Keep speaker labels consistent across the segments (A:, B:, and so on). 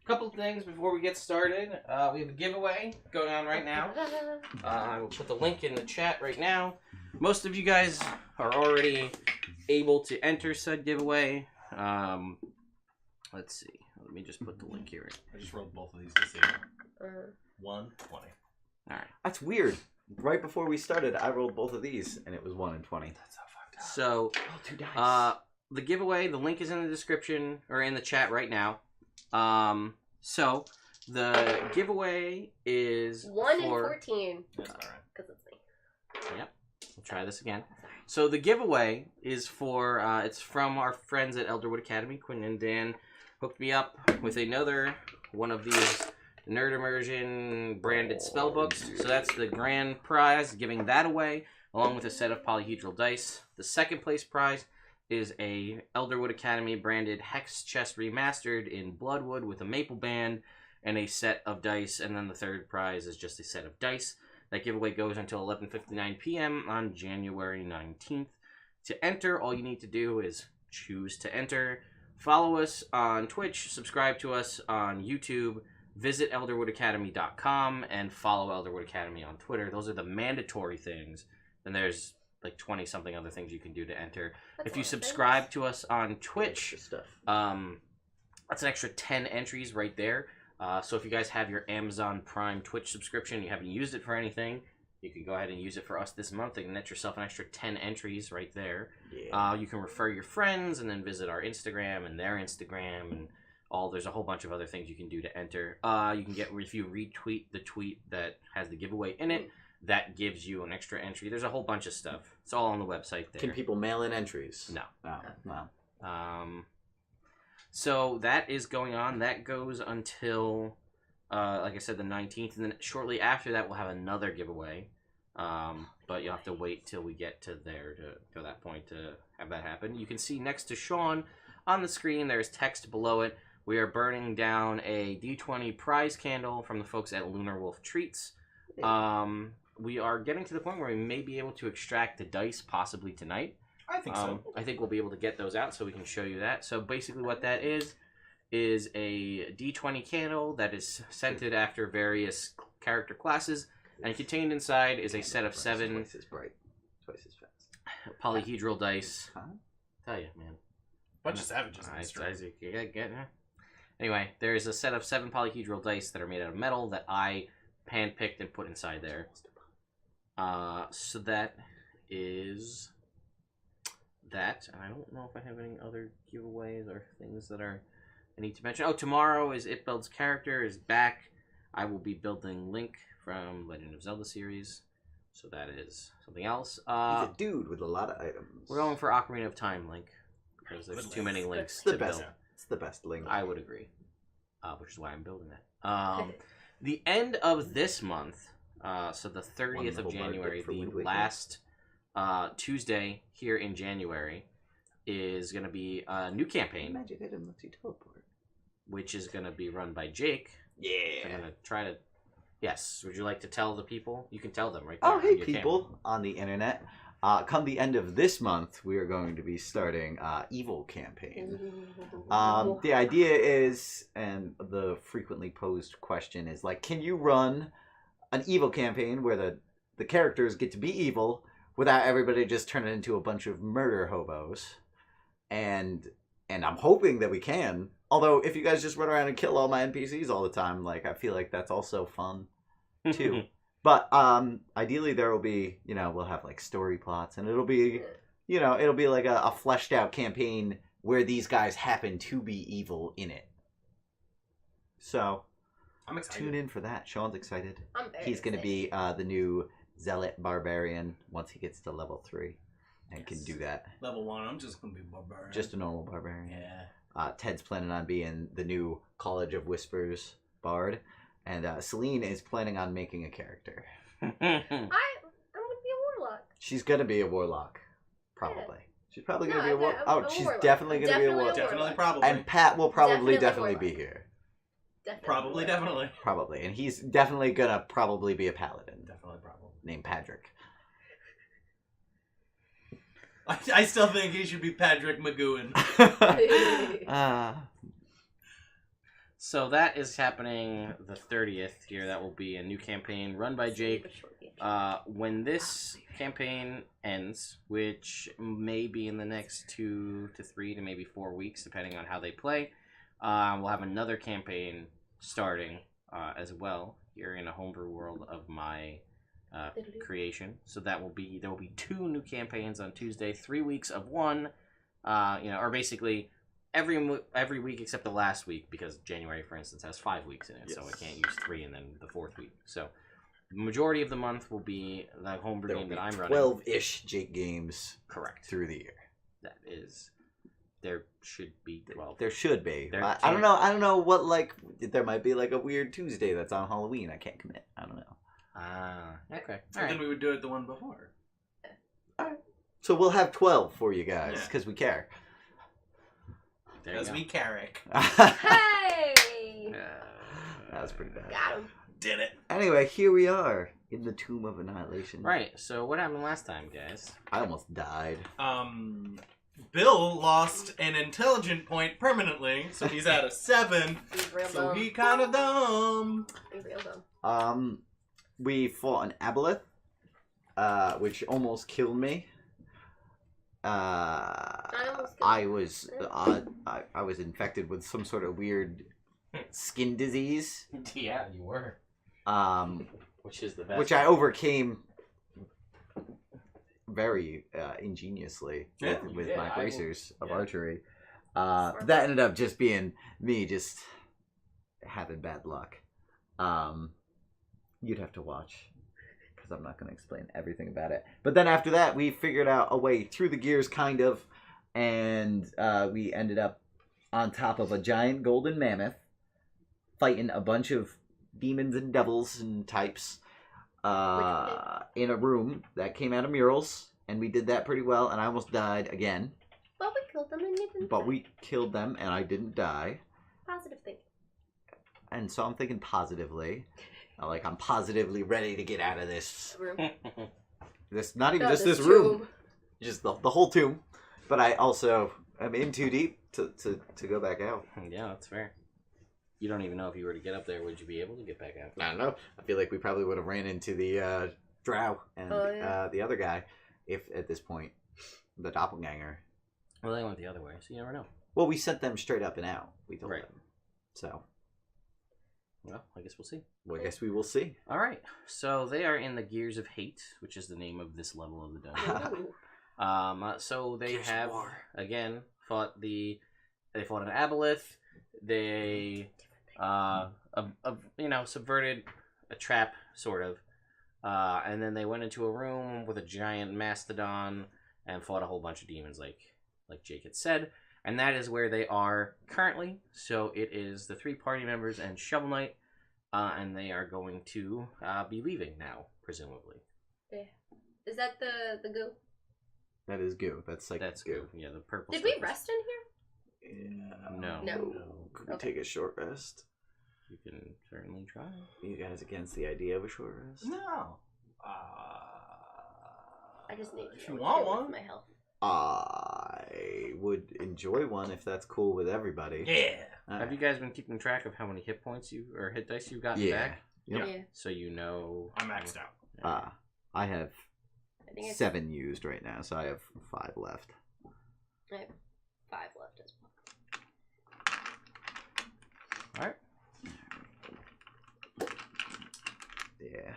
A: couple of things before we get started. We have a giveaway going on right now. I will put the link in the chat right now. Most of you guys are already able to enter said giveaway. Let's see. Let me just put the link here.
B: I just rolled both of these to see. 120.
A: All right.
C: That's weird. Right before we started, I rolled both of these, and it was 1 and 20.
B: That's how fucked up.
A: So,
C: 2 dice.
A: the giveaway, the link is in the description, or in the chat right now. So, the giveaway is
D: 1
A: for...
D: and 14.
B: That's all right.
D: Because it's me.
A: Yep. We'll try this again. So, the giveaway is for, it's from our friends at Elderwood Academy. Quinn and Dan hooked me up with another one of these Nerd Immersion branded spell books. So that's the grand prize, giving that away, along with a set of polyhedral dice. The second place prize is a Elderwood Academy branded Hex Chest Remastered in Bloodwood with a maple band and a set of dice. And then the third prize is just a set of dice. That giveaway goes until 11:59 p.m. on January 19th. To enter, all you need to do is choose to enter. Follow us on Twitch, subscribe to us on YouTube, visit elderwoodacademy.com, and follow Elderwood Academy on Twitter. Those are the mandatory things. And there's like 20-something other things you can do to enter. If you subscribe to us on Twitch, that's an extra 10 entries right there. So if you guys have your Amazon Prime Twitch subscription, you haven't used it for anything, you can go ahead and use it for us this month and net yourself an extra 10 entries right there.
C: Yeah.
A: You can refer your friends and then visit our Instagram and their Instagram and there's a whole bunch of other things you can do to enter. You can get, if you retweet the tweet that has the giveaway in it, that gives you an extra entry. There's a whole bunch of stuff. It's all on the website there.
C: Can people mail in entries?
A: No.
C: Oh, no.
A: So that is going on. That goes until, like I said, the 19th. And then shortly after that, we'll have another giveaway. But you'll have to wait till we get to that point to have that happen. You can see next to Sean on the screen, there's text below it. We are burning down a D20 prize candle from the folks at Lunar Wolf Treats. We are getting to the point where we may be able to extract the dice possibly tonight.
B: I think so.
A: I think we'll be able to get those out so we can show you that. So basically what that is a D20 candle that is scented after various character classes, and contained inside is a set of 7
C: Twice as bright. Twice as fast.
A: polyhedral dice.
C: Huh?
A: Tell you, man.
B: Bunch of savages in the street.
A: Anyway, there is a set of 7 polyhedral dice that are made out of metal that I handpicked and put inside there. So that is that. And I don't know if I have any other giveaways or things that I need to mention. Oh, tomorrow is It Builds Character is back. I will be building Link from Legend of Zelda series. So that is something else.
C: He's a dude with a lot of items.
A: We're going for Ocarina of Time Link. Because there's too many links to build.
C: It's the best link.
A: I would agree. Which is why I'm building that. The end of this month, so the 30th of January, the last Tuesday here in January, is going to be a new campaign.
C: Magic item lets you teleport.
A: Which is going to be run by Jake.
C: Yeah.
A: I'm going to try to... Yes. Would you like to tell the people? You can tell them right there.
C: Oh, hey, people on the internet. Come the end of this month, we are going to be starting Evil Campaign. The idea is, and the frequently posed question is, like, can you run an Evil Campaign where the characters get to be evil without everybody just turning into a bunch of murder hobos? And I'm hoping that we can. Although, if you guys just run around and kill all my NPCs all the time, like, I feel like that's also fun, too. But ideally there will be, we'll have like story plots, and it'll be, it'll be like a fleshed out campaign where these guys happen to be evil in it. So,
B: I'm excited.
C: Tune in for that. Sean's excited.
D: I'm very
C: He's going to be the new Zealot Barbarian once he gets to level 3 and can do that.
B: Level 1, I'm just going to be barbarian.
C: Just a normal barbarian.
B: Yeah.
C: Ted's planning on being the new College of Whispers bard. And Celine is planning on making a character.
D: I'm going to be a warlock.
C: She's going to be a warlock. Probably. Yeah. She's probably going to be a warlock. Oh, she's
D: warlock.
C: definitely going to be a warlock.
B: Definitely, probably.
C: And Pat will probably definitely be here.
B: Definitely.
C: Probably. And he's definitely going to probably be a paladin.
B: Definitely, probably.
C: Named Patrick.
B: I still think he should be Patrick McGowan.
A: So that is happening the 30th here. That will be a new campaign run by Jake. When this campaign ends, which may be in the next 2 to 3 to maybe 4 weeks, depending on how they play, we'll have another campaign starting as well here in a homebrew world of my creation. So there will be 2 new campaigns on Tuesday, 3 weeks of one, or basically every week except the last week, because January, for instance, has 5 weeks in it, so I can't use 3 and then the 4th week. So the majority of the month will be the homebrew game that I'm running.
C: 12-ish Jake games.
A: Correct.
C: Through the year.
A: That is, there should be 12.
C: There should be.
A: There
C: I don't know. I don't know what, like, there might be like a weird Tuesday that's on Halloween. I can't commit. I don't know.
A: Okay.
B: And then we would do it the one before.
C: All right. So we'll have 12 for you guys because we care.
B: Because we Carrick.
D: Hey!
C: That was pretty bad.
D: Got him.
B: Did it.
C: Anyway, here we are in the Tomb of Annihilation.
A: Right. So what happened last time, guys?
C: I almost died.
B: Bill lost an intelligent point permanently, so he's at a 7.
D: He's real
B: So
D: dumb.
B: he kind of dumb.
D: He's real dumb.
C: We fought an aboleth, which almost killed me. I was infected with some sort of weird skin disease.
A: Yeah, you were. Which is the best.
C: Which I overcame very ingeniously with my bracers of archery. That ended up just being me just having bad luck. You'd have to watch, because I'm not going to explain everything about it. But then after that, we figured out a way through the gears, kind of, and we ended up on top of a giant golden mammoth, fighting a bunch of demons and devils and types in a room that came out of murals, and we did that pretty well, and I almost died again.
D: But we killed them and you didn't die.
C: We killed them, and I didn't die.
D: Positive thinking.
C: And so I'm thinking positively. I'm positively ready to get out of this
D: Room.
C: not even just this
D: tomb.
C: room, just the whole tomb. But I also am in too deep to go back out.
A: Yeah, that's fair. You don't even know if you were to get up there, would you be able to get back out?
C: I don't know. I feel like we probably would have ran into the drow and the other guy if at this point the doppelganger.
A: Well, they went the other way, so you never know.
C: Well, we sent them straight up and out. We told
A: Right.
C: them. So.
A: Well, I guess we'll see.
C: Well, I guess we will see.
A: All right. So they are in the Gears of Hate, which is the name of this level of the dungeon. So they
C: Gears
A: have
C: War.
A: again fought an aboleth. They subverted a trap sort of, and then they went into a room with a giant mastodon and fought a whole bunch of demons, like Jake had said. And that is where they are currently. So it is the 3 party members and Shovel Knight, and they are going to be leaving now, presumably.
D: Yeah. Is that the goo?
C: That is goo. That's
A: goo. Yeah, the purple.
D: Did we rest in here?
C: Yeah.
A: No.
C: Could we take a short rest?
A: You can certainly try.
C: Are you guys against the idea of a short rest?
B: No.
D: I just need
B: if you want one.
D: my health.
C: I would enjoy one if that's cool with everybody.
B: Yeah.
A: Have you guys been keeping track of how many hit points or hit dice you've gotten back?
C: Yep.
D: Yeah.
A: So you know.
B: I'm maxed out.
C: I have
D: I think
C: 7 used right now, so I have 5 left.
D: I have 5 left as well.
A: All right.
C: Yeah,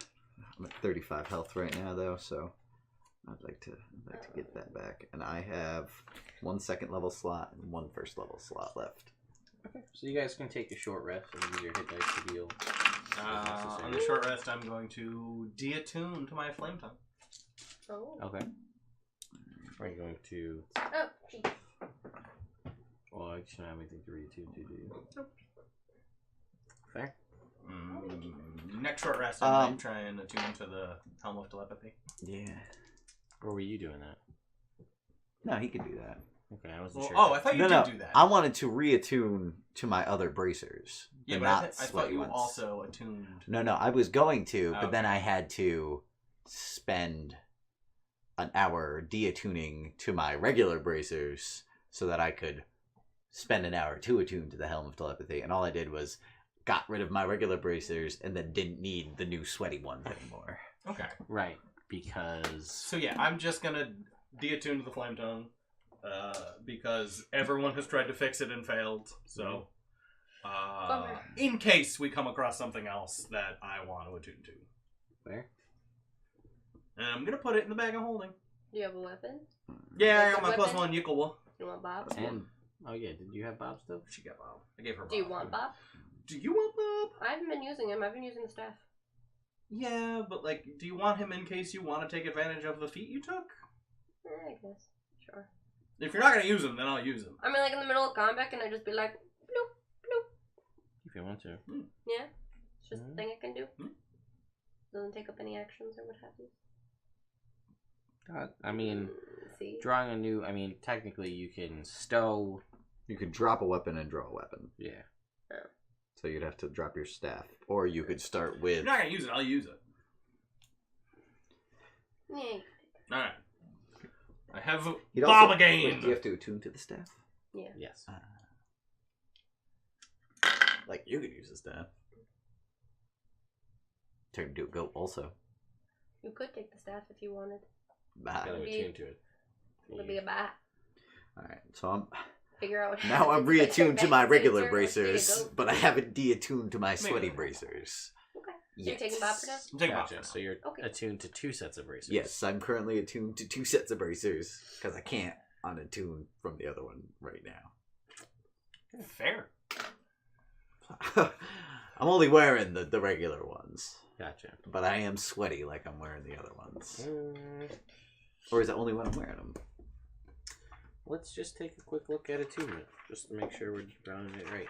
C: I'm at 35 health right now though, so I'd like to get that back. And I have 1 second level slot and 1 first level slot left.
A: Okay. So you guys can take a short rest and use your hit dice to deal.
B: On the short rest, I'm going to de-attune to my flame tongue.
D: Oh.
A: Okay. Are you going to?
D: Oh, geez.
A: Well, I should have anything to read to do. Fair.
B: Next short rest, I might try and attune to the Helm of Telepathy.
C: Yeah.
A: Or were you doing that?
C: No, he could do that.
A: Okay, I wasn't sure.
B: Oh, I thought you did do that.
C: I wanted to reattune to my other bracers.
B: Yeah, but I thought you also attuned.
C: No, I was going to, but then I had to spend an hour de-attuning to my regular bracers so that I could spend an hour to attune to the Helm of Telepathy, and all I did was got rid of my regular bracers and then didn't need the new sweaty ones anymore.
B: Okay.
A: Right, because...
B: So yeah, I'm just gonna deattune to the flame tongue, because everyone has tried to fix it and failed. So, in case we come across something else that I want to attune to,
A: Where?
B: and I'm gonna put it in the bag of holding.
D: Do you have a weapon?
B: Yeah, I
D: Like
B: got
D: a
B: my plus
D: weapon?
B: one Yikkawa.
D: You want Bob?
A: And... Oh yeah, did you have Bob still?
B: She got Bob. I gave her Bob.
D: Do you want Bob?
B: Do you want Bob?
D: I haven't been using him. I've been using the staff.
B: Yeah, but like, do you want him in case you want to take advantage of the feat you took?
D: I guess. Sure.
B: If you're not gonna use him, then I'll use him.
D: I mean, like in the middle of combat, can I just be like, bloop, bloop?
A: If you want to.
D: Yeah. It's just a thing I can do.
B: Hmm.
D: Doesn't take up any actions or what have you.
A: I mean,
D: See?
A: drawing a new... I mean, technically you can stow...
C: You could drop a weapon and draw a weapon.
A: Yeah.
C: So you'd have to drop your staff. Or you could start
B: If
C: with...
B: you're not gonna use it, I'll use it.
D: Yeah.
B: Alright. I have
C: You'd
B: Bob
C: also-
B: again!
C: Wait, do you have to attune to the staff?
D: Yeah.
A: Yes.
C: Like, you could use the staff. Turn to a goat also.
D: You could take the staff if you wanted.
C: Bah.
A: Gotta attune to it.
D: It would be a bat.
C: Alright, so I'm...
D: Figure out what
C: Now I'm
D: happens if I turn
C: reattuned to
D: back
C: my
D: and
C: regular
D: turn, let's be a
C: bracers,
D: goat.
C: but I haven't deattuned to my sweaty
B: Maybe.
C: bracers.
D: Okay. So
C: Yes.
D: you're taking Bob for now?
B: I'm taking
A: Gotcha.
B: Bob.
A: So you're
D: Okay.
A: attuned to 2 sets of bracers.
C: Yes, I'm currently attuned to 2 sets of bracers, because I can't unattune from the other one right now.
B: Fair.
C: I'm only wearing the regular ones,
A: Gotcha.
C: but I am sweaty like I'm wearing the other ones.
A: Mm,
C: Or is it only when I'm wearing them?
A: let's just take a quick look at attunement, just to make sure we're rounding it right.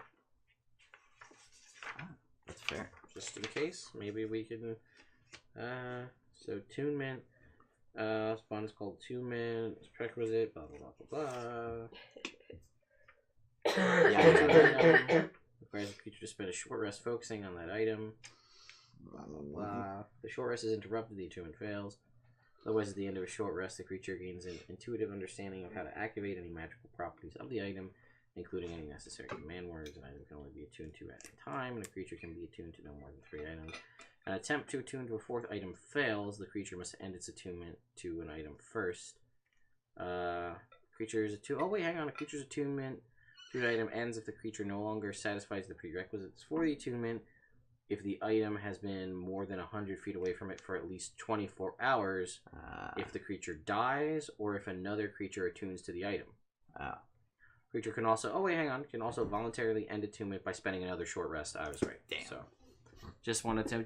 C: That's fair.
A: Just in case, maybe we can... so attunement... spawn is called attunement, it's prerequisite, blah blah blah blah blah.
C: Yeah.
A: Requires the creature to spend a short rest focusing on that item. Blah blah blah. The short rest is interrupted, the attunement fails. Otherwise, at the end of a short rest, the creature gains an intuitive understanding of how to activate any magical properties of the item, including any necessary command words. An item can only be attuned to at a time, and a creature can be attuned to no more than 3 items. An attempt to attune to a 4th item fails. The creature must end its attunement to an item first. Creature's attunement. Oh wait, hang on. A creature's attunement to an item ends if the creature no longer satisfies the prerequisites for the attunement. If the item has been more than 100 feet away from it for at least 24 hours, if the creature dies, or if another creature attunes to the item. Creature can also, can also voluntarily end attunement by spending another short rest. I was right.
C: Damn.
A: So, just wanted to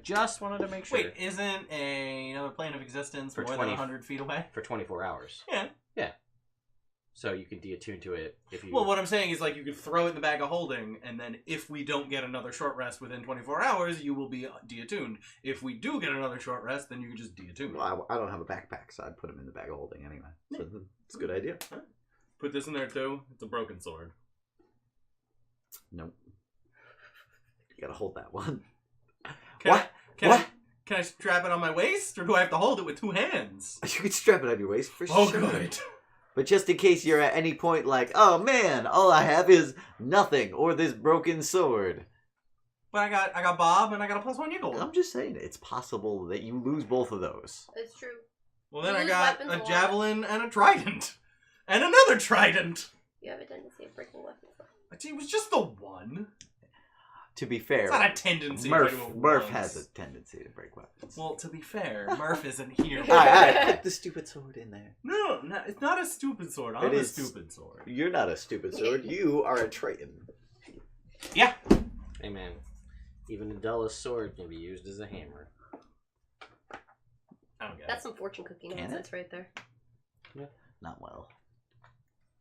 A: make sure.
B: Wait, isn't another plane of existence
A: For
B: more
A: 20
B: than 100 feet away?
A: For 24 hours.
B: Yeah.
A: So you can deattune to it if you...
B: Well, what I'm saying is, like, you could throw it in the bag of holding, and then if we don't get another short rest within 24 hours, you will be deattuned. If we do get another short rest, then you can just deattune.
C: Well, I don't have a backpack, so I'd put them in the bag of holding anyway. So it's a good idea.
B: Put this in there, too. It's a broken sword.
C: Nope. You gotta hold that one.
B: Can
C: What?
B: Can I strap it on my waist, or do I have to hold it with 2 hands?
C: You could strap it on your waist for
B: Oh,
C: sure.
B: good.
C: But just in case you're at any point like, oh man, all I have is nothing, or this broken sword.
B: But I got Bob, and I got a +1 Eagle.
C: I'm just saying, it's possible that you lose both of those.
D: It's true.
B: Well, then
D: You
B: I
D: lose
B: got
D: weapons
B: a
D: a lot.
B: javelin and a trident. And another trident.
D: You have a tendency of breaking weapons.
B: It was just the one.
C: To be fair,
B: It's not a tendency.
C: Murph
B: to do it
C: Murph
B: once.
C: has a tendency to break weapons.
B: Well, to be fair, Murph isn't here.
C: Alright, put the stupid sword in there.
B: No, it's not a stupid sword. I'm
C: It
B: a
C: is.
B: stupid sword.
C: You're not a stupid sword, you are a Triton.
B: Yeah.
A: Hey man, even the dullest sword can be used as a hammer.
B: I don't get
D: That's some fortune cookie
C: Can
D: nonsense right there.
C: Not well.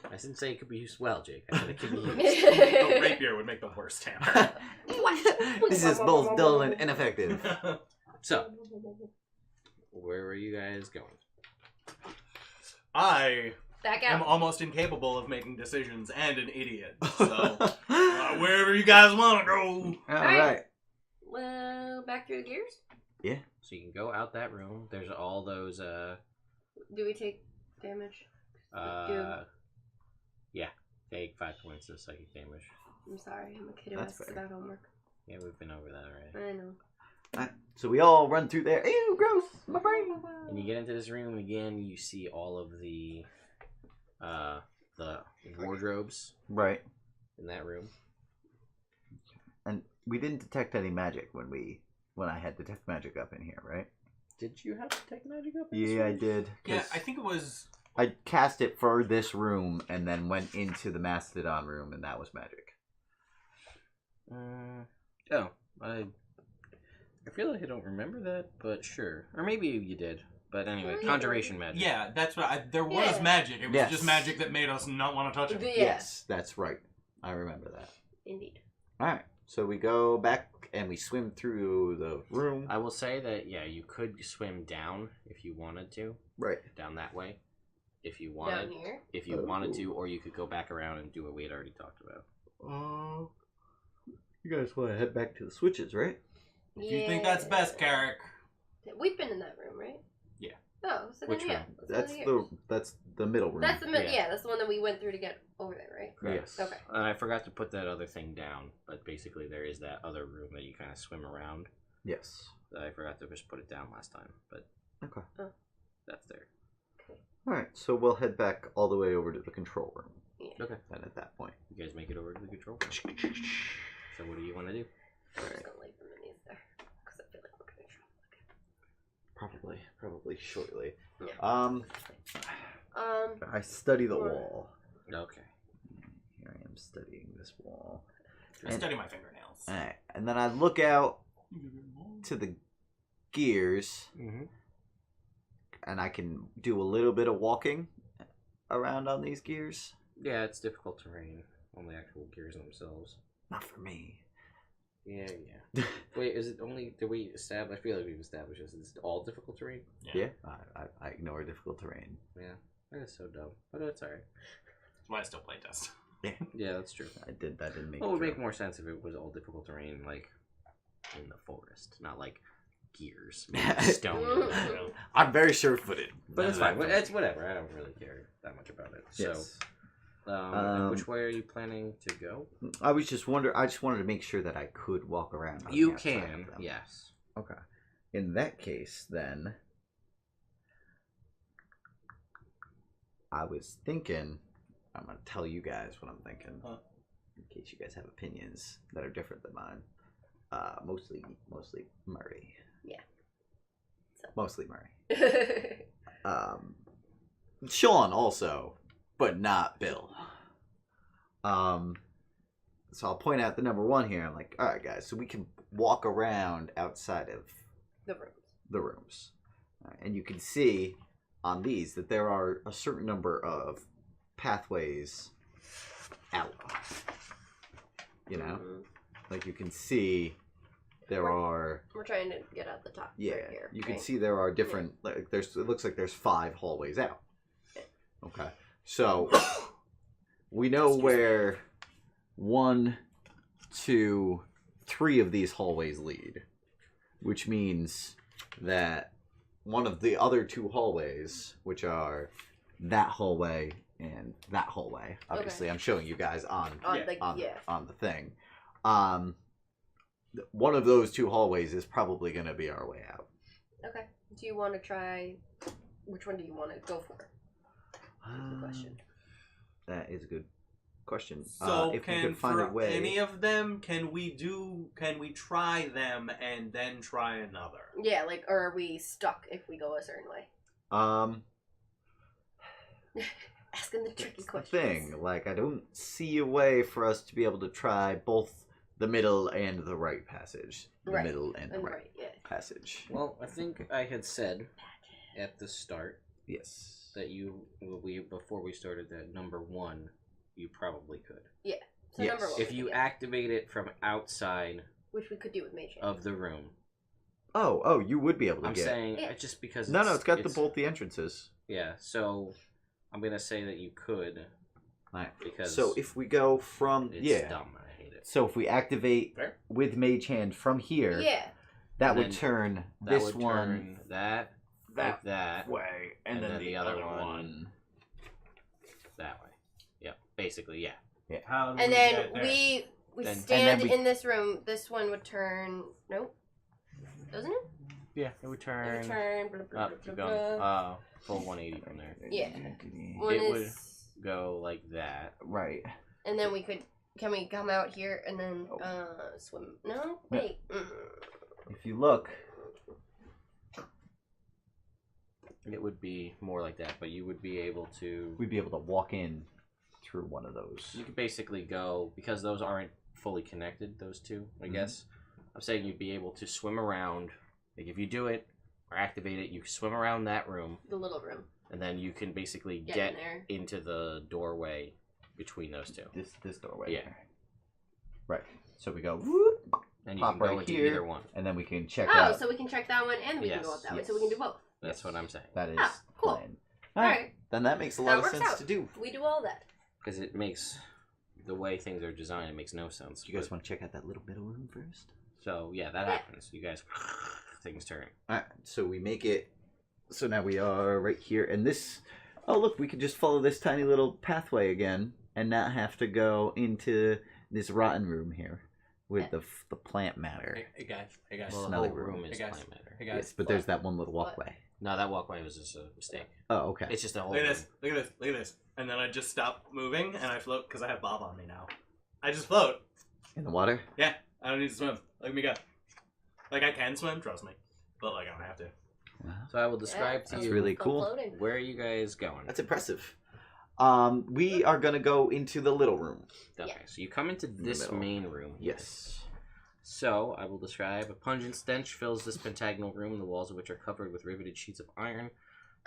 A: I didn't say it could be used well, Jake. I said it could be used.
B: it. The rapier would make the worst hammer.
C: This is both dull and ineffective.
A: So, where were you guys going?
B: I
D: Back
B: am
D: out.
B: almost incapable of making decisions and an idiot. So, wherever you guys want to go.
C: Alright.
D: Well, back through the gears?
A: So you can go out that room. There's all those,
D: Do we take damage?
A: yeah, Take 5 points of psychic damage.
D: I'm sorry, I'm a kid who
C: That's
D: asks
C: fair.
D: about homework.
A: Yeah, we've been over that already.
D: I know.
C: Alright, so we all run through there. Ew, gross! My brain!
A: And you get into this room, and again, you see all of the wardrobes
C: Right.
A: in that room.
C: And we didn't detect any magic when I had detect magic up in here, right?
A: Did you have detect magic up in this
C: Yeah, I
A: room?
C: did.
B: Yeah,
C: 'Cause
B: I think it was.
C: I cast it for this room and then went into the Mastodon room, and that was magic.
A: Oh, I feel like I don't remember that, but sure. Or maybe you did. But anyway,
D: Maybe.
A: conjuration magic.
B: Yeah, that's what. There was
D: Yeah.
B: magic. It was
C: Yes.
B: just magic that made us not want to touch it.
D: Yeah.
C: Yes, that's right. I remember that.
D: Indeed.
C: Alright, so we go back and we swim through the room.
A: I will say that, yeah, you could swim down if you wanted to.
C: Right.
A: Down that way. If you
D: Down
A: wanted.
D: here.
A: If you wanted to, or you could go back around and do what we had already talked about.
C: You guys want to head back to the switches, right?
B: If you think that's best, Carrick.
D: We've been in that room, right?
B: Yeah.
D: Oh, so
A: Which
D: then yeah.
A: room?
C: That's the middle room.
D: That's the
A: Yeah.
D: yeah. That's the one that we went through to get over there, right?
C: Yes.
D: Okay.
A: And I forgot to put that other thing down, but basically there is that other room that you kind of swim around.
C: Yes.
A: That I forgot to just put it down last time, but
C: Okay.
A: that's there.
C: Alright, so we'll head back all the way over to the control room.
D: Yeah.
A: Okay.
C: Then at that point.
A: You guys make it over to the control room. So what do you want to do?
D: I'm
C: Alright.
D: just gonna leave them in these there because I feel like we're gonna trouble.
C: Probably shortly.
D: Yeah.
C: I study the
D: Or-
C: wall.
A: Okay.
C: Here I am studying this wall.
B: Study my fingernails.
C: Alright, and then I look out to the gears,
A: Mm-hmm.
C: and I can do a little bit of walking around on these gears.
A: Yeah, it's difficult terrain on the actual gears themselves.
C: Not for me.
A: Yeah. Wait, is it only? Did we establish? I feel like we've established this. Is it all difficult terrain?
C: Yeah, I ignore difficult terrain.
A: Yeah. That is so dumb, but it's alright.
B: That's why I still play test.
A: Yeah, that's true.
C: That didn't make
A: Well, it would
C: it
A: make
C: through.
A: more sense if it was all difficult terrain, like in the forest, not like gears, stone.
C: I'm very sure-footed.
A: But it's fine. It's whatever. I don't really care that much about it.
C: Yes.
A: So, and which way are you planning to go?
C: I just wanted to make sure that I could walk around. On
A: You
C: the outside
A: can,
C: of them.
A: yes.
C: Okay. In that case, then, I was thinking. I'm gonna tell you guys what I'm thinking, in case you guys have opinions that are different than mine. Mostly Murray.
D: Yeah. So.
C: Mostly Murray. Sean also, but not Bill. So I'll point out the number one here. I'm like, all right, guys, so we can walk around outside of
D: The rooms.
C: the rooms, and you can see on these that there are a certain number of pathways out. You know, like you can see there are.
D: We're trying to get out the top.
C: Yeah,
D: right here,
C: you can
D: right?
C: see there are different. Like, it looks like there's 5 hallways out. Okay, so we know where 1, 2, 3 of these hallways lead, which means that one of the other 2 hallways, which are that hallway and that hallway, obviously I'm showing you guys on the thing. One of those 2 hallways is probably going to be our way out.
D: Okay. Do you want to try? Which one do you want to go for? Good question.
C: That is a good question.
B: So
C: if we
B: can
C: could find
B: for
C: a way,
B: any of them, can we try them and then try another?
D: Yeah, like, or are we stuck if we go a certain way? Asking the tricky
C: that's the
D: questions.
C: thing. Like, I don't see a way for us to be able to try both the middle and the right passage. The
D: Right.
C: middle and the
D: And
C: right
D: right, yeah.
C: passage.
A: Well, I think I had said at the start
C: Yes.
A: that before we started that number 1, you probably could.
D: So
C: Yes.
D: number 1.
A: If you activate it from outside
D: which we could do with mage hand.
A: of the room,
C: Oh, you would be able to
A: I'm
C: get.
A: saying
D: Yeah.
A: just because.
C: No, it's got both the entrances.
A: Yeah, so I'm gonna say that you could
C: Right.
A: because.
C: So if we go from
A: it's dumb. I hate it.
C: So if we activate
B: Fair.
C: with Mage Hand from here,
D: Yeah.
C: that
A: And
C: would
A: then
C: turn
A: That
C: this
A: would
C: one
A: turn that like that
C: way,
A: and then the other one
C: one
A: that way. Yep. Basically, yeah.
B: How do
D: And
B: we
D: then
B: get there?
D: we
A: Then-
D: stand
C: and then we-
D: in this room. This one would turn. Nope. Doesn't it?
A: Yeah, it would
D: It
A: turn
D: would turn. Blah, blah,
A: up.
D: blah,
A: Keep
D: blah,
A: going.
D: blah.
A: Full 180 from there.
D: Yeah. One
A: It would-
D: is.
A: Go like that.
C: Right.
D: And then we could. Can we come out here and then swim? No. Wait.
C: If you look,
A: It would be more like that, but you would be able to.
C: we'd be able to walk in through one of those.
A: You could basically go because those aren't fully connected. Those two, I guess. I'm saying you'd be able to swim around. Like if you do it or activate it, you can swim around that room,
D: The little room.
A: and then you can basically
D: Get
A: get
D: in there.
A: into the doorway between those two.
C: This doorway.
A: Yeah.
C: Here. Right. So we go, whoop,
A: And you
C: Pop
A: can go
C: right
A: into
C: here.
A: either one.
C: and then we can check
D: Oh,
C: out.
D: so we can check that one and we can go
A: Yes.
D: out that way. So we can do both.
A: That's what I'm saying.
C: That is
D: Ah, cool.
C: plan.
D: All right.
C: Then that makes a
D: That
C: lot of
D: works
C: sense
D: out.
C: to do.
D: We do all that.
A: Because it makes the way things are designed, it makes no sense.
C: Do you guys want to check out that little bit of room first?
A: So yeah, that happens. You guys, things turn.
C: Alright, so we make it. So now we are right here, and this. Oh, look, we could just follow this tiny little pathway again and not have to go into this rotten room here with the plant matter.
B: Hey guys. Hey guys.
A: Well, the
C: Smelly
A: whole
C: room.
A: room is
B: Hey, guys.
A: plant matter.
B: Hey guys.
C: Yes, but there's that one little walkway.
A: No, that walkway was just a mistake.
C: Oh, okay.
A: It's just a whole.
B: Look at
A: room.
B: this. Look at this. Look at this. And then I just stop moving and I float because I have Bob on me now. I just float.
C: In the water?
B: Yeah. I don't need to swim. Look at me go. Like I can swim, trust me. But like I don't have to.
C: Wow.
A: So I will describe to
C: That's
A: you
C: really
D: Still
C: cool.
D: floating.
A: where are you guys going.
C: That's impressive. We are gonna go into the little room.
A: Okay, so you come into
C: the
A: this
C: middle.
A: main room.
C: Yes.
A: So I will describe a pungent stench fills this pentagonal room, the walls of which are covered with riveted sheets of iron.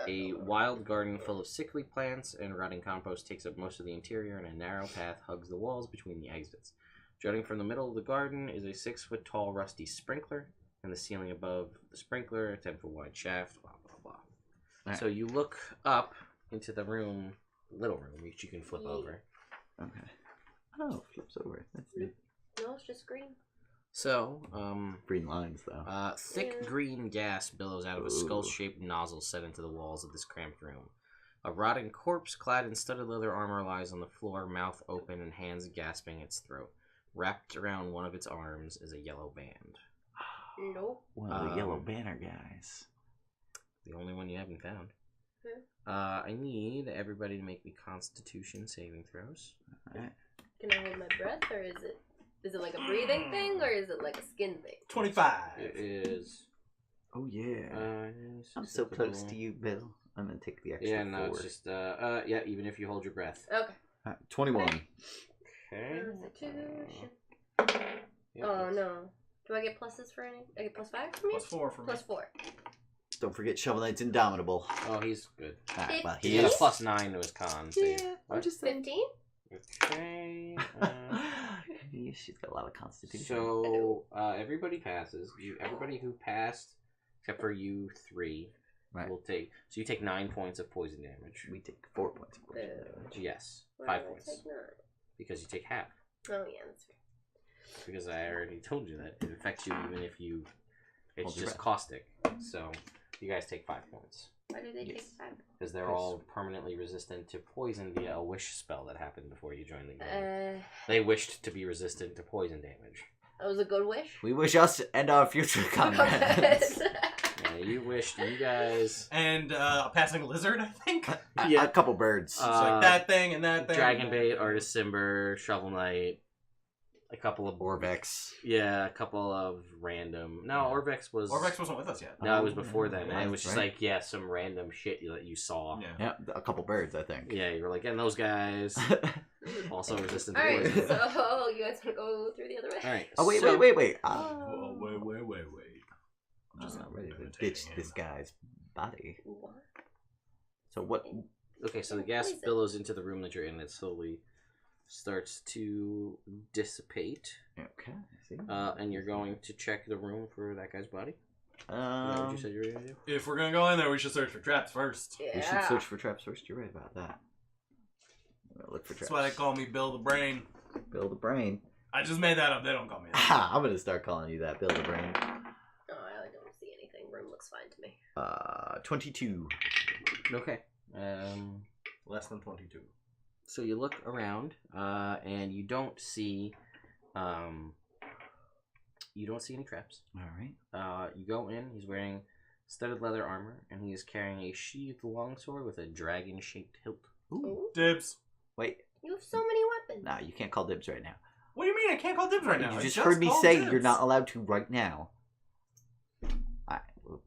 A: A wild garden full of sickly plants and rotting compost takes up most of the interior, and a narrow path hugs the walls between the exits. Jutting from the middle of the garden is a 6-foot tall rusty sprinkler, and the ceiling above the sprinkler, a 10-foot wide shaft, blah, blah, blah.
C: Alright.
A: So you look up into the room, little room, which you can flip over.
C: Okay. Oh, flips over. That's neat.
D: No, it's just green.
A: So,
C: Green lines, though.
A: thick
D: Yeah.
A: green gas billows out of a
C: Ooh.
A: skull-shaped nozzle set into the walls of this cramped room. A rotting corpse clad in studded leather armor lies on the floor, mouth open and hands gasping its throat. Wrapped around one of its arms is a yellow band.
D: Nope.
C: One of the yellow
A: Um,
C: banner guys.
A: The only one you haven't found.
D: Okay.
A: I need everybody to make me Constitution saving throws.
C: Alright.
D: Can I hold my breath, or is it like a breathing thing, or is it like a skin thing?
B: 25.
A: It is.
C: Oh, yeah. I'm so
A: susceptible.
C: close to you, Bill. I'm gonna take the extra
A: Yeah, no,
C: 4.
A: it's just yeah. Even if you hold your breath.
D: Okay.
C: 21.
A: Okay.
D: Constitution.
A: Yep,
D: Oh
A: that's-
D: no. Do I get pluses for any? I get +5 for me?
B: +4 for me.
D: +4.
C: Don't forget Shovel Knight's Indomitable.
A: Oh, he's good.
C: Alright, well,
A: He
C: he
A: has
C: is.
A: a +9 to his con save.
C: Yeah, I'm
A: What?
C: just saying.
D: 15?
A: Okay.
C: Yeah, she's got a lot of constitution.
A: So everybody passes. Everybody who passed, except for you 3,
C: Right.
A: will take. So you take 9 points of poison damage.
C: We take 4 points of poison
D: Boo.
C: damage.
A: Yes,
D: Why
A: 5
D: did I
A: points
D: take 9?
A: because you take half.
D: Oh yeah, that's fair.
A: Because I already told you that it affects you even if you. It's
C: Hold your
A: just
C: breath.
A: caustic. So you guys take 5 points.
D: Why do they
C: Yes.
D: take 5?
A: Because they're all permanently resistant to poison via a wish spell that happened before you joined the game. They wished to be resistant to poison damage.
D: That was a good wish.
C: We wish us and our future comrades
A: Yeah, you wished you guys.
B: And a passing lizard, I think. It's
C: a couple birds.
B: like that thing and that thing.
A: Dragon Bait, Artist Simber, Shovel Knight, a couple of
C: Orvex.
A: Yeah, a couple of random. No, Orvex was.
B: Orvex wasn't with us yet.
A: No, it was before then, and it
C: That's
A: was just
C: right.
A: like some random shit that you saw.
B: Yeah.
C: Yeah, a couple birds, I think.
A: Yeah, you were like, and those guys also resistant to
D: Alright,
A: poison.
D: so you guys want to go through the other way?
A: All right.
C: Oh, wait,
A: so-
C: wait.
B: Oh, wait.
C: I'm
B: Just
C: not ready to
B: imitating
C: ditch
B: him.
C: this guy's body.
D: What?
C: So what?
A: Okay, so the gas
D: Poison.
A: billows into the room that you're in. It slowly starts to dissipate,
C: Okay, I see.
A: and you're going to check the room for that guy's body. Is that what you said you were going to do?
B: If we're gonna go in there, we should search for traps first.
D: Yeah.
C: We should search for traps first. You're right about that. I'm gonna look for
B: That's
C: traps.
B: why they call me Bill the Brain.
C: Build a brain.
B: I just made that up. They don't call me that.
C: Ha! I'm gonna start calling you that. Build a brain.
D: Oh, I don't see anything. Room looks fine to me.
C: 22.
A: Okay.
B: Less than 22.
A: So you look around, and you don't see any traps.
C: All right.
A: You go in. He's wearing studded leather armor, and he is carrying a sheathed longsword with a dragon-shaped hilt.
C: Ooh.
B: Dibs.
C: Wait.
D: You have so many weapons.
C: No, you can't call dibs right now.
B: What do you mean I can't call dibs right now?
C: You
B: I
C: just heard me
B: called
C: say
B: dibs.
C: you're not allowed to right now. Alright.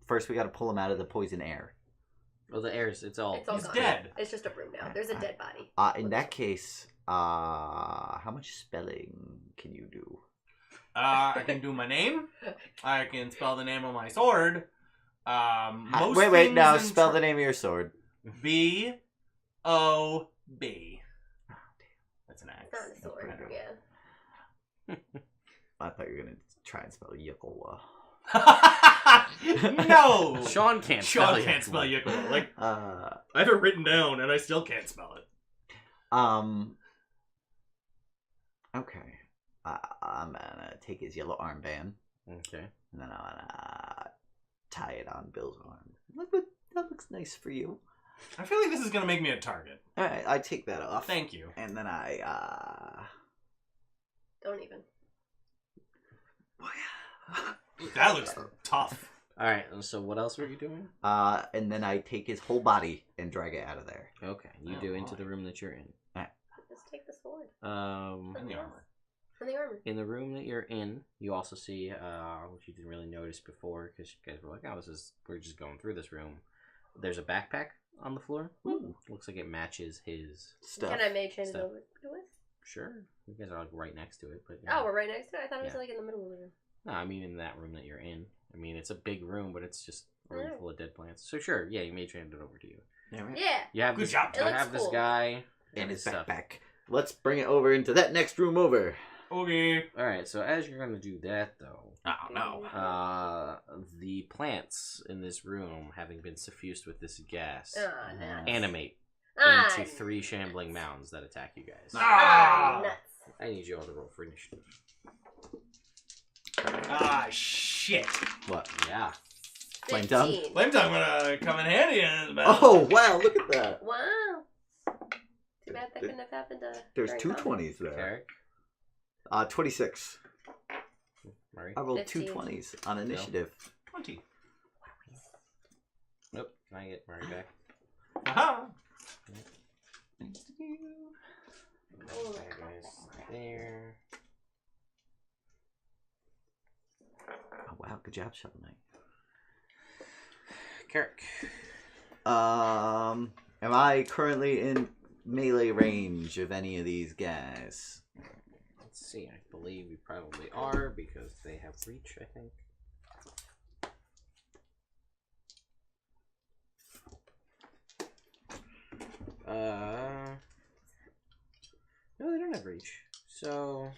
C: First, we got to pull him out of the poison air.
A: Well, the air's it's all
B: He's
D: gone.
B: dead.
D: It's just a room now. There's a dead body.
C: In that case, how much spelling can you do?
B: I can do my name. I can spell the name of my sword. Most
C: Wait,
B: things
C: now
B: in
C: spell the name of your sword.
B: B-O-B. That's an axe.
D: It's not a sword. Yeah.
C: I thought you were going to try and spell Yuckowa.
B: No!
A: Sean can't spell
B: Yuckola. Like,
C: Uh,
B: I have it written down and I still can't spell it.
C: Okay. I'm gonna take his yellow armband,
A: Okay.
C: and then I'm gonna tie it on Bill's arm. That looks nice for you.
B: I feel like this is gonna make me a target.
C: Alright, I take that off.
B: Thank you.
C: And then
D: Don't even.
B: That looks tough.
A: All right. So what else were you doing?
C: and then I take his whole body and drag it out of there.
A: Okay. You
B: Oh,
A: do into the
B: boy.
A: room that you're in.
D: Just take the sword.
B: And the armor.
D: And the armor.
A: In the room that you're in, you also see, which you didn't really notice before, because you guys were like, "Oh, we're just going through this room." There's a backpack on the floor.
C: Ooh.
A: Looks like it matches his
C: Stuff.
D: Can I mage hand it
A: Stuff.
D: over to us?
A: Sure. You guys are like right next to it, but
D: Oh, we're right next to it? I thought it was
A: Yeah.
D: like in the middle of the room.
A: no, I mean in that room that you're in. I mean it's a big room, but it's just a room
D: Oh.
A: full of dead plants. So sure, yeah, you may hand it over to you.
C: Alright.
D: Yeah.
A: You have
B: Good
A: this,
B: job,
A: You
D: It looks
A: have this
D: cool.
A: guy
C: And his
A: stuff.
C: backpack. Let's bring it over into that next room over.
B: Okay.
A: All right. So as you're gonna do that, though,
C: Oh no.
A: the plants in this room, having been suffused with this gas,
D: Ah, nuts.
A: animate
D: Ah,
A: into three shambling mounds that attack you guys.
B: Ah!
D: nuts.
A: I need you all to roll for initiative.
B: Ah, shit.
C: What?
A: Yeah.
C: Flame tongue?
D: 15.
B: Flame tongue gonna come in handy in this battle.
C: Oh wow! Look at that.
D: Wow. Too bad that couldn't have happened
C: There's
D: during
C: two
D: combat.
C: 20s there.
A: Carrick,
C: 26.
A: Murray.
C: I rolled
D: 15.
C: two 20s on initiative.
B: 20.
A: Nope. Can I get Murray back?
B: Aha!
D: Oh,
A: There, guys. There.
C: Oh wow! Good job, Shovel Knight.
A: Carrick.
C: Am I currently in melee range of any of these guys?
A: Let's see. I believe we probably are because they have reach. I think. No, they don't have reach. So,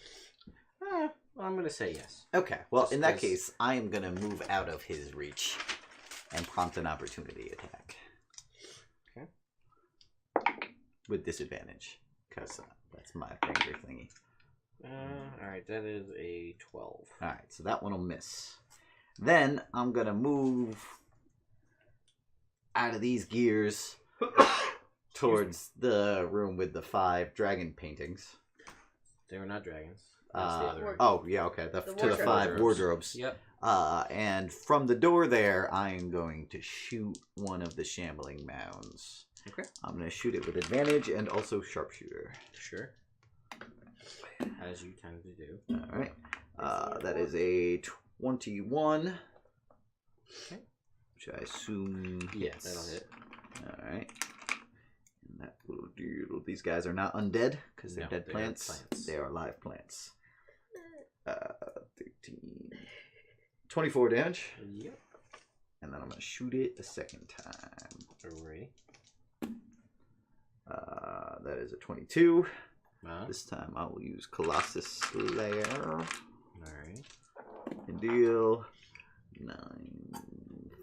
A: well, I'm gonna say yes.
C: Okay, well,
A: Just
C: in that
A: 'cause-
C: case, I am going to move out of his reach and prompt an opportunity attack.
A: Okay.
C: With disadvantage, because that's my finger thingy.
A: All right, that is a 12.
C: Alright, so that one will miss. Then, I'm going to move out of these gears towards the room with the 5 dragon paintings.
A: They were not dragons. That's the other.
C: Oh, yeah, okay.
D: The
C: To the
D: wardrobes.
C: 5 wardrobes.
A: Yep.
C: And from the door there, I am going to shoot one of the shambling mounds.
A: Okay.
C: I'm going to shoot it with advantage and also sharpshooter.
A: Sure. As you tend to do.
C: All right. That is a 21.
A: Okay.
C: Which I assume
A: Yeah,
C: hits.
A: that'll hit.
C: All right. And that little dude. These guys are not undead because they're
A: No,
C: dead
A: they are
C: plants.
A: plants.
C: They are live plants. 13. 24 damage.
A: Yep.
C: And then I'm going to shoot it a second time.
A: Alrighty.
C: That is a 22.
A: Uh,
C: This time I will use Colossus Slayer
A: Alright.
C: and deal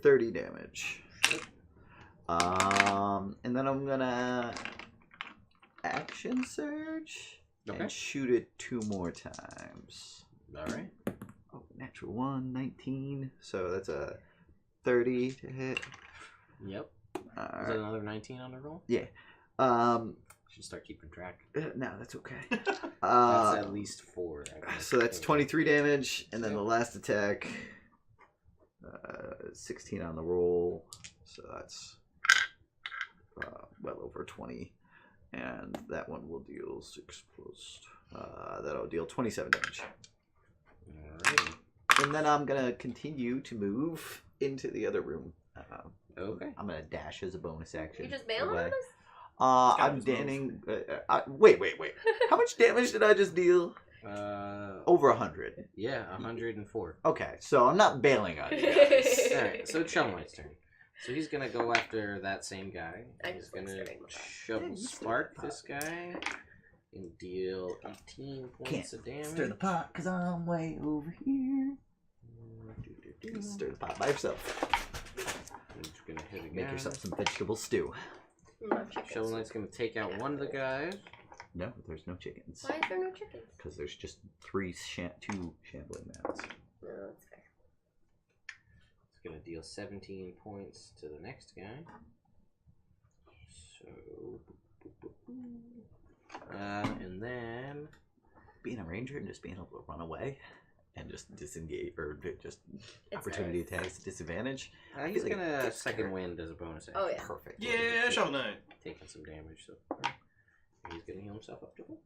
C: 30 damage. And then I'm gonna action surge
A: Okay.
C: and shoot it 2 more times.
A: Alright.
C: Oh, natural 1, 19. So that's a 30 to hit.
A: Yep.
C: All
A: Is that
C: right.
A: another 19 on the roll?
C: Yeah.
A: Should start keeping track.
C: No, that's okay.
A: That's at least 4.
C: So that's 23 damage, and then the last attack, 16 on the roll, so that's well over 20. And that one will deal 6 plus. That'll deal 27 damage.
A: Alright.
C: And then I'm gonna continue to move into the other room.
A: Okay.
C: I'm gonna dash as a bonus action.
D: You just bailing
C: away.
D: on us?
C: I'm danning. Wait. How much damage did I just deal? Over 100.
A: Yeah, 104.
C: Okay, so I'm not bailing on you guys.
A: Alright, so it's Shovel Knight's turn. So he's gonna go after that same guy.
D: I
A: He's
D: just like
A: gonna
D: staring at my
A: shovel spark this guy and deal 18 points of damage.
C: Stir the pot, cause I'm way over here. Stir the pot by yourself.
A: I'm just gonna hit again.
C: Make yourself some vegetable stew.
D: No chickens.
A: Shovel Knight's gonna take out one of the guys.
C: No, there's no chickens.
D: Why is there no chickens?
C: Because there's just 2 shambling mats.
D: No, that's fair.
A: It's gonna deal 17 points to the next guy. So, and then
C: Being a ranger and just being able to run away and just disengage, or just
D: It's
C: opportunity
D: nice.
C: attacks, disadvantage.
A: he's
C: feel like
A: gonna
C: it's
A: second
C: hurt.
A: wind as a bonus action.
D: Oh, yeah.
C: Perfect.
B: Yeah, Shovel Knight.
A: Taking some damage so far. He's gonna heal himself up to full.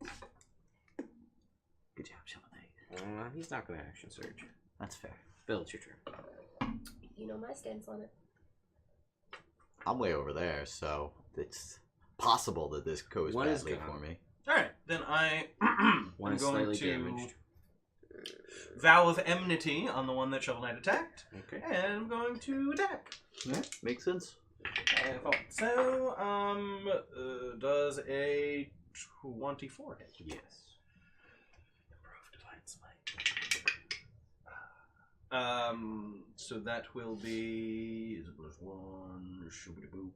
C: Good job, Shovel Knight.
A: He's not gonna action surge.
C: That's fair.
A: Bill, it's your turn.
D: You know my stance on it.
C: I'm way over there, so it's possible that this goes
A: One is
C: badly
A: gone.
C: for me.
B: Alright, then I'm
A: One is
B: going
A: slightly
B: to
A: damaged.
B: Vow of Enmity on the one that Shovel Knight attacked,
A: Okay.
B: and I'm going to attack.
C: Yeah, makes sense.
B: I thought so. Does a 24 hit?
A: Yes.
B: Improved Divine Smite. So that will be is it +1? Shoobity boop.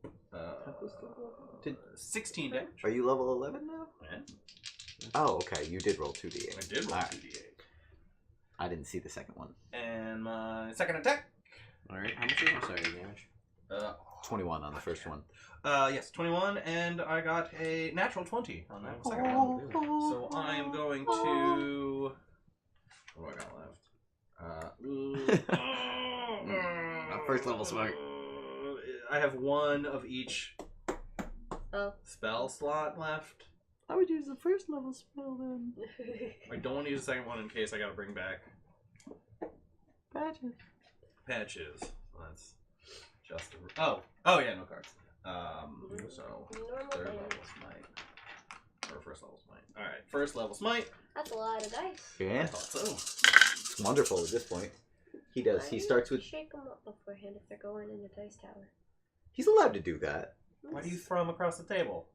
B: 16 damage.
C: Are you level 11 now?
B: Yeah,
C: Oh, okay. You did roll 2d8.
B: I did roll
C: Alright.
B: 2d8.
C: I didn't see the second one.
B: And my second attack.
A: Alright, how much is your sorry damage?
C: 21 on the first one.
B: Yes, 21, and I got a natural 20 on that second one. So I am going to. What do I got left?
C: First level smite.
B: I have one of each
D: Oh.
B: spell slot left.
C: I would use the first level spell then.
B: I don't want to use the second one in case I gotta bring back
C: Badges.
B: patches. So that's just the. Oh yeah, no cards. So
D: Normal
B: third
D: damage.
B: level smite. Or first level smite. Alright, first level smite.
D: That's a lot of dice.
B: I
C: Yeah,
B: thought so.
C: it's wonderful at this point. He does. He starts with.
D: Shake them up beforehand if they're going in the dice tower.
C: He's allowed to do that.
B: Why do you throw them across the table?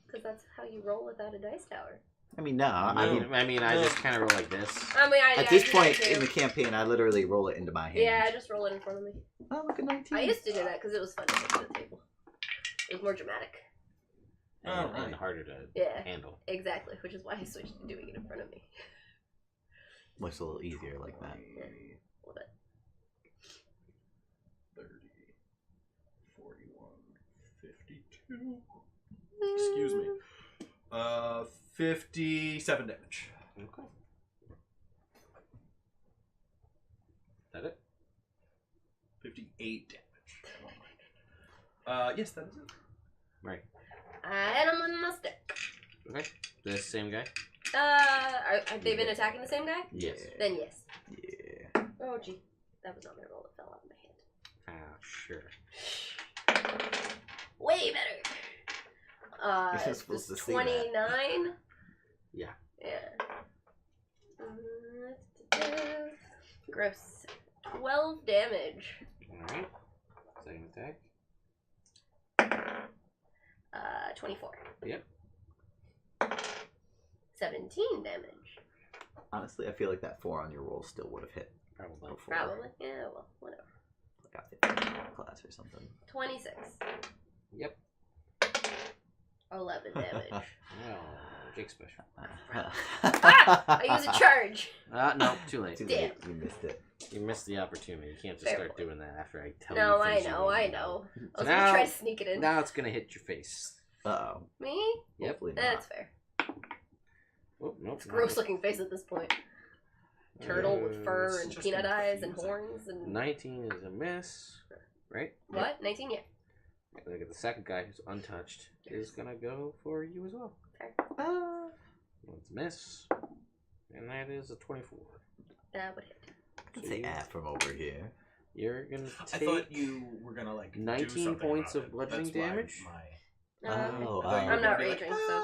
D: Because that's how you roll without a dice tower.
C: I mean, no. I mean,
A: I just kind of roll like this.
D: I mean,
C: at this point in the campaign, I literally roll it into my hand.
D: Yeah, I just roll it in front of me.
C: Oh, look at 19.
D: I used to do that because it was fun to get to the table. It was more dramatic.
A: And,
B: Alright.
A: and harder to
D: Yeah,
A: handle.
D: exactly. Which is why I switched to doing it in front of me.
C: Looks a little easier like that.
D: Yeah, a little bit.
B: 30, 41, 52. Excuse me. 57 damage.
A: Okay. That it?
B: 58 damage. Yes, that is it.
A: Right.
D: And I'm on my stick.
A: Okay. This same guy?
D: Have they been attacking the same guy?
A: Yes.
D: Then yes.
C: Yeah.
D: Oh, gee. That was not my roll. It fell out of my hand.
A: Ah, sure.
D: Way better.
C: You're supposed to see that.
D: 29?
A: Yeah.
D: Yeah. Gross. 12 damage.
A: Alright. Second attack.
D: 24.
A: Yep.
D: 17 damage.
C: Honestly, I feel like that 4 on your roll still would have hit.
A: Probably.
C: Before.
D: Probably. Yeah, well, whatever.
C: Like I 15 in class or something.
D: 26.
A: Yep.
D: 11 damage.
A: Oh, Jake special.
D: I use a charge.
A: No, too late.
C: Too
D: Damn.
C: late. You missed it.
A: You missed the opportunity. You can't just
D: Fair
A: start
D: point.
A: doing that after I tell
D: No,
A: you
D: I
A: things you
D: know,
A: want
D: I
A: to
D: know. I
A: So
D: was gonna try to sneak it in.
A: Now it's gonna hit your face.
C: Uh-oh.
D: Me?
A: Yep.
C: Hopefully not.
D: That's fair.
A: Oh, nope.
D: It's a gross looking face at this point. Turtle with fur
B: it's
D: and
B: just
D: peanut eyes and
B: confusing.
D: horns and
A: 19 is a miss. Right?
D: what? 19? Yeah.
A: Look at the second guy who's untouched. Is gonna go for you as well.
D: Fair.
A: One's a miss. And that is a 24.
D: That would hit.
C: Let's say from over here.
A: You're gonna
B: I
A: take
B: thought you were gonna like do
A: 19
B: something
A: points
B: about
A: of
B: it.
A: bludgeoning
B: That's why
A: damage?
C: Oh,
B: I thought you
D: I'm
B: were
D: not
B: gonna be
D: raging,
B: like,
D: so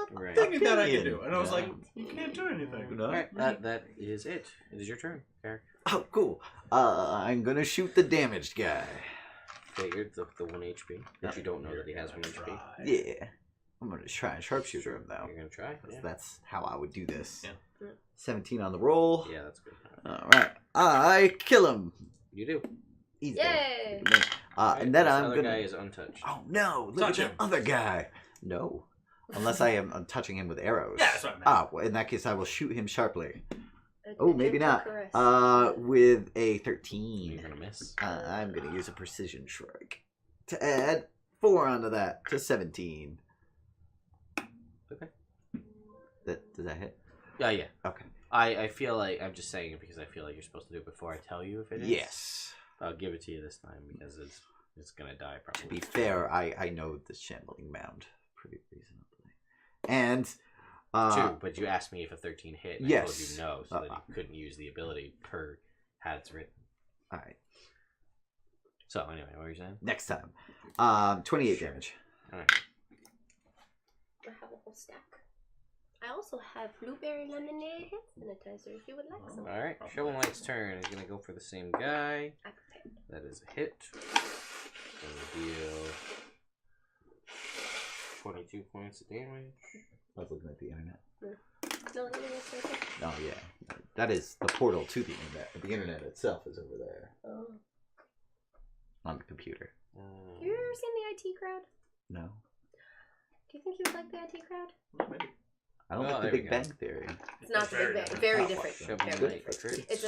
D: it's
A: Right.
B: Thinking that I could
C: Opinion.
B: do, and I was
A: Yeah.
B: like, you can't do anything.
C: No?
A: Alright, that is it. It is your turn, Eric.
C: Oh, cool. I'm gonna shoot the damaged guy.
A: Figured the 1 HP. But you don't know that he has 1 HP.
B: Try.
C: Yeah. I'm gonna try and sharpshooter him, though.
A: You're gonna try?
C: 'Cause
A: Yeah.
C: that's how I would do this.
B: Yeah.
C: 17 on the roll.
A: Yeah, that's good.
C: Alright. I kill him.
A: You do.
C: He's
D: Yay!
C: dead.
A: Alright,
C: And then
A: this
C: I'm
A: other
C: gonna...
A: guy is untouched.
C: Oh, no. Look
B: Touch
C: at
B: him.
C: the other guy. No. Unless I am touching him with arrows.
B: Yeah, that's what I meant.
C: Ah, well, in that case, I will shoot him sharply. Oh, maybe not.
D: Caress.
C: With a
A: You're
C: 13.
A: gonna miss.
C: I'm gonna use a precision strike to add 4 onto that to 17.
A: Okay.
C: Does that hit?
A: Yeah.
C: Okay.
A: I feel like I'm just saying it because I feel like you're supposed to do it before I tell you if it is.
C: Yes.
A: I'll give it to you this time because it's gonna die
C: To
A: probably.
C: be fair, I know the shambling mound pretty reasonably. And
A: 2, but you asked me if a 13 hit. And I told
C: yes.
A: you no, so that you couldn't use the ability per how it's written.
C: all right,
A: So anyway, what were you saying?
C: next time. 28 damage.
A: All right.
D: I have a whole stack. I also have blueberry lemonade hand sanitizer if you would like some.
A: All right. Shovel Knight's turn. He's gonna go for the same guy.
D: I prepared.
A: That is a hit. Gonna deal 22 points of damage.
C: I was looking at the internet.
D: No, it's okay.
C: Oh yeah, that is the portal to the internet. The internet itself is over there
D: Oh.
C: on the computer.
D: Have you ever seen the IT crowd?
C: No,
D: Do you think you would like the IT crowd?
B: Maybe.
C: I don't
A: Oh,
C: like
A: there
C: the
A: we
C: Big
A: go.
C: Bang Theory.
D: It's not the Big Bang.
B: different.
D: Very
C: Oh,
D: different.
A: Shovel
D: Very
A: Knight
D: different.
A: crits.
D: It's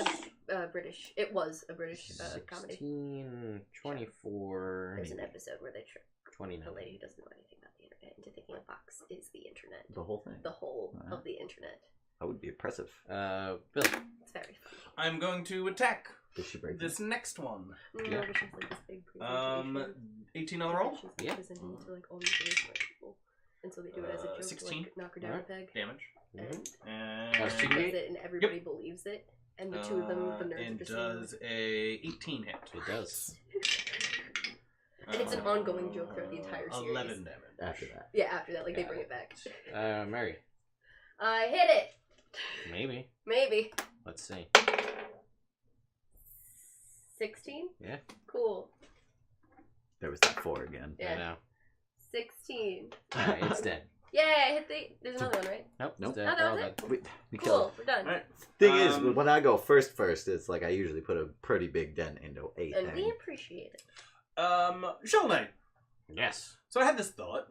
D: a British. It was a British comedy.
A: 16, 24,
D: There's an episode where they trick
A: 29.
D: a lady who doesn't know anything about the internet into thinking a box is the internet.
C: The whole thing.
D: The whole
C: Wow.
D: of the internet.
C: That would be impressive.
A: Bill.
D: It's very funny.
B: I'm going to attack
C: Does she break
B: this next one.
D: No,
A: Yeah.
D: but she's like this big presentation.
B: 18 on the roll.
D: She's like
A: Yeah.
D: presenting to like all these really smart people. And so they do it as a joke
B: 16.
D: to like knock her down
A: Alright.
D: a peg.
B: Damage.
A: Mhm.
B: And
A: That's
D: She
A: two
D: does it and everybody believes it. And the two of them, the nerds,
B: and
D: are just saying,
B: does a 18 hit.
A: It does.
D: And it's an ongoing joke throughout the entire series.
B: 11 damage.
C: after that?
D: Yeah, after that, like they
A: Got
D: bring it back.
A: Mary.
D: I hit it.
A: Maybe.
D: Maybe.
A: Let's see.
D: 16?
A: Yeah.
D: Cool.
C: There was that 4 again.
A: I
D: Yeah.
A: know.
D: 16.
A: Alright, it's dead.
D: Yeah, I hit the. There's another one, right?
A: Nope.
C: Nope.
A: It's dead.
D: Oh, that
A: They're all
D: was
A: dead.
C: We kill
D: Cool, we're done.
B: Alright.
C: Thing is,
B: Um,
C: when I go first, it's like I usually put a pretty big dent into a
D: And we
C: thing.
D: appreciate it.
B: Shovel Knight.
A: Yes.
B: So I had this thought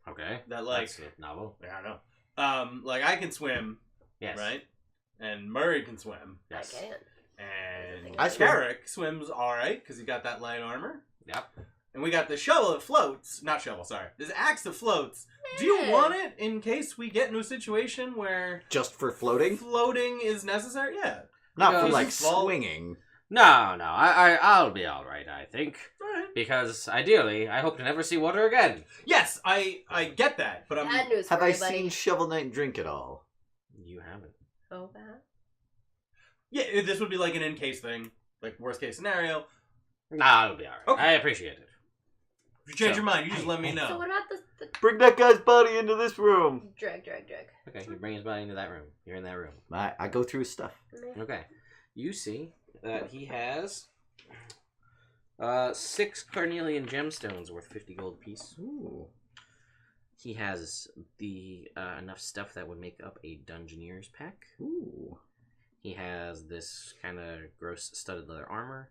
A: Okay.
B: that like
A: That's a novel.
B: I don't know. Like I can swim,
A: Yes.
B: right? And Murray can swim.
A: Yes.
D: I can.
B: And
C: I swim.
B: Carrick swims alright because he got that light armor.
A: Yep.
B: And we got the shovel that floats. Not shovel, sorry. This axe that floats. Do you
D: Yeah.
B: want it in case we get into a situation where
C: Just for floating?
B: floating is necessary? Yeah.
C: Not for
A: Because
C: like
B: it's fall-
C: swinging.
A: No, I'll be all right. I think
B: Alright.
A: because ideally, I hope to never see water again.
B: Yes, I get that, but I'm
D: Bad news
C: Have
D: for
C: I
D: you, buddy.
C: seen Shovel Knight drink at all?
A: You haven't.
D: Oh, bad.
B: yeah. This would be like an in case thing, like worst case scenario.
A: Nah, it'll be all right.
B: Okay.
A: I appreciate it.
B: If you change
A: So-
B: your mind, you just let me
D: So
B: know.
D: what about the
C: Bring that guy's body into this room.
D: drag?
A: Okay, you bring his body into that room. You're in that room.
C: I go through his stuff.
A: Okay. You see that he has 6 carnelian gemstones worth 50 gold apiece.
C: Ooh.
A: He has the enough stuff that would make up a Dungeoneer's pack.
C: Ooh.
A: He has this kind of gross studded leather armor.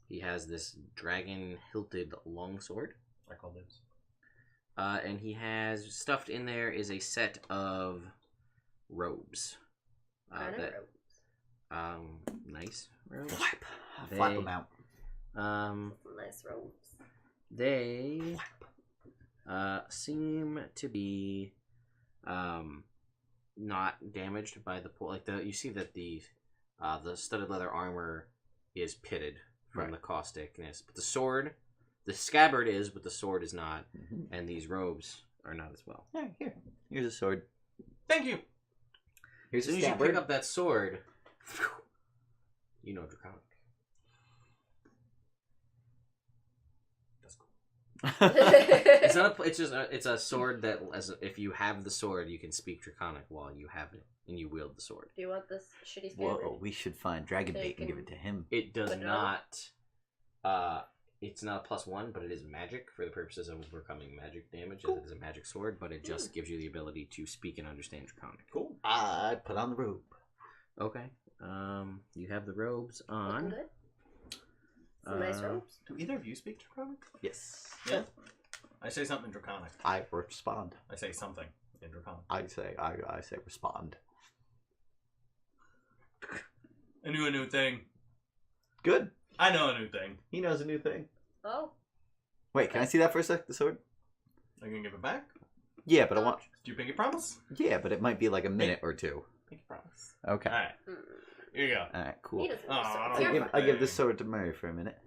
A: He has this dragon hilted longsword.
B: I call dibs.
A: And he has stuffed in there is a set of robes.
D: Kind of
A: Nice robes.
C: Flap.
A: They-
C: Flap them out.
A: Um,
D: nice robes.
A: they seem to be not damaged by the like you see that the studded leather armor is pitted from the causticness, but the scabbard is, but the sword is not, and these robes are not as well.
C: All right, here's a sword.
B: Thank you.
C: Here's
A: As soon as you pick up that sword, you know Draconic. It's not. It's a sword that, if you have the sword, you can speak Draconic while you have it, and you wield the sword.
D: Do you want this shitty scabbard?
C: Whoa, we should find Dragon Bait and give it to him.
A: It does
D: Put it
A: not. It's not a +1, but it is magic for the purposes of overcoming magic damage, as it is a magic sword. But it just gives you the ability to speak and understand Draconic.
B: Cool.
C: I put on the robe.
A: Okay. You have the robes on.
D: Looking good. Some nice robes.
B: Do either of you speak Draconic?
C: Yes.
B: Yeah. I say something in Draconic.
C: I respond.
B: I say something in Draconic.
C: I say respond.
B: I knew a new thing.
C: Good.
B: I know a new thing.
C: He knows a new thing.
D: Oh.
C: Wait, can I see that for a sec? The sword?
B: Are you gonna give it back?
C: Yeah, but I want.
B: Do you pinky promise?
C: Yeah, but it might be like a minute or two.
B: Pinky promise.
C: Okay.
B: Alright. Here you go.
C: All right. Cool.
D: He doesn't
B: Oh,
D: have
B: I
D: swords.
B: don't
D: You're
B: know.
D: fine.
C: I give the sword to Murray for a minute.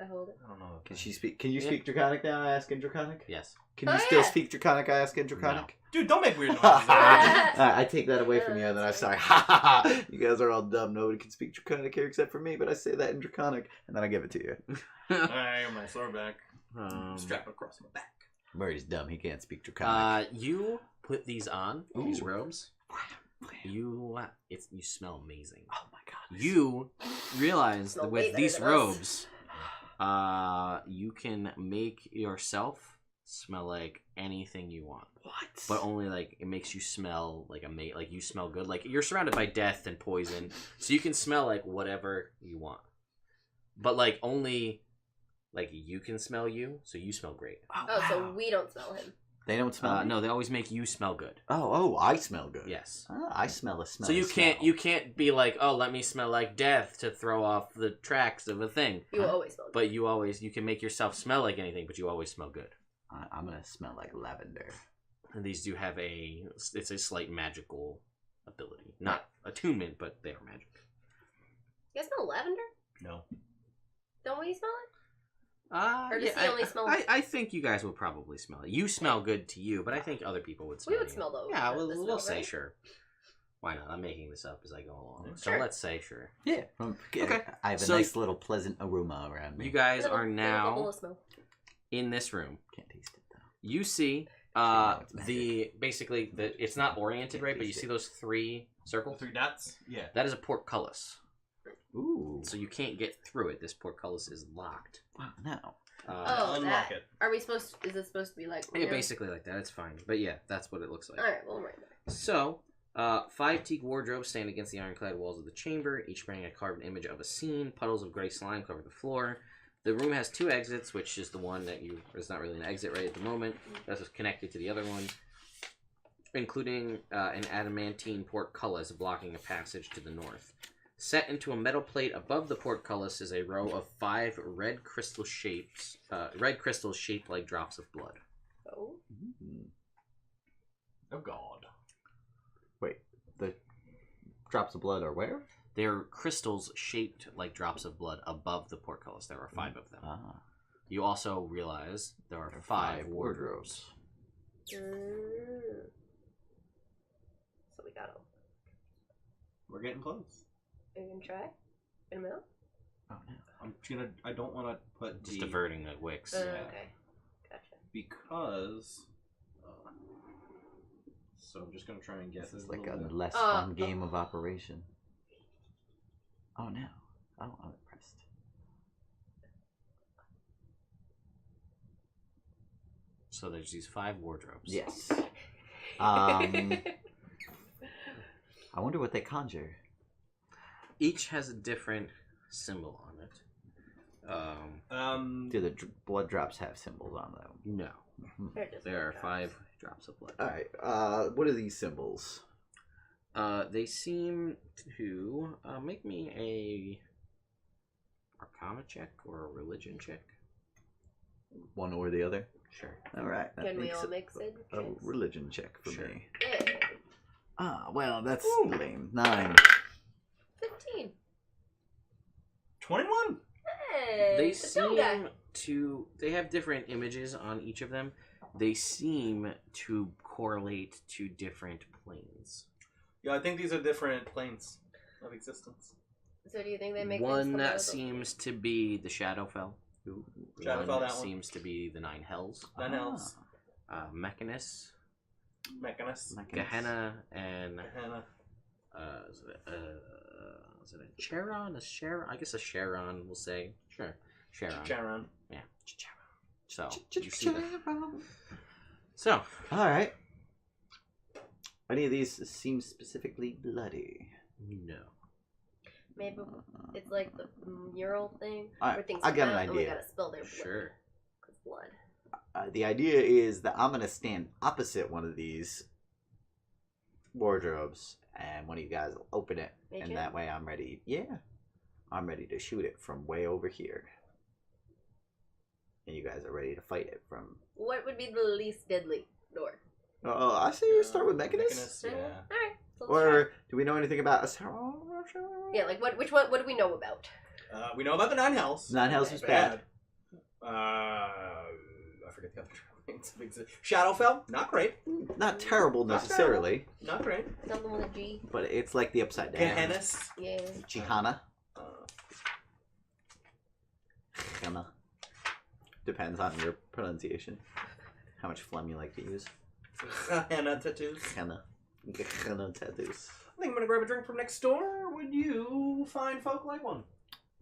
D: I hold it.
B: I don't know.
C: Can she speak? Can you
A: Yeah.
C: speak Draconic now? I ask in Draconic.
A: Yes.
C: Can you
D: Oh,
C: still
D: yeah.
C: speak Draconic? I ask in Draconic.
B: Dude, don't make weird noises.
C: I take that away from you, and then I say, "Ha ha ha! You guys are all dumb. Nobody can speak Draconic here except for me." But I say that in Draconic, and then I give it to you.
B: I got my sword back. Strap it across my back.
C: Murray's dumb. He can't speak Draconic.
A: You put these on, these
C: Ooh.
A: robes. You smell amazing.
C: Oh my god.
A: You realize
D: Smell
A: that
D: way
A: with
D: better
A: these
D: than us.
A: robes, you can make yourself smell like anything you want.
C: What?
A: But only like it makes you smell like like you smell good. Like you're surrounded by death and poison, so you can smell like whatever you want. But like only like you can smell you, so you smell great.
D: Oh, so we don't smell him.
C: They don't smell. me?
A: No, they always make you smell good.
C: Oh, I smell good.
A: Yes.
C: Ah, I smell a smell.
A: So you can't be like, oh, let me smell like death to throw off the tracks of a thing.
D: You always smell.
A: But you can make yourself smell like anything, but you always smell good.
C: I'm gonna smell like lavender.
A: And these do have it's a slight magical ability, not attunement, but they are magic.
D: You guys smell lavender?
B: No.
D: Don't we smell it? Or does
A: Yeah,
D: he only smell?
A: I think you guys would probably smell it. You smell good to you, but I think other people would smell
D: We would
A: you.
D: smell those.
A: Yeah,
D: the
A: we'll
D: smell,
A: say
D: right?
A: sure. Why not? I'm making this up as I go along. So
D: Sure.
A: let's say sure.
C: Yeah.
A: Okay.
C: I have a
A: So-
C: nice little pleasant aroma around me.
A: You guys
D: Little-
A: are
D: little
A: now
D: bubble of smell.
A: in this room.
C: Can't taste it though.
A: You see
C: know it's magic.
A: it's not oriented right, but you see those three circles?
B: 3 dots? Yeah.
A: That is a portcullis.
C: Ooh.
A: So you can't get through it. This portcullis is locked.
C: Wow. No.
D: Oh,
B: Unlock
D: that.
B: it.
D: Are we supposed? Is it supposed to be like?
A: Yeah, basically like that. It's fine. But yeah, that's what it looks like.
D: All right, well, right there.
A: So, 5 teak wardrobes stand against the ironclad walls of the chamber, each bearing a carved image of a scene. Puddles of gray slime cover the floor. The room has 2 exits, which is the one that it's not really an exit right at the moment. That's connected to the other one, including an adamantine portcullis blocking a passage to the north. Set into a metal plate above the portcullis is a row of 5 red crystals shaped like drops of blood.
D: Oh.
B: Oh god.
C: Wait. The drops of blood are where?
A: They're crystals shaped like drops of blood above the portcullis. There are 5 of them.
C: Ah.
A: You also realize there are 5 wardrobes.
D: So we got them.
B: We're getting close.
D: Are you gonna try? In a minute?
C: Oh no.
B: I don't want to put
A: Just diverting the wicks.
D: Okay. Gotcha.
B: because. So I'm just gonna try and get
C: This is
B: a
C: like
B: little
C: a
B: bit.
C: less fun game of operation. Oh no. Oh, I'm impressed.
A: So there's these 5 wardrobes.
C: Yes. I wonder what they conjure.
A: Each has a different symbol on it.
C: Do the blood drops have symbols on them?
A: No.
D: They're just
A: There are
D: drops.
A: 5 drops of blood.
C: Alright, what are these symbols?
A: They seem to make me a Arcana check or a religion check.
C: One or the other?
A: Sure.
C: All right. That
D: Can we
C: makes
D: all make said
C: a
D: checks?
C: religion check for
A: Sure.
C: me.
D: Hey,
C: Ah, well, that's
B: Ooh.
C: lame. 9.
D: 15.
B: 21.
D: Hey,
A: They
D: the dumb guy.
A: seem to. They have different images on each of them. They seem to correlate to different planes.
B: Yeah, I think these are different planes of existence.
D: So do you think they make things
A: One
D: come out of
A: seems to be the Shadowfell.
B: Shadowfell,
A: One
B: that one.
A: seems to be the Nine Hells.
B: Nine elves.
A: Mechanus,
B: Mechanus.
A: Gehenna, and
B: Hannah.
A: is it a Charon? A Charon? I guess a Charon. We'll say sure. Charon.
B: Charon.
A: Yeah. So you see that. So
C: All right. Any of these seem specifically bloody?
A: no.
D: Maybe it's like the mural thing
C: Alright,
D: where things
C: I got
D: come
C: an
D: out and we
C: idea.
D: gotta spill their blood.
A: Sure.
D: 'Cause blood.
C: The idea is that I'm gonna stand opposite one of these wardrobes, and one of you guys will open it,
D: Me
C: and
D: too?
C: that way I'm ready. Yeah, I'm ready to shoot it from way over here, and you guys are ready to fight it from.
D: What would be the least deadly door?
C: I say you start with Mechanus.
B: Yeah.
D: Alright. So let's
C: Or do we know anything about a
D: try. Yeah, like which one? What do we know about?
B: We know about the Nine Hells.
C: Nine Hells was bad.
B: I forget the other names of exist. Shadowfell, not great.
C: Not terrible necessarily,
B: Not great.
D: Something with a G.
C: but it's like the upside down.
B: Gehennis.
D: Yeah.
C: Jihana.
B: Uh,
C: Gehenna. Depends on your pronunciation. How much phlegm you like to use.
B: Hannah tattoos.
C: Gehenna. Gehenna tattoos.
B: I think I'm gonna grab a drink from next door. Would you fine folk like one?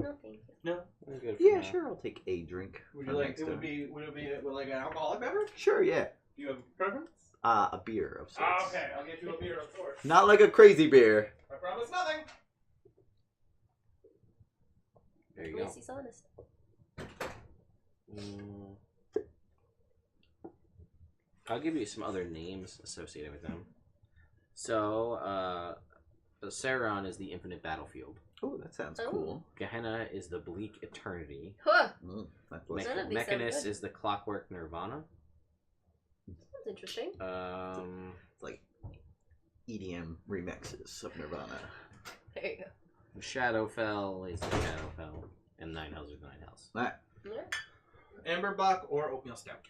D: No, thank you.
B: No.
A: I'm good for
C: Yeah,
A: now.
C: sure. I'll take a drink.
B: Would
C: from
B: you like?
C: next
B: It would
C: door.
B: be. Would it be like an alcoholic beverage?
C: Sure, yeah.
B: Do you have a preference?
C: A beer of sorts.
B: Okay, I'll get you a beer, of course.
C: Not like a crazy beer.
B: I promise nothing.
A: There you
D: At
A: go.
D: least he's honest.
A: I'll give you some other names associated with them. So, Sauron is the infinite battlefield.
C: Oh, that sounds
D: Oh.
C: cool.
A: Gehenna is the bleak eternity.
D: Huh.
C: That's
A: Me-
C: less
D: None of these sound
A: Mechanus
D: good.
A: is the clockwork nirvana.
D: That's interesting.
C: It's like EDM remixes of Nirvana.
D: There you go.
A: Shadowfell is the Shadowfell, and Nine Hells are the Nine Hells.
C: Alright.
D: Yeah.
B: Amberbuck or oatmeal stout.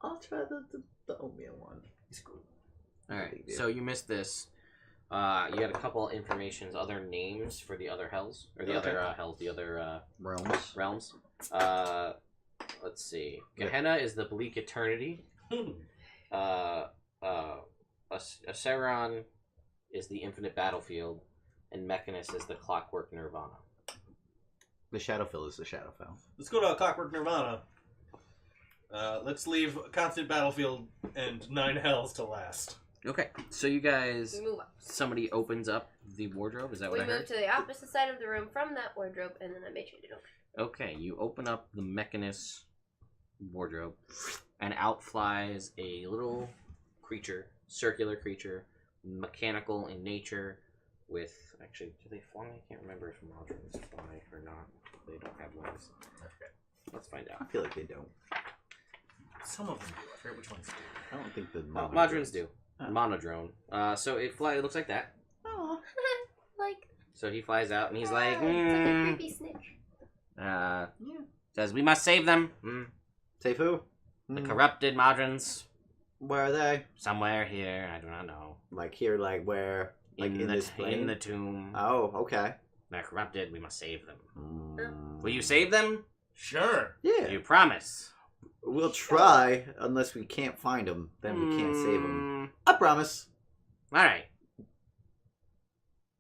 C: I'll try the oatmeal one. It's cool.
A: All
C: Big
A: right,
C: deal.
A: so you missed this. You got a couple informations, other names for the other hells, or the
B: Okay.
A: other hells, the other
C: Realms.
A: realms. Let's see. Gehenna is the bleak eternity. Sauron is the infinite battlefield, and Mechanus is the clockwork nirvana.
C: The Shadowfell is the Shadowfell.
B: Let's go to Clockwork Nirvana. Let's leave Constant Battlefield and Nine Hells to last.
A: Okay, so you guys,
D: We move up.
A: somebody opens up the wardrobe. Is that what
D: We
A: I heard?
D: move to the opposite side of the room from that wardrobe, and then I made sure to open.
A: Okay, you open up the Mechanus wardrobe, and out flies a little creature, circular creature, mechanical in nature, with... Actually, do they fly? I can't remember if Modrons fly or not. They don't have wings. Let's find
C: I
A: out.
C: feel like they don't.
B: Some of them do. I forget which ones do.
C: I don't think the
A: Modrons do.
C: Oh.
A: Monodrone. So it looks like that.
C: Oh.
D: Like,
A: So he flies out, and he's like,
D: it's like a creepy snitch.
A: says, we must save them.
C: Save who?
A: The corrupted Modrons.
C: Where are they?
A: Somewhere here, I do not know.
C: Like here, like where? Like in this plane?
A: in the tomb.
C: Oh, okay.
A: They're corrupted, we must save them.
C: Mm.
A: Will you save them?
B: Sure.
C: Yeah.
A: You promise.
C: We'll try, unless we can't find them. Then we can't save them. I promise.
A: Alright.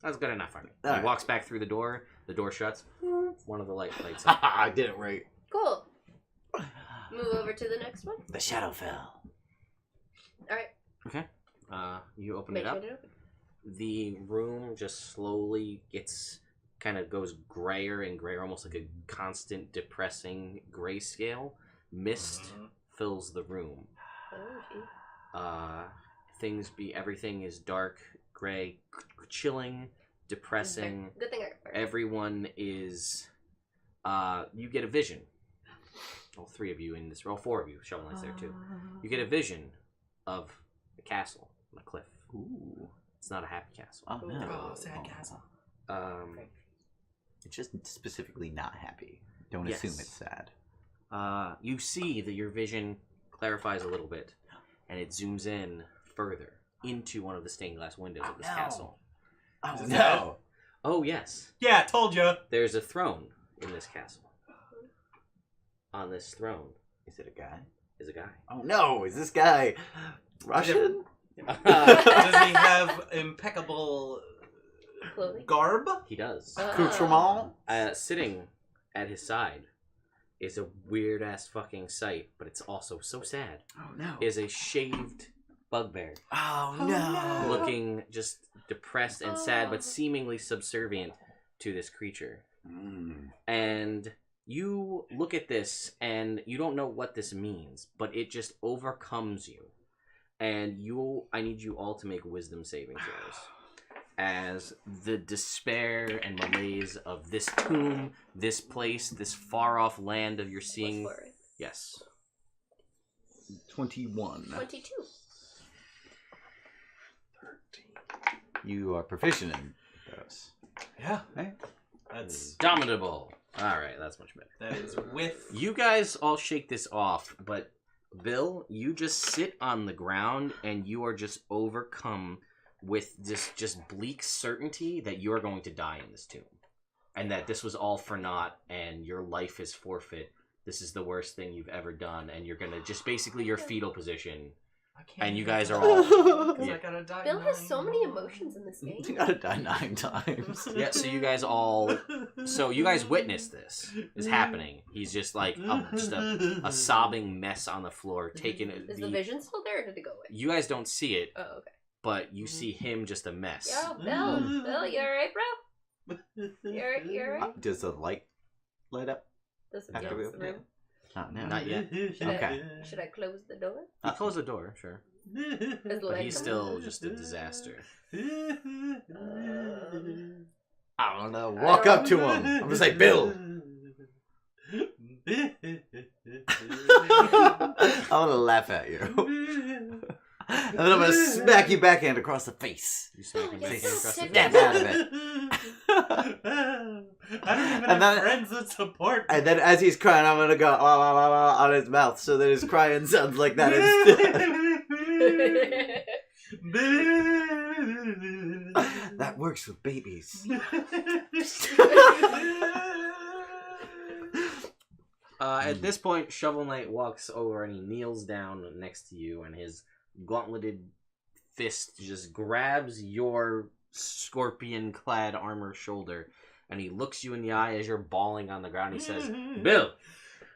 A: That's good enough for me.
C: All
A: He
C: right.
A: walks back through the door shuts. One of the lights up.
C: I did it right.
D: Cool. Move over to the next one.
C: The Shadowfell.
D: Alright.
A: You open
D: Make
A: it
D: sure
A: up.
D: to open.
A: The room just slowly goes grayer and grayer, almost like a constant depressing grayscale. Mist fills the room.
D: Oh, gee.
A: Everything is dark, gray, chilling, depressing.
D: Good thing I got first.
A: Everyone is you get a vision all three of you in this, all four of you, Shovel Knight's there too. You get a vision of a castle on a cliff.
C: Ooh.
A: It's not a happy castle.
C: Oh no.
B: Oh, sad castle.
C: It's just specifically not happy. Don't
A: Yes.
C: assume it's sad.
A: You see that your vision clarifies a little bit, and it zooms in further into one of the stained glass windows of this castle.
C: Oh
B: Is it
C: no.
A: Oh yes,
B: Yeah, told you.
A: there's a throne in this castle. On this throne
C: Is it a guy?
A: is a guy.
C: Oh no, is this guy Russian?
B: Does he have impeccable
D: Clothing?
B: garb?
A: He does.
C: Accoutrement?
A: Sitting at his side is a weird ass fucking sight, but it's also so sad.
C: Oh no.
A: Is a shaved bugbear,
C: Oh
B: Oh,
C: no.
B: no.
A: looking just depressed and sad, but seemingly subservient to this creature.
C: Mm.
A: And you look at this, and you don't know what this means, but it just overcomes you. And I need you all to make wisdom saving throws. As the despair and malaise of this tomb, this place, this far-off land of your seeing...
D: What's for it?
A: Yes.
C: 21.
D: 22.
C: You are proficient in those.
B: Yeah.
C: Right?
B: That's
A: Dominable. Alright, that's much better.
B: that is with
A: You guys all shake this off, but Bill, you just sit on the ground and you are just overcome with this just bleak certainty that you are going to die in this tomb. And that this was all for naught and your life is forfeit. This is the worst thing you've ever done, and you're gonna just basically your fetal position.
B: I can't
A: And you
B: even
A: guys are
B: die,
A: all
B: 'cause
A: Yeah.
B: I gotta die.
D: Bill has
B: 9
D: so many
B: more.
D: emotions in this game.
C: You gotta die 9 times.
A: Yeah, so you guys all witness this is happening. He's just like a sobbing mess on the floor, taking
D: Is the vision still there, or did it go away?
A: You guys don't see it,
D: Oh, okay.
A: but you see him just a mess.
D: Yo, Bill, you alright, bro? You alright?
C: Does the light light up?
D: Does it
C: After
D: feel
C: we
D: the
C: open it?
D: room?
C: Not now.
A: Not yet.
C: Okay.
D: Should I close the door?
A: You close the door, sure.
D: Is the
A: But
D: light
A: he's
D: coming?
A: still just a disaster.
C: I don't know. Walk up to him. I'm gonna say, Bill. I'm gonna laugh at you. And then I'm gonna smack you backhand across the face.
A: You smack him
D: Oh,
A: backhand
D: yes.
A: across the
C: Snap
A: face.
C: out of it.
B: I don't even
C: And
B: have
C: then-
B: friends that support me.
C: And then as he's crying, I'm gonna go wah, wah, wah, wah, on his mouth so that his crying sounds like that instead. That works with babies.
A: At this point, Shovel Knight walks over and he kneels down next to you, and his gauntleted fist just grabs your scorpion-clad armor shoulder, and he looks you in the eye as you're bawling on the ground. He says, "Bill,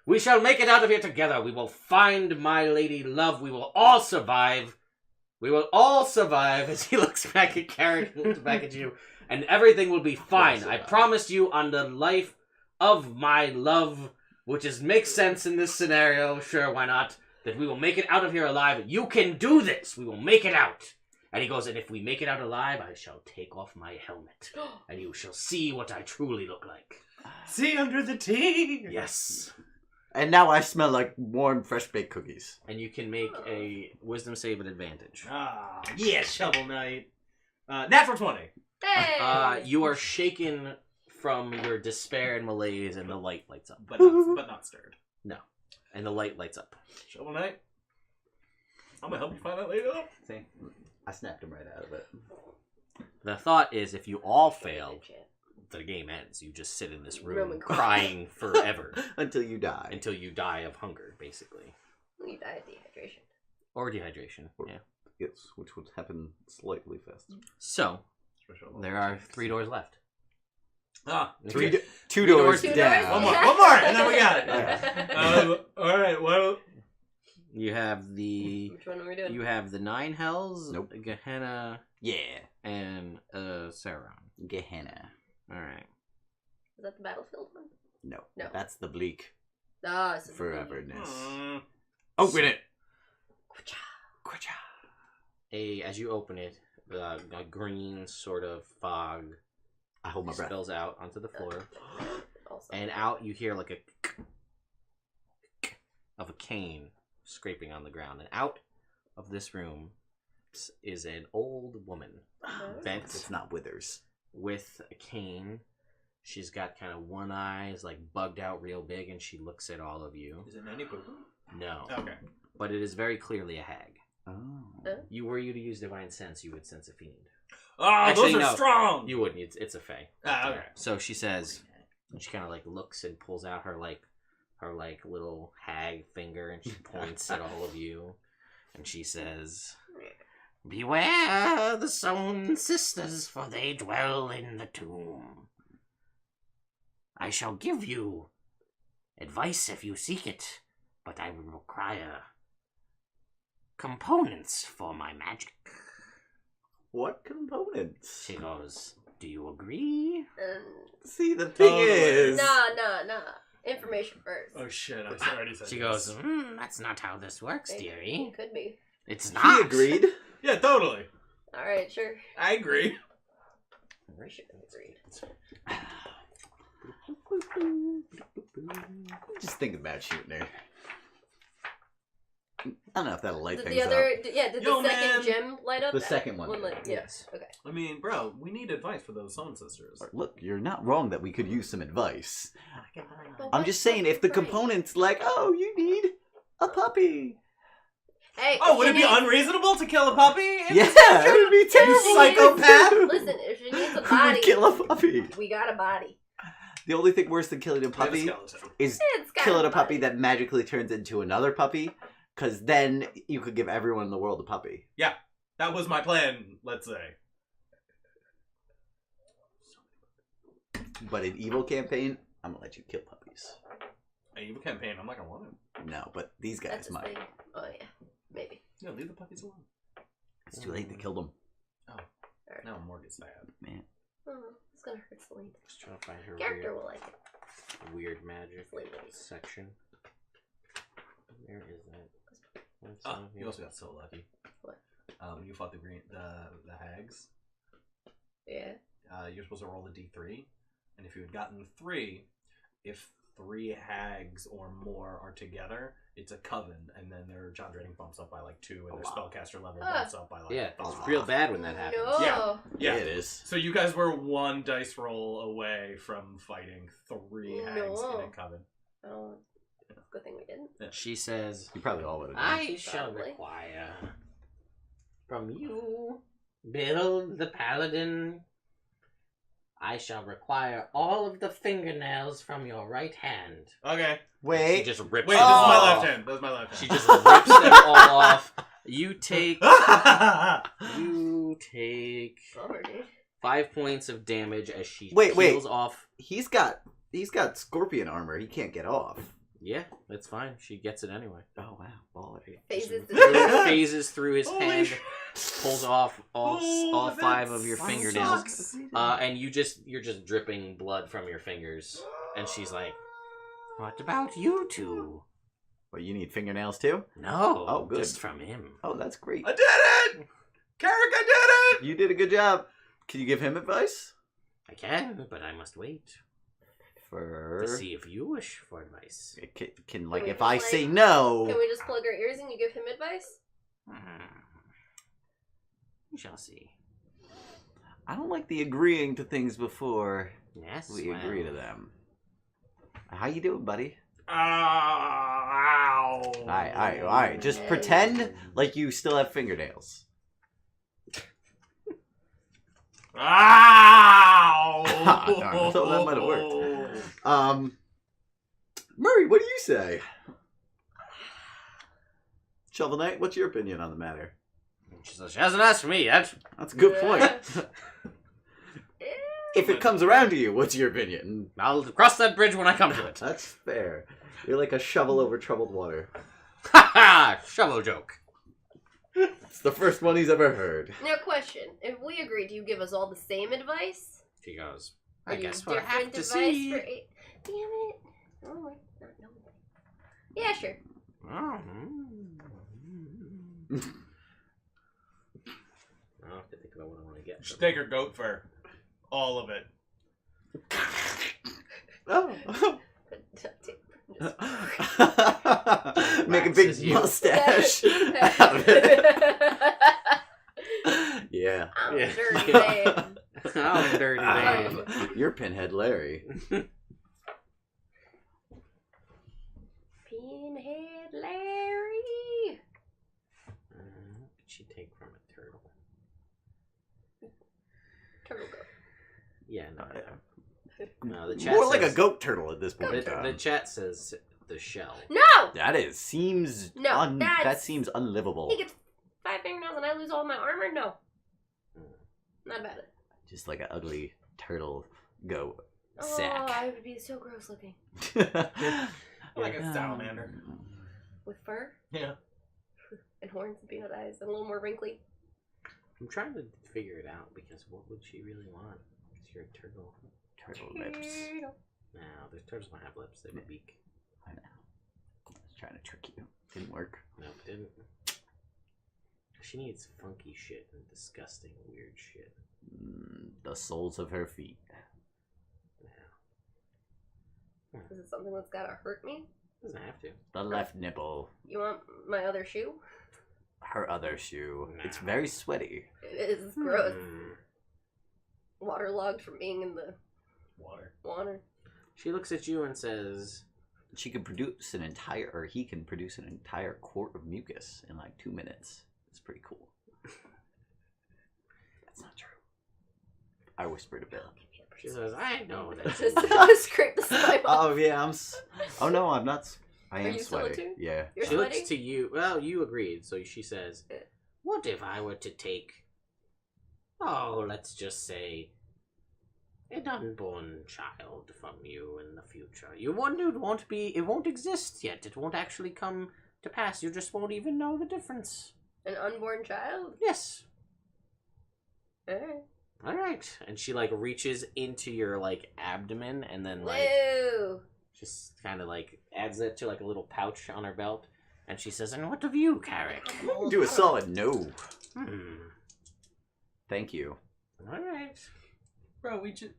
A: we shall make it out of here together. We will find my lady love. We will all survive. We will all survive." As he looks back at Carrick and looks back at you, and everything will be fine. I promise you on the life of my love, which makes sense in this scenario. Sure, why not? That we will make it out of here alive. You can do this. We will make it out. And he goes, and if we make it out alive, I shall take off my helmet, and you shall see what I truly look like.
B: See under the tea.
A: Yes.
C: And now I smell like warm, fresh baked cookies.
A: And you can make a wisdom save at advantage.
B: Ah, yes, Shovel Knight. Natural 20.
D: Hey!
A: You are shaken from your despair and malaise, and the light lights up.
B: But not stirred.
A: And the light lights up.
B: Shovel Knight. I'm gonna help you find that later.
C: See? I snapped him right out of it.
A: The thought is, if you all fail, the game ends. You just sit in this room
D: Roman
A: crying forever
C: Until you die.
A: until you die of hunger, basically.
D: You die of dehydration.
A: Or dehydration, yeah.
C: Yes, which would happen slightly faster.
A: So, there are 3 doors left.
B: Ah,
C: Two
A: Three
C: doors
A: doors
C: down.
B: one more, and then we got it. All right. Well,
A: You have the...
D: Which one are we doing?
A: You have the 9 Hells,
C: Nope.
A: Gehenna,
C: Yeah.
A: and Sauron.
C: Gehenna.
A: Alright.
D: Is that the battlefield one?
C: No.
D: No.
C: That's the bleak
D: Ah, this is the
C: foreverness.
B: mm,
C: Open it.
A: As you open it, a green sort of fog
C: I hold my breath.
A: spills out onto the floor.
D: Also.
A: And out you hear like a of a cane scraping on the ground, and out of this room is an old woman bent
C: It's not Withers.
A: with a cane. She's got kind of one eye is like bugged out real big, and she looks at all of you.
B: Is it Nanny Poo?
A: No,
B: Okay.
A: but it is very clearly a hag.
C: Oh.
A: Were you to use divine sense, you would sense a fiend.
B: Oh,
A: Actually,
B: those are
A: no.
B: strong!
A: You wouldn't. It's a fae.
B: Okay.
A: So she says, she kind of like looks and pulls out her little hag finger, and she points at all of you, and she says, "Beware the Sown Sisters, for they dwell in the tomb. I shall give you advice if you seek it, but I will require components for my magic."
C: What components?
A: She goes, "Do you agree?"
C: See, the thing
B: Totally.
C: is...
D: Nah. Information first.
B: Oh shit, I already said
A: She
B: yes.
A: goes, "That's not how this works,
D: It
A: dearie.
D: could be.
A: It's
C: He
A: not."
C: agreed.
B: Yeah, totally.
D: Alright, sure.
B: I agree.
D: Agreed.
C: Just thinking about shooting her. I don't know if that'll light
D: Did
C: things
D: the other,
C: up.
D: did
B: Yo,
D: the second
B: man.
D: gem light up?
C: The second one.
D: lit, yeah.
C: Yes.
D: Okay.
B: I mean, bro, we need advice for those Sown Sisters.
C: Look, you're not wrong that we could use some advice.
D: But
C: I'm
D: what
C: just saying, if the components like, oh, you need a puppy.
D: Hey.
B: Oh,
D: if
B: would
D: she
B: it be
D: needs-
B: unreasonable to kill a puppy?
C: Yeah, it would be terrible.
B: psychopath!
D: Listen, if she needs a
C: Who
D: body,
C: would kill a puppy?
D: we got a body.
C: The only thing worse than killing a
B: We have a
C: puppy
B: skeleton.
C: is
D: It's got
C: killing a
D: body.
C: puppy that magically turns into another puppy, because then you could give everyone in the world a puppy.
B: That was my plan, let's say.
C: But in evil campaign, I'm gonna let you kill puppies.
B: A evil campaign, I'm not gonna want it.
C: No, but these guys
D: That's his
C: might.
D: thing. Oh yeah, maybe.
B: Yeah, leave the puppies alone.
C: It's too late to kill them.
B: Now more gets sad.
C: Man.
D: Oh, it's gonna hurt Celine.
A: Just trying to find her
D: Character will like it.
A: weird magic
D: Celine will.
A: section. Where is that? What's
B: Oh,
A: on
B: you
A: here?
B: also got so lucky.
D: What?
B: When you fought the hags,
D: Yeah.
B: you're supposed to roll a d3, and if you had gotten 3, if 3 hags or more are together, it's a coven, and then their John rating bumps up by like 2, and their spellcaster level bumps up by like
A: Yeah,
B: 5.
A: it's real bad when that happens.
D: No.
B: Yeah. Yeah.
C: it is.
B: So you guys were 1 dice roll away from fighting 3 hags in a
D: No.
B: coven.
D: Oh, good thing we didn't.
A: She says,
C: You probably all would have done.
A: "I shall
D: Probably.
A: require from you, Bill the Paladin, I shall require all of the fingernails from your right hand."
B: Okay.
A: She
C: Wait.
A: just rips
B: Wait,
A: them
B: this is my
A: all
B: left
A: off.
B: hand. That's my left hand.
A: She just rips them all off. You take
B: Wait,
A: 5 points of damage as she
C: Wait.
A: peels off.
C: He's got scorpion armor. He can't get off.
A: Yeah, that's fine. She gets it anyway.
C: Oh wow, baller.
D: Phases the
A: Phases through his
B: Holy
A: hand,
B: sh-
A: pulls off all
B: Oh,
A: 5
B: that
A: of your
B: sucks.
A: fingernails, and you're just dripping blood from your fingers. And she's like, "What about you two?"
C: Well, you need fingernails too?
A: No,
C: Oh, good.
A: just from him.
C: Oh, that's great.
B: I did it! Carrick, I did it!
C: You did a good job. Can you give him advice?
A: I can, but I must wait
C: For
A: to see if you wish for advice.
C: can like
D: we
C: if
D: just,
C: I
D: like-
C: say no.
D: Can we just plug our ears and you give him advice?
A: We shall see.
C: I don't like the agreeing to things before
A: Yes,
C: we
A: well,
C: agree to them. How you doing, buddy?
B: Ow!
C: All right. Just pretend like you still have fingernails.
B: Ow!
C: Darn, I thought that might have worked. Murray, what do you say? Shovel Knight, what's your opinion on the matter?
A: She says, "She hasn't asked me yet."
C: That's a good point. If it comes around to you, what's your opinion?
A: I'll cross that bridge when I come to it.
C: That's fair. You're like a shovel over troubled water.
A: Ha ha! Shovel joke.
C: It's the first one he's ever heard.
D: Now, question: if we agree, do you give us all the same advice?
A: She goes,
D: Or
A: "I
D: do you
A: guess we'll have
D: different
A: to
D: advice
A: see."
D: for eight? Damn it! Oh, my, not knowing. Yeah, sure.
A: I'll have to think about what I want to get.
B: Just take her goat fur. All of it.
C: Oh.
D: Just-
C: Make a big
A: waxes you.
C: mustache out of it. Yeah.
D: I'm
A: Yeah.
D: dirty man.
A: I'm dirty man.
C: You're Pinhead Larry.
D: Pinhead Larry.
A: What could she take from a turtle?
D: Turtle goat.
A: Yeah, no, the chat
C: More like a
A: says-
C: goat turtle at this point.
A: The,
C: in time.
A: the chat says the shell.
D: No!
C: That seems
D: No,
C: that
D: that's-
C: seems unlivable.
D: He gets 5 fingernails and I lose all my armor? No.
A: Mm.
D: Not about it.
C: Just like an ugly turtle goat
D: Oh,
C: sack.
D: I would be so gross looking.
B: Like a salamander.
D: With fur
B: Yeah.
D: and horns and peanut eyes and a little more wrinkly.
A: I'm trying to figure it out because what would she really want? If you're a turtle.
C: Turtle lips.
D: Turtle.
A: No, the turtles don't have lips. They have a beak.
C: I know. I was trying to trick you. Didn't work.
A: No, it didn't. She needs funky shit and disgusting weird shit.
C: The soles of her feet.
D: Is it something that's gotta hurt me?
A: Doesn't have to.
C: The left nipple.
D: You want my other shoe?
C: Her other shoe.
A: Nah.
C: It's very sweaty.
D: It is gross.
A: Hmm.
D: Waterlogged from being in the water.
A: She looks at you and says,
C: She can produce he can produce an entire quart of mucus in like 2 minutes. It's pretty cool. That's not true. I whispered a bit.
A: she says, I know that.
D: Just scrape the slime off.
C: Oh yeah, oh no, I'm not. I
D: Are
C: am
D: you still a
C: sweaty.
D: two?
C: Yeah.
D: You're
A: She looks
D: sweaty?
A: to you. Well, you agreed. So she says,
D: Yeah.
A: what if I were to take, let's just say, an unborn child from you in the future? You wonder it won't exist yet. It won't actually come to pass. You just won't even know the difference.
D: An unborn child?
A: Yes.
D: Alright.
A: All right. And she like reaches into your like abdomen and then like
D: Whoa!
A: just kind of like adds it to like a little pouch on her belt. And she says, and what of you, Carrick?
C: Do a solid no. Thank you.
A: All right.
B: Bro, we just...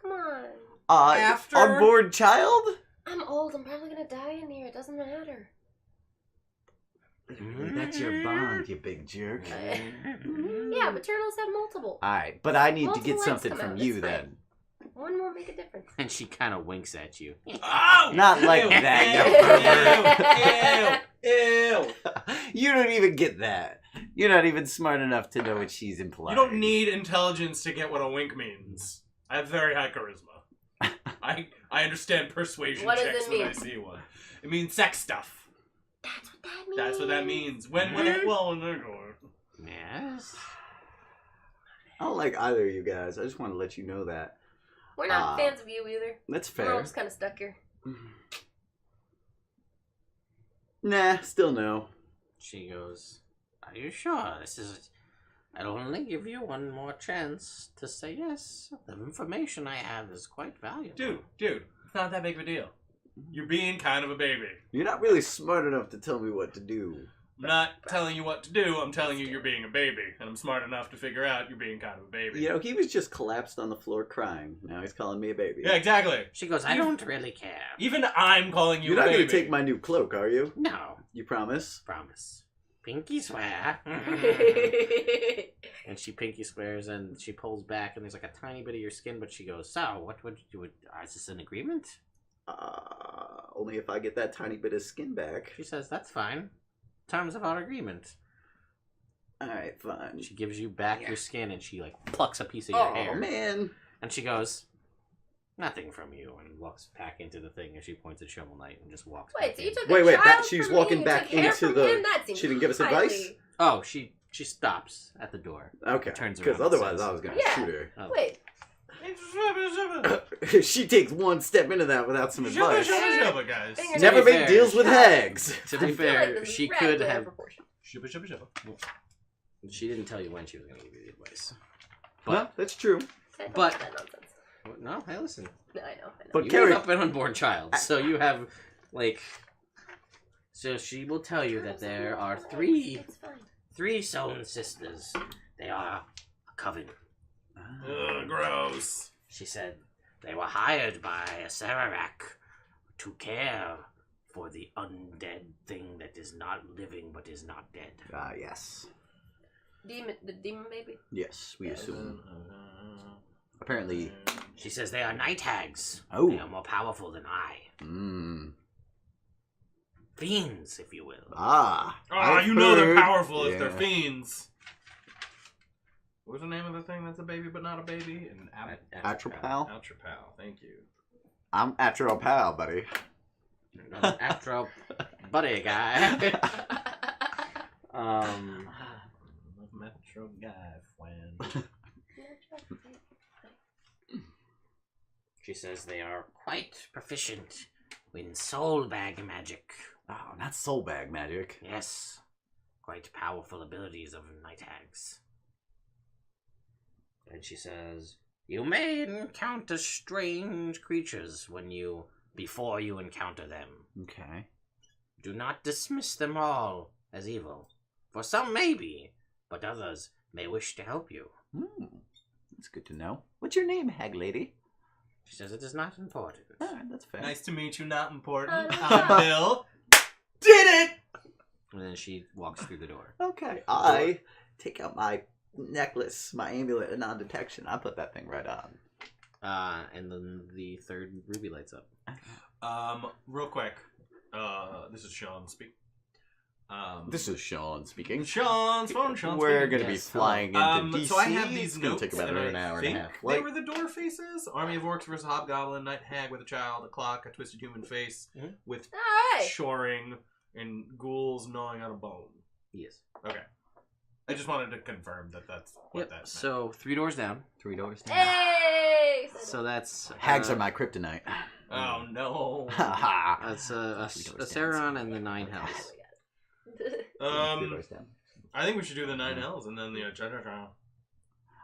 D: Come on.
B: After-
C: Unborn child?
D: I'm old. I'm probably gonna die in here. It doesn't matter.
C: That's your bond, you big jerk.
D: Yeah, but turtles have multiple.
C: Alright, but I need to
D: Multiple
C: get
D: legs
C: something
D: come
C: from
D: out,
C: you
D: it's fine.
C: then.
D: One won't make a difference.
A: And she kind of winks at you.
B: Oh!
C: Not like
B: Ew,
C: that,
B: Ew! Ew!
C: You don't even get that. You're not even smart enough to know what she's implying.
B: You don't need intelligence to get what a wink means. I have very high charisma. I understand persuasion
D: What does
B: checks
D: it
B: when I
D: mean?
B: see one. It means sex stuff.
D: That's what that means.
B: That's what that means. When they're going.
A: Yes.
C: I don't like either of you guys. I just want to let you know that.
D: We're not fans of you either.
C: That's
D: We're
C: fair.
D: all just kind of stuck here.
C: Nah, still no.
A: She goes, are you sure? I'll only give you one more chance to say yes. The information I have is quite valuable.
B: Dude, it's not that big of a deal. You're being kind of a baby.
C: You're not really smart enough to tell me what to do.
B: I'm not telling you what to do, I'm telling you you're being a baby. And I'm smart enough to figure out you're being kind of a baby.
C: You know, he was just collapsed on the floor crying. Now he's calling me a baby.
B: Yeah, exactly.
A: She goes, I don't really care.
B: Even I'm calling you
C: You're
B: a
C: not
B: baby.
C: going to take my new cloak, are you?
A: No.
C: You promise?
A: Promise. Pinky swear. And she pinky swears and she pulls back and there's like a tiny bit of your skin, but she goes, so, what would you do? Is this an agreement?
C: Only if I get that tiny bit of skin back.
A: She says, that's fine. Terms of our agreement.
C: Alright, fine.
A: She gives you back your skin and she like plucks a piece of your hair.
C: Oh, man.
A: And she goes, nothing from you, and walks back into the thing and she points at Shovel Knight and just walks
D: Wait,
A: back
D: so you
A: in.
D: took
C: Wait,
D: a
C: wait,
D: child
C: she's
D: from
C: walking
D: me, you
C: back
D: took hair
C: into
D: from
C: the-
D: him? That seems
C: she didn't give us
D: highly-
C: advice?
A: Oh, she stops at the door.
C: Okay.
A: Turns
C: Because
A: around and
C: otherwise
A: says-
C: I was going to
D: Yeah.
C: shoot her.
A: Oh.
D: Wait,
C: She takes one step into that without some advice.
B: Shubba, guys.
D: Fingers
C: Never
A: To be
C: make
A: fair,
C: deals with hags.
A: To
D: I
A: be
D: feel like
A: fair,
D: this is
A: she
D: radically
A: could
D: out of
A: have.
D: proportion.
B: Shubba.
A: She didn't tell you when she was going to give you the advice.
C: Well,
A: But
C: that's true.
D: I don't
A: But-
D: want that nonsense.
A: no, hey, listen.
D: No, I know.
C: But
A: You
C: Carrie-
A: have an unborn child, so you have like. So she will tell you that there are
D: It's fine.
A: three Sown sisters. They are a coven.
B: Ugh, gross.
A: She said they were hired by a Sararak to care for the undead thing that is not living but is not dead.
C: Yes.
D: The demon baby.
C: Yes, we assume. Apparently.
A: She says they are night hags.
C: Oh.
A: They are more powerful than I. Fiends, if you will.
C: I've
B: you know they're
C: heard.
B: powerful if they're
C: Yeah.
B: fiends. What's the name of the thing that's a baby but not a baby? An
C: Atropal?
B: Atropal, thank you.
C: I'm Atropal, buddy.
A: Astro buddy guy.
B: Metro guy, friend.
A: She says they are quite proficient in soul bag magic.
C: Oh, not soul bag magic.
A: Yes, quite powerful abilities of night hags. And she says, you may encounter strange creatures before you encounter them.
C: Okay.
A: Do not dismiss them all as evil. For some may be, but others may wish to help you.
C: That's good to know. What's your name, hag lady?
A: She says it is not important.
C: Alright, that's fair.
B: Nice to meet you, not important.
D: Hello.
B: I'm Bill. Did it!
A: And then she walks through the door.
C: Okay. I take out my necklace, my amulet of non-detection. I put that thing right on.
A: And then the third ruby lights up.
B: Real quick. This is Sean speaking.
C: This is Sean speaking.
B: Sean's phone.
C: We're
B: speaking.
C: going to be
A: Yes,
C: flying into DC.
B: So I have these
C: It's gonna
B: notes,
C: take about
B: and
C: an
B: I
C: hour and a
B: think
C: half.
B: they were the door faces. Army of Orcs versus Hobgoblin, Night Hag with a child, a clock, a twisted human face, with
D: Alright.
B: shoring and ghouls gnawing on a bone.
A: Yes.
B: Okay. I just wanted to confirm that that's what that meant.
A: So 3 doors down.
C: 3 doors down.
D: Hey!
A: So that's
C: Hags are my kryptonite.
B: Oh no.
C: Ha
A: That's a Saron and the 9 hells.
D: Oh my god.
C: 3 doors down.
B: I think we should do the 9 hells and then the trial.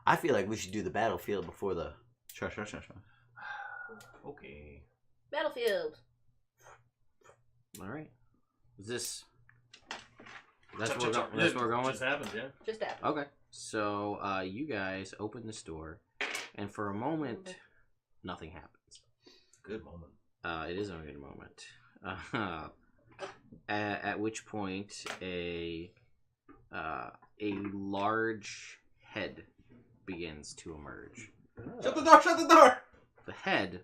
C: I feel like we should do the battlefield before the.
B: Okay.
D: Battlefield.
A: All right. Is this? That's what we're going with.
B: Just happened, yeah.
D: Just that.
A: Okay. So you guys open this door, and for a moment, nothing happens.
B: Good moment.
A: It is a good moment. At which point a large head begins to emerge.
B: Shut the door! Shut the door!
A: The head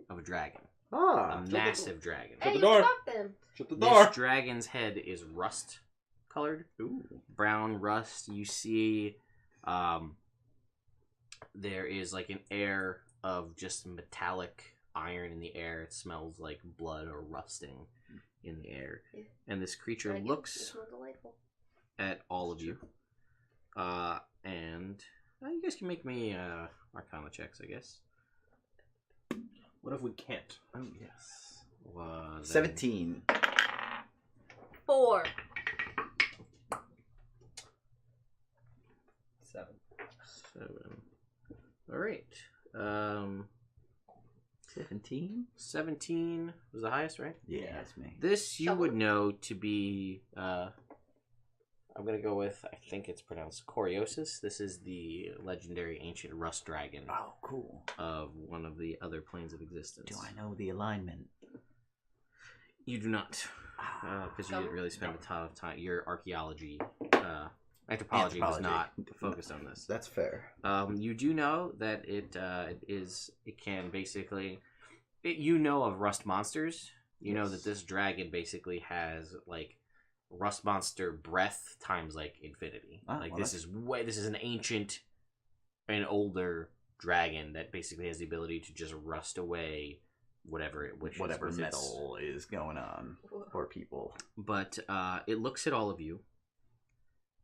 A: of a dragon.
C: Ah.
A: A massive dragon.
D: Hey,
B: the
D: you
B: door.
D: stopped them.
B: Shut the
A: This dragon's head is rust colored.
C: Ooh.
A: Brown rust. You see there is like an air of just metallic iron in the air. It smells like blood or rusting in the air. And this creature
D: Dragon. It
A: looks
D: smells delightful.
A: at all of you. And you guys can make me Arcana checks, I guess.
B: What if we can't?
C: Oh, yes.
A: 17.
D: 4.
B: 7.
A: 7. All right.
C: 17?
A: 17 was the highest, right?
C: Yeah, that's me.
A: This you would know to be, I'm going to go with, I think it's pronounced Coriosis. This is the legendary ancient rust dragon
C: Oh, cool.
A: of one of the other planes of existence.
C: Do I know the alignment?
A: You do not, because you didn't really spend a ton of time. Your archaeology, anthropology was not focused on this.
C: That's fair.
A: You do know that it can basically, you know of rust monsters. You know that this dragon basically has like rust monster breath times like infinity.
C: Well,
A: this is an ancient and older dragon that basically has the ability to just rust away whatever it wishes.
C: Whatever
A: with its-
C: metal is going on for people.
A: But it looks at all of you,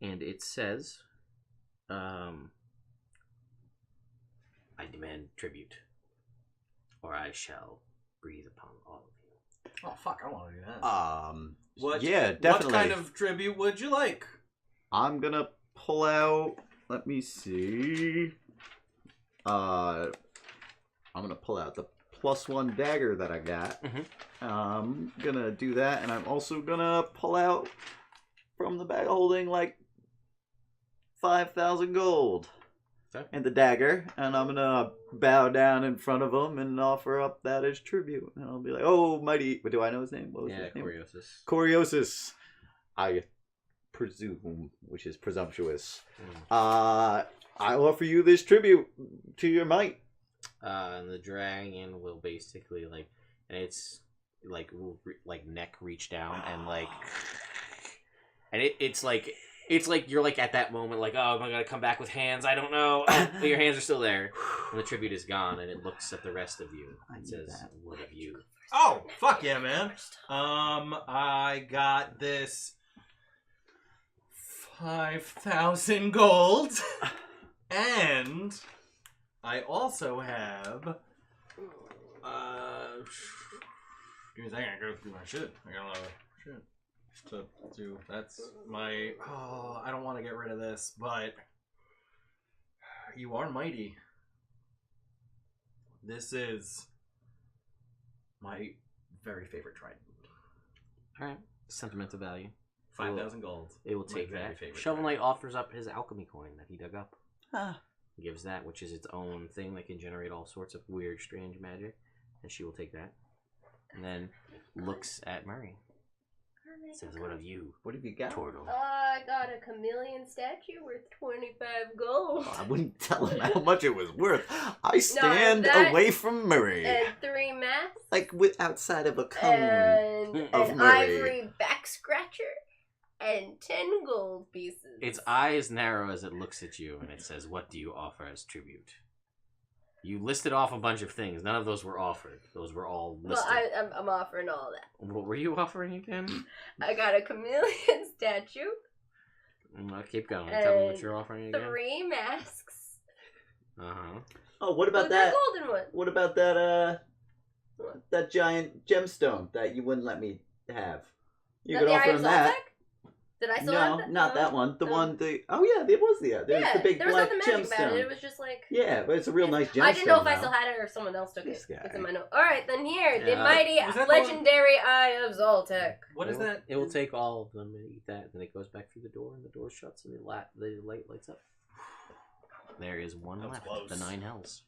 A: and it says, I demand tribute, or I shall breathe upon all of you.
B: Oh fuck! I want to do that. What?
C: Yeah, definitely.
B: What kind of tribute would you like?
C: I'm gonna pull out. Let me see. I'm gonna pull out the +1 dagger that I got. I'm gonna do that, and I'm also gonna pull out from the bag of holding like 5,000 gold. and the dagger, and I'm gonna bow down in front of him and offer up that as tribute. And I'll be like, "Oh, mighty!" What do I know his name? What was his name?
A: Coriosis.
C: Coriosis. I presume, which is presumptuous. I offer you this tribute to your might.
A: And the dragon will basically and it's neck reach down and and it's like you're at that moment oh, am I gonna come back with hands? I don't know. But your hands are still there, and the tribute is gone, and it looks at the rest of you and says, "What of you?"
B: Oh, fuck yeah, man. I got this 5,000 gold, and I also have. Give me a second. I gotta go through my shit. I got a lot of shit to do. That's my. Oh, I don't want to get rid of this, but you are mighty. This is my very favorite trident.
A: All right, sentimental value.
B: 5,000 gold.
A: It will
B: My
A: take
B: very
A: that.
B: favorite
A: Shovel
B: trident.
A: Knight offers up his alchemy coin that he dug up.
C: Ah.
A: Gives that, which is its own thing that can generate all sorts of weird, strange magic, and she will take that. And then looks at Murray. Says, "What of you?
C: What have you got?"
A: Turtle?"
D: I got a chameleon statue worth 25 gold.
C: I wouldn't tell him how much it was worth. I stand
D: that-
C: away from Murray.
D: And 3 masks.
C: Outside of a cone.
D: And
C: of
D: an
C: Murray.
D: ivory back scratcher. And 10 gold pieces.
A: Its eyes narrow as it looks at you, and it says, "What do you offer as tribute?" You listed off a bunch of things. None of those were offered. Those were all
D: Well,
A: listed.
D: I'm offering all that.
A: What were you offering again?
D: I got a chameleon statue.
A: Keep going. Tell me what you're offering again.
D: 3 masks.
A: Uh-huh.
C: Oh, what about
D: Oh,
C: that?
D: the golden one.
C: What about that?
D: What?
C: That giant gemstone that you wouldn't let me have. You
D: Not
C: could
D: the
C: offer
D: Iron
C: him that.
D: Zoltek? Did I still have
C: No,
D: that?
C: not
D: No.
C: that one. The
D: No.
C: one. Oh yeah, there was the. There's
D: Yeah,
C: the big
D: there was
C: black
D: nothing magic about it.
C: gemstone.
D: It was just like.
C: Yeah, but it's a real nice gemstone.
D: I didn't know if I
C: now.
D: still had it or if someone else took
C: This
D: it.
C: guy.
D: It's in my note. Alright, then here, the
A: Yeah.
D: mighty
B: Was that the one-
D: legendary Eye of Zoltek.
B: What is that?
A: It will take all of them and eat that, and then it goes back through the door, and the door shuts, and the light lights up. There is one
B: That was
A: left.
B: close.
A: The 9 hells.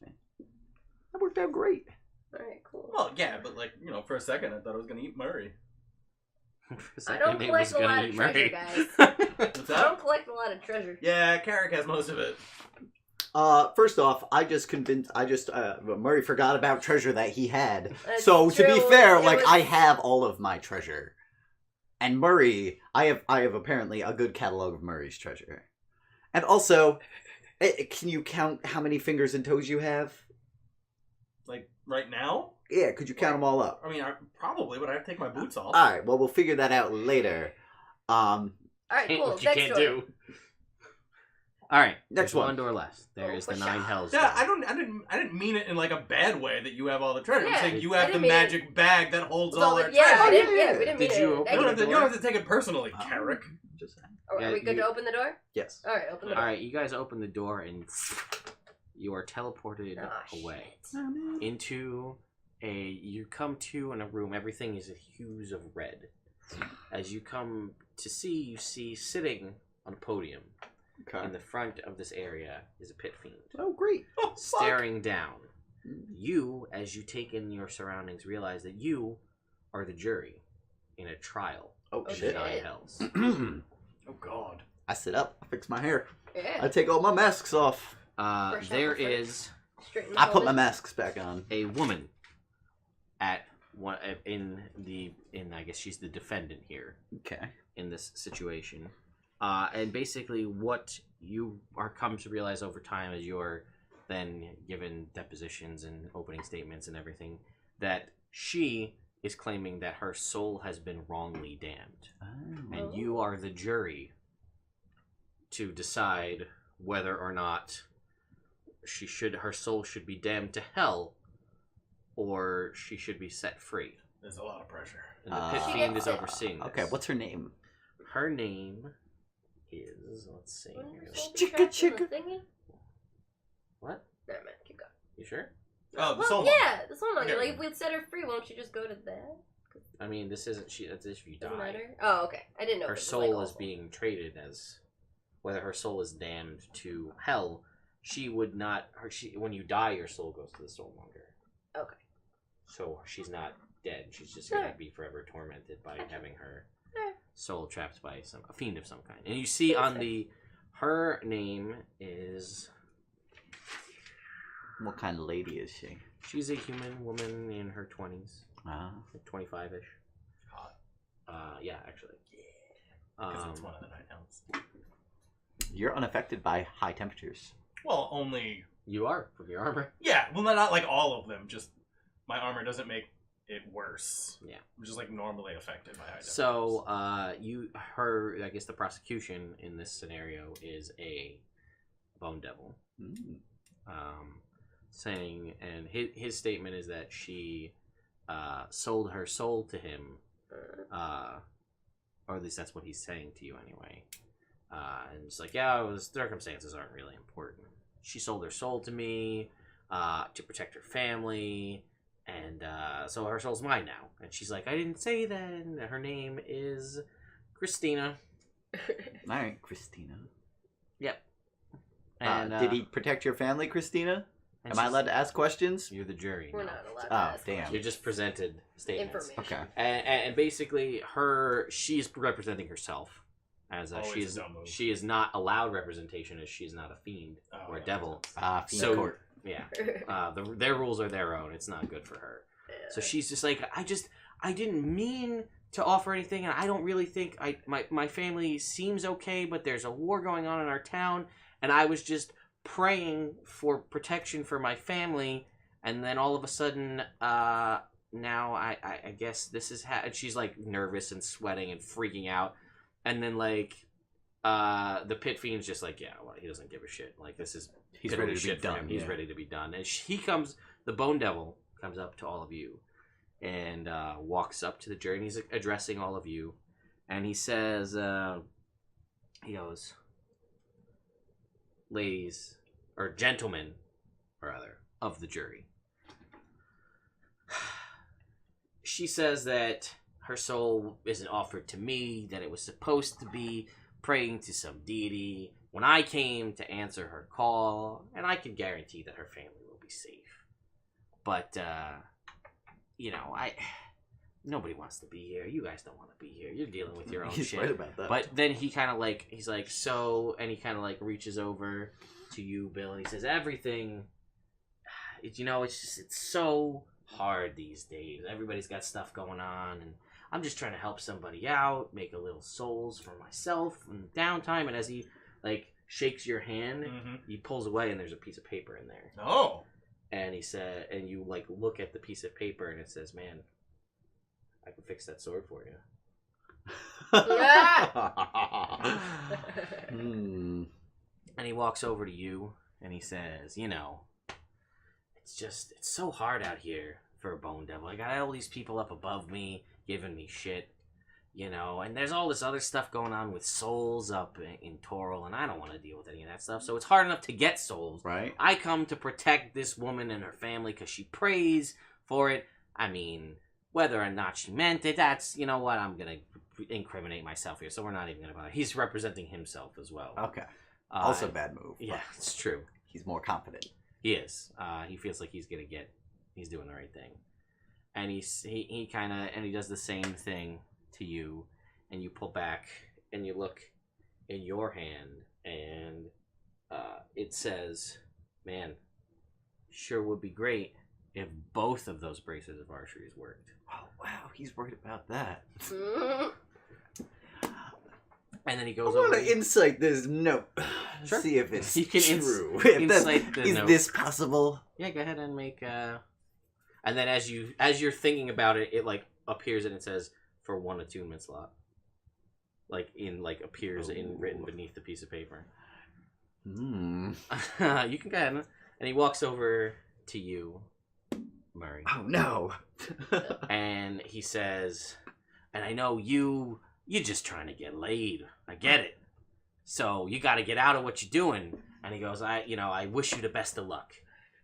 C: That worked out great.
D: Alright, cool.
B: Well, yeah, but for a second I thought I was gonna eat Murray.
A: For a
D: I
A: second,
D: don't
A: it
D: collect
A: was
D: a
A: gonna
D: lot
A: eat
D: of treasure,
A: Murray.
D: guys.
B: What's
D: I
B: that?
D: don't collect a lot of treasure.
B: Yeah, Carrick has most of it.
C: First off, Murray forgot about treasure that he had.
D: That's
C: So to be
D: true.
C: fair,
D: It was-
C: I have all of my treasure. And Murray, I have apparently a good catalog of Murray's treasure. And also, can you count how many fingers and toes you have?
B: Like right now?
C: Yeah, could you count them all up?
B: I mean, I probably, but I have to take my boots off.
C: All right, well, we'll figure that out later.
D: Alright, cool.
A: Which you
D: Next
A: can't
D: door.
A: do. All right,
C: Next
A: there's
C: one.
A: one door left. There
D: Oh,
A: is the
D: for
A: 9
D: sure.
A: hells.
B: Yeah,
A: door.
B: I didn't mean it in like a bad way that you have all the treasure. I'm
D: Yeah,
B: saying you
D: I
B: have the
D: didn't mean it-
B: magic bag that holds all our
D: Yeah,
B: treasure.
D: we didn't,
C: yeah.
D: we didn't
A: Did
D: mean
A: you
D: it.
A: open
B: You
A: the
B: don't, have to, you
A: door?
B: don't have to take it personally, Carrick.
C: Just saying.
D: Are
A: Yeah,
D: we good
A: you-
D: to open the door?
C: Yes.
D: Alright, open the
A: All
D: door.
A: right, you guys open the door and you are teleported away into you come to in a room. Everything is in hues of red. As you come to see, you see sitting on a podium
C: Okay.
A: in the front of this area is a pit fiend
C: Oh, great.
B: Oh, fuck.
A: staring down. You, as you take in your surroundings, realize that you are the jury in a trial
C: Oh,
A: of the
C: shit.
A: 9 hells.
B: Oh, God.
C: I sit up, I fix my hair.
D: Yeah.
C: I take all my masks off.
D: Fresh
A: There
D: apple fresh.
A: is
D: Straighten the
C: I put my
D: folded.
C: masks back on.
A: a woman at one in I guess she's the defendant here
C: Okay.
A: in this situation, and basically what you are come to realize over time as you're then given depositions and opening statements and everything, that she is claiming that her soul has been wrongly damned, and you are the jury to decide whether or not her soul should be damned to hell or she should be set free.
B: There's a lot of pressure.
A: And the pit
C: She
A: fiend
D: gets
A: is
D: it.
A: overseeing this.
C: Okay, what's her name?
A: her name? Is let's see.
D: Wouldn't
A: Here
D: your
A: we
D: soul
A: go.
D: be
C: Chicka,
D: trapped in the
C: chicka.
D: thingy?
A: What?
D: Never mind, keep going.
A: You sure?
B: Oh, the
D: Well,
B: soul
D: yeah, the soul monger.
B: Okay.
D: Like, if we'd set her free, won't she just go to that?
A: I mean, this isn't she. That's if you
D: Doesn't
A: die.
D: matter. Oh, okay. I didn't know.
A: Her
D: if it was,
A: soul
D: like,
A: is
D: awful.
A: being traded as whether her soul is damned to hell she would not. When you die, your soul goes to the soulmonger.
D: Okay.
A: So she's not dead. She's just gonna be forever tormented by having her soul trapped by a fiend of some kind. And you see on her name is.
C: What kind of lady is she?
A: She's a human woman in her 20s.
C: Ah.
A: Like 25-ish.
B: Hot.
A: Yeah, actually.
B: Because it's one of the night elves.
C: You're unaffected by high temperatures.
B: Well, only...
A: You are, from your armor.
B: Yeah, well, not like all of them. Just my armor doesn't make it worse.
A: Yeah.
B: I'm just like normally affected by high temperatures.
A: So, I guess the prosecution in this scenario is a bone devil.
C: Mm.
A: Saying, and his statement is that she sold her soul to him, or at least that's what he's saying to you anyway. And it's like, yeah, the circumstances aren't really important. She sold her soul to me to protect her family, and so her soul's mine now. And she's like, I didn't say that. And her name is Christina.
C: All right, Christina.
A: Yep. And
C: did he protect your family, Christina? Am I allowed to ask questions?
A: You're the jury.
D: We're
A: no.
D: not allowed to
C: Oh,
D: ask
C: damn.
D: questions.
A: You're just presented statements.
D: Information.
C: Okay.
A: And basically, she's representing herself as
B: Always a dumb move.
A: she is not allowed representation as she's not a fiend or a
B: yeah.
A: devil.
C: Fiend
A: So
C: court.
A: yeah, their rules are their own. It's not good for her. So she's just like, I didn't mean to offer anything, and I don't really think my family seems okay, but there's a war going on in our town, and I was just praying for protection for my family, and then all of a sudden, now I guess this is and she's like nervous and sweating and freaking out, and then like the pit fiend's just like, yeah, well, he doesn't give a shit. Like this is
C: He's
A: piddly
C: ready to be
A: shit for him.
C: done.
A: He's
C: yeah.
A: ready to be done, and the bone devil comes up to all of you, and walks up to the jury, and he's addressing all of you, and he says, he goes, ladies, or gentlemen, or rather, of the jury. She says that her soul isn't offered to me, that it was supposed to be praying to some deity when I came to answer her call, and I can guarantee that her family will be safe. But, nobody wants to be here. You guys don't want to be here. You're dealing with your own
C: He's
A: shit.
C: right about that.
A: But then he kind of like, he's like, so, and he kind of like reaches over to you, Bill, and he says, everything, it's so hard these days. Everybody's got stuff going on, and I'm just trying to help somebody out, make a little souls for myself and downtime. And as he like shakes your hand, he pulls away, and there's a piece of paper in there.
B: Oh.
A: And he said, and you like look at the piece of paper, and it says, man, I can fix that sword for you.
C: Hmm.
A: And he walks over to you, and he says, it's so hard out here for a bone devil. I got all these people up above me giving me shit, and there's all this other stuff going on with souls up in Toril, and I don't want to deal with any of that stuff. So it's hard enough to get souls.
C: Right.
A: I come to protect this woman and her family because she prays for it. I mean, whether or not she meant it, that's, I'm going to incriminate myself here, so we're not even going to bother. He's representing himself as well.
C: Okay. Also bad move.
A: Yeah, it's true.
C: He's more confident.
A: He is. He feels like he's doing the right thing. And he kind of, and he does the same thing to you, and you pull back, and you look in your hand, and it says, man, sure would be great if both of those braces of archeries worked.
C: Oh, wow. He's worried about that.
A: And then he
C: I
A: goes
C: want
A: over.
C: to insight this note.
A: Sure.
C: See if it's
A: You can
C: true.
A: insight the
C: Is
A: note.
C: this possible?
A: Yeah, go ahead and make. And then as you're thinking about it, it like appears and it says for 1 attunement slot. Appears in written beneath the piece of paper.
C: Hmm.
A: You can go ahead and he walks over to you, Murray,
C: Oh, no.
A: and he says, "And I know you're just trying to get laid. I get it. So you got to get out of what you're doing." And he goes, I wish you the best of luck.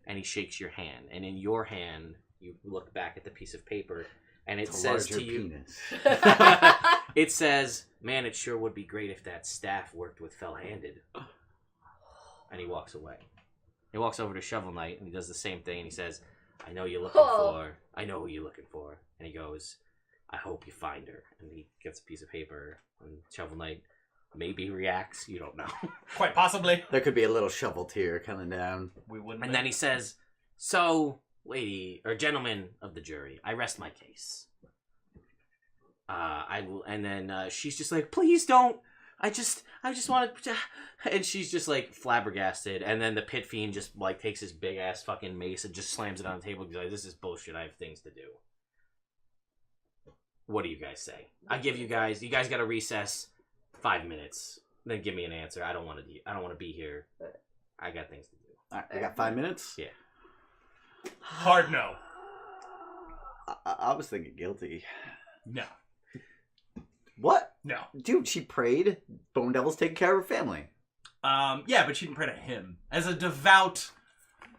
A: And he shakes your hand, and in your hand, you look back at the piece of paper, and it
C: It's a
A: says
C: larger
A: to you,
C: penis.
A: it says, "Man, it sure would be great if that staff worked with fell-handed." And he walks away. He walks over to Shovel Knight and he does the same thing. And he says, "I know you're looking for. I know who you're looking for." And he goes, "I hope you find her." And he gets a piece of paper. And Shovel Knight maybe reacts. You don't know.
B: Quite possibly.
C: There could be a little shovel tear coming down.
B: We wouldn't.
A: And then he says, "So, lady or gentlemen of the jury, I rest my case. I will." And then she's just like, "Please don't. I just wanted to," and she's just like flabbergasted. And then the pit fiend just like takes his big ass fucking mace and just slams it on the table. He's like, "This is bullshit. I have things to do." What do you guys say? I give you guys got to recess 5 minutes. Then give me an answer. I don't want to be here. I got things to do.
C: All right, I got 5 minutes.
A: Yeah.
B: Hard no.
C: I was thinking guilty.
B: No.
C: What?
B: No.
C: Dude, she prayed. Bone Devil's taking care of her family.
B: Yeah, but she didn't pray to him. As a devout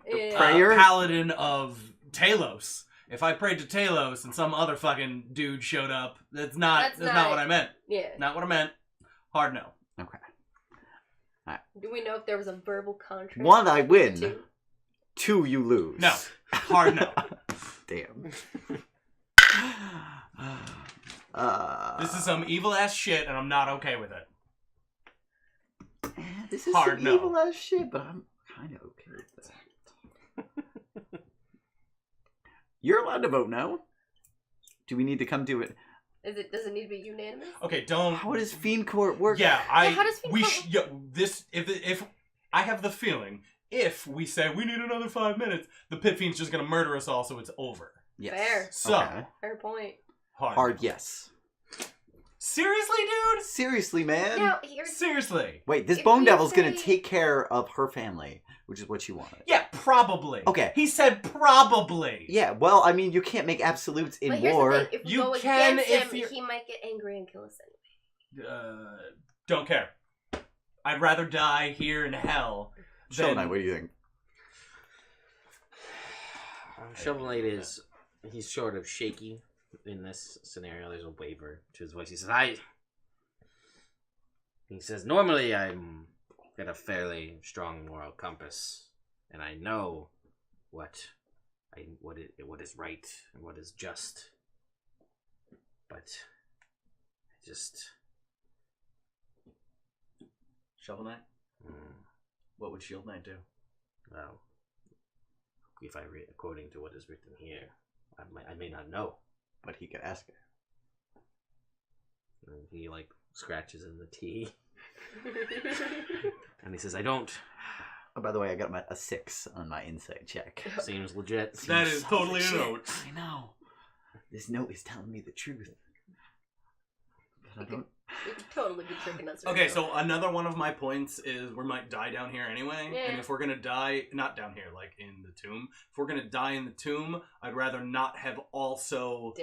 C: Prayer?
B: paladin of Talos, if I prayed to Talos and some other fucking dude showed up, that's not what I meant.
D: Yeah.
B: Not what I meant. Hard no.
C: Okay.
D: Do we know if there was a verbal contract?
C: 1, I win.
D: Two?
C: 2, you lose.
B: No. Hard no.
C: Damn.
B: This is some evil ass shit, and I'm not okay with it.
C: This is
B: Hard
C: some
B: no.
C: evil ass shit, but I'm kind of okay with that. You're allowed to vote no. Do we need to come to it?
D: Does it need to be unanimous?
B: Okay, don't.
C: How does Fiend Court work?
B: Yeah,
D: how does Fiend Court
B: if I have the feeling if we say we need another 5 minutes, the Pit Fiend's just gonna murder us all, so it's over.
C: Yes.
D: Fair.
B: So
C: Okay.
D: Fair point.
C: Hard yes.
B: Seriously, dude?
C: Seriously, man.
D: Now, here's...
B: Seriously?
C: Wait, this
D: If
C: Bone
D: you
C: Devil's gonna
D: say-
C: take care of her family, which is what she wanted.
B: Yeah, probably.
C: Okay.
B: He said probably.
C: Yeah, well, I mean, you can't make absolutes in
D: But here's
C: war.
D: the thing. If we
B: You
D: go
B: can
D: against
B: if
D: him,
B: you're-
D: he might get angry and kill us anyway.
B: Don't care. I'd rather die here in hell
C: Shovel
B: than...
C: Knight, what do you think?
A: Shovel Knight he's sort of shaky in this scenario. There's a waver to his voice. He says, "Normally I'm got a fairly strong moral compass, and I know what is right and what is just. But I just
B: Shovel Knight? What would Shield Knight do?
A: well, if I read according to what is written here, I may not know."
C: But he could ask her.
A: And he like scratches in the tea, and he says, "I don't."
C: Oh, by the way, I got a 6 on my insight check.
A: Seems legit.
B: That is
C: So
B: totally a
C: legit.
B: note.
C: I know. This note is telling me the truth. But I don't...
D: You could totally be tricking us.
B: Okay, so another one of my points is we might die down here anyway.
D: Yeah.
B: And if we're going to die, not down here, like in the tomb. If we're going to die in the tomb, I'd rather not have also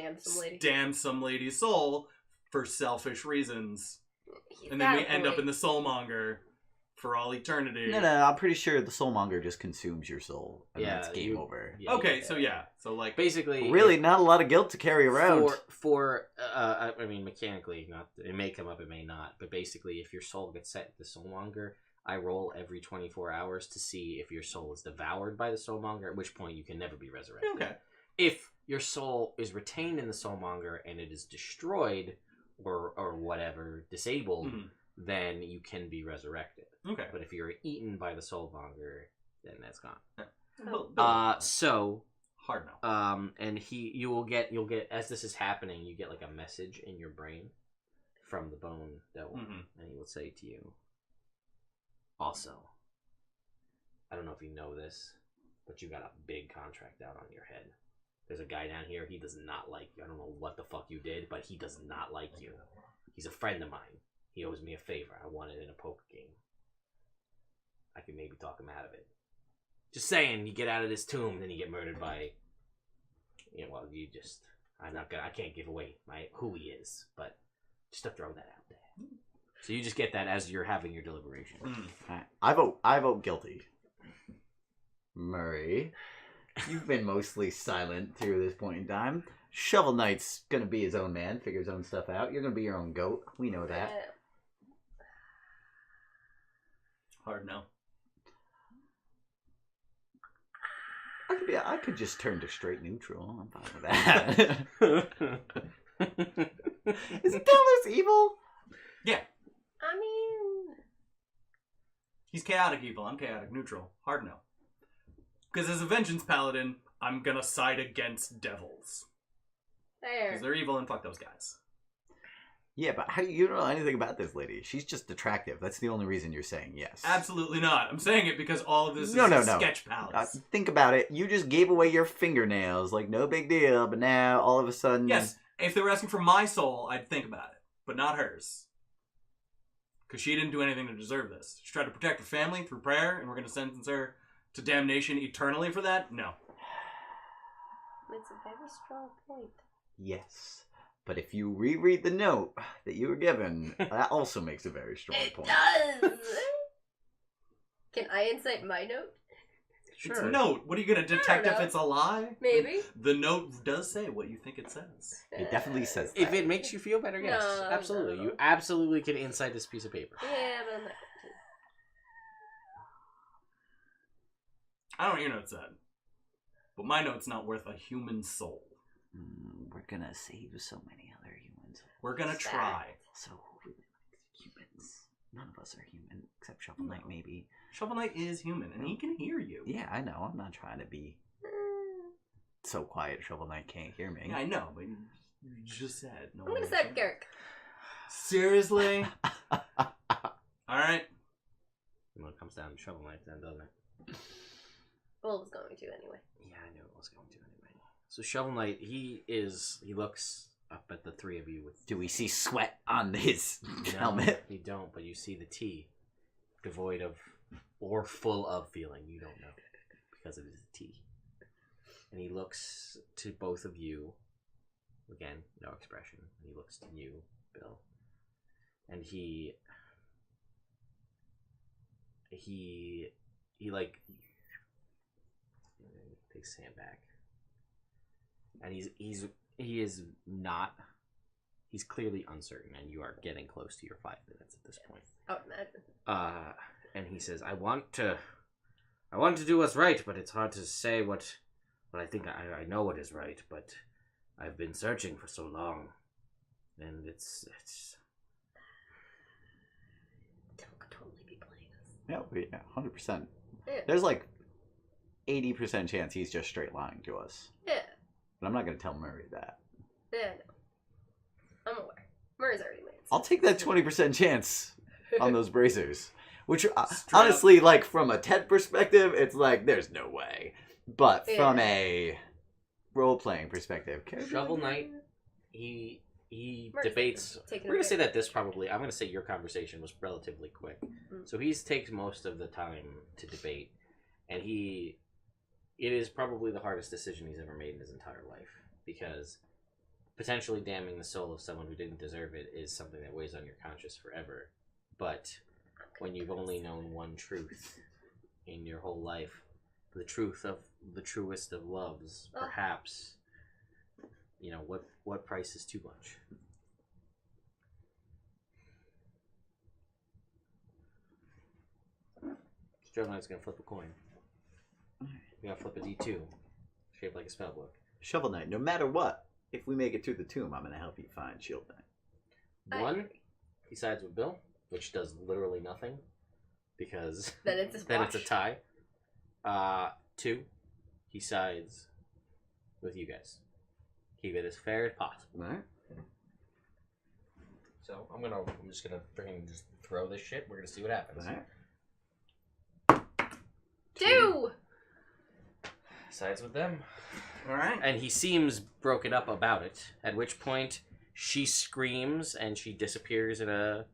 D: Damn
B: some lady's soul for selfish reasons.
D: He's
B: And then
D: got
B: we
D: a
B: end up
D: point.
B: in the soulmonger for all eternity.
C: No, I'm pretty sure the soulmonger just consumes your soul. And
A: Yeah,
C: that's game over.
A: Yeah,
B: Okay, so yeah. So like...
A: basically,
C: Really, not a lot of guilt to carry around.
A: I mean, mechanically, not it may come up, it may not, but basically, if your soul gets set to soulmonger, I roll every 24 hours to see if your soul is devoured by the soulmonger, at which point you can never be resurrected.
B: Okay.
A: If your soul is retained in the soulmonger and it is destroyed or whatever, disabled,
B: Mhm.
A: then you can be resurrected.
B: Okay.
A: But if you're eaten by the soulmonger, then that's gone.
B: Well,
A: So
B: hard no.
A: and you'll get as this is happening, you get like a message in your brain from the Bone Devil, and he will say to you, also, I don't know if you know this, but you got a big contract out on your head. There's a guy down here, he does not like you. I don't know what the fuck you did, but he does not like you. He's a friend of mine. He owes me a favor. I want it in a poker game. I can maybe talk him out of it. Just saying, you get out of this tomb, then you get murdered by... I can't give away who he is, but just to throw that out there. So you just get that as you're having your deliberation.
C: Alright, I vote guilty. Murray, you've been mostly silent through this point in time. Shovel Knight's gonna be his own man, figure his own stuff out. You're gonna be your own goat. We know that.
B: Hard no.
C: I could just turn to straight neutral. I'm fine with that. Isn't Talos evil?
B: Yeah.
D: I mean,
B: He's chaotic evil. I'm chaotic neutral. Hard no. Because as a vengeance paladin, I'm gonna side against devils.
D: fair.
B: Because they're evil and fuck those guys.
C: Yeah, but how you don't know anything about this lady? She's just attractive. That's the only reason you're saying yes.
B: Absolutely not. I'm saying it because all of this is
C: No.
B: sketch pals.
C: Think about it. You just gave away your fingernails, like no big deal. But now all of a sudden,
B: Yes, if they were asking for my soul, I'd think about it. But not hers. Because she didn't do anything to deserve this. She tried to protect her family through prayer, and we're going to sentence her to damnation eternally for that? No.
D: It's a very strong point.
C: yes. But if you reread the note that you were given, that also makes a very strong
D: It
C: point.
D: does! Can I incite my note?
B: It's a note. What are you going to detect if
D: know.
B: it's a lie?
D: Maybe.
B: The note does say what you think it says.
C: It definitely says that.
A: If it makes you feel better, yes.
D: No,
A: Absolutely.
D: no.
A: You absolutely can inside this piece of paper.
D: Yeah, but I'm not going
B: I don't know what your note said. But my note's not worth a human soul.
C: We're gonna save so many other humans.
B: We're going to
D: Sad.
B: try.
C: So who really likes humans? None of us are human, except Shovel Knight, maybe.
B: Shovel Knight is human, and he can hear you.
C: Yeah, I know. I'm not trying to be
D: to.
C: so quiet Shovel Knight can't hear me.
B: Yeah, I know, but you just said no.
D: I'm going to
B: one
D: stab
B: can.
D: Garrick.
B: Seriously? Alright.
A: When it comes down to Shovel Knight, then, doesn't it?
D: Well, it was going to anyway.
A: Yeah, I knew it was going to anyway. So Shovel Knight, he looks up at the three of you with...
C: Do we see sweat on his
A: No,
C: helmet?
A: you don't, but you see the T, devoid of, or full of feeling, you don't know, because it is a T. And he looks to both of you, again, no expression, and he looks to you, Bill, and he like, takes his hand back, and he's clearly uncertain, and you are getting close to your 5 minutes at this point.
D: I would imagine.
A: And he says, I want to do what's right, but it's hard to say what I think I know what is right, but I've been searching for so long, and it's
D: Devil could totally be playing us.
C: Yeah, 100%.
D: Yeah.
C: There's like 80% chance he's just straight lying to us.
D: Yeah.
C: But I'm not going to tell Murray that.
D: Yeah, no. I'm aware. Murray's already made it.
C: I'll take that 20% chance on those bracers. Which,
B: Straight
C: honestly, like, from a TED perspective, it's like, there's no way. But
D: Yeah.
C: from a role-playing perspective...
A: Shovel Knight, he
D: Murray's
A: debates.
D: taking
A: We're
D: a
A: gonna say
D: break.
A: that this probably. I'm gonna say your conversation was relatively quick, so he takes most of the time to debate, and it is probably the hardest decision he's ever made in his entire life, because potentially damning the soul of someone who didn't deserve it is something that weighs on your conscience forever. But when you've only known one truth in your whole life, the truth of the truest of loves, perhaps, you know, what price is too much? Shovel Knight's gonna flip a coin. You gotta flip a D2, shaped like a spellbook.
C: Shovel Knight, no matter what, if we make it to the tomb, I'm going to help you find Shield Knight.
D: I
A: One,
D: agree.
A: he sides with Bill, which does literally nothing, because
D: Then it's a
A: then it's a
D: squash.
A: tie. Two, he sides with you guys. Keep it as fair as possible.
C: All right.
A: So I'm just gonna freaking just throw this shit. We're gonna see what happens.
C: All right.
D: 2!
A: Sides with them.
B: Alright.
A: And he seems broken up about it. At which point, she screams and she disappears in a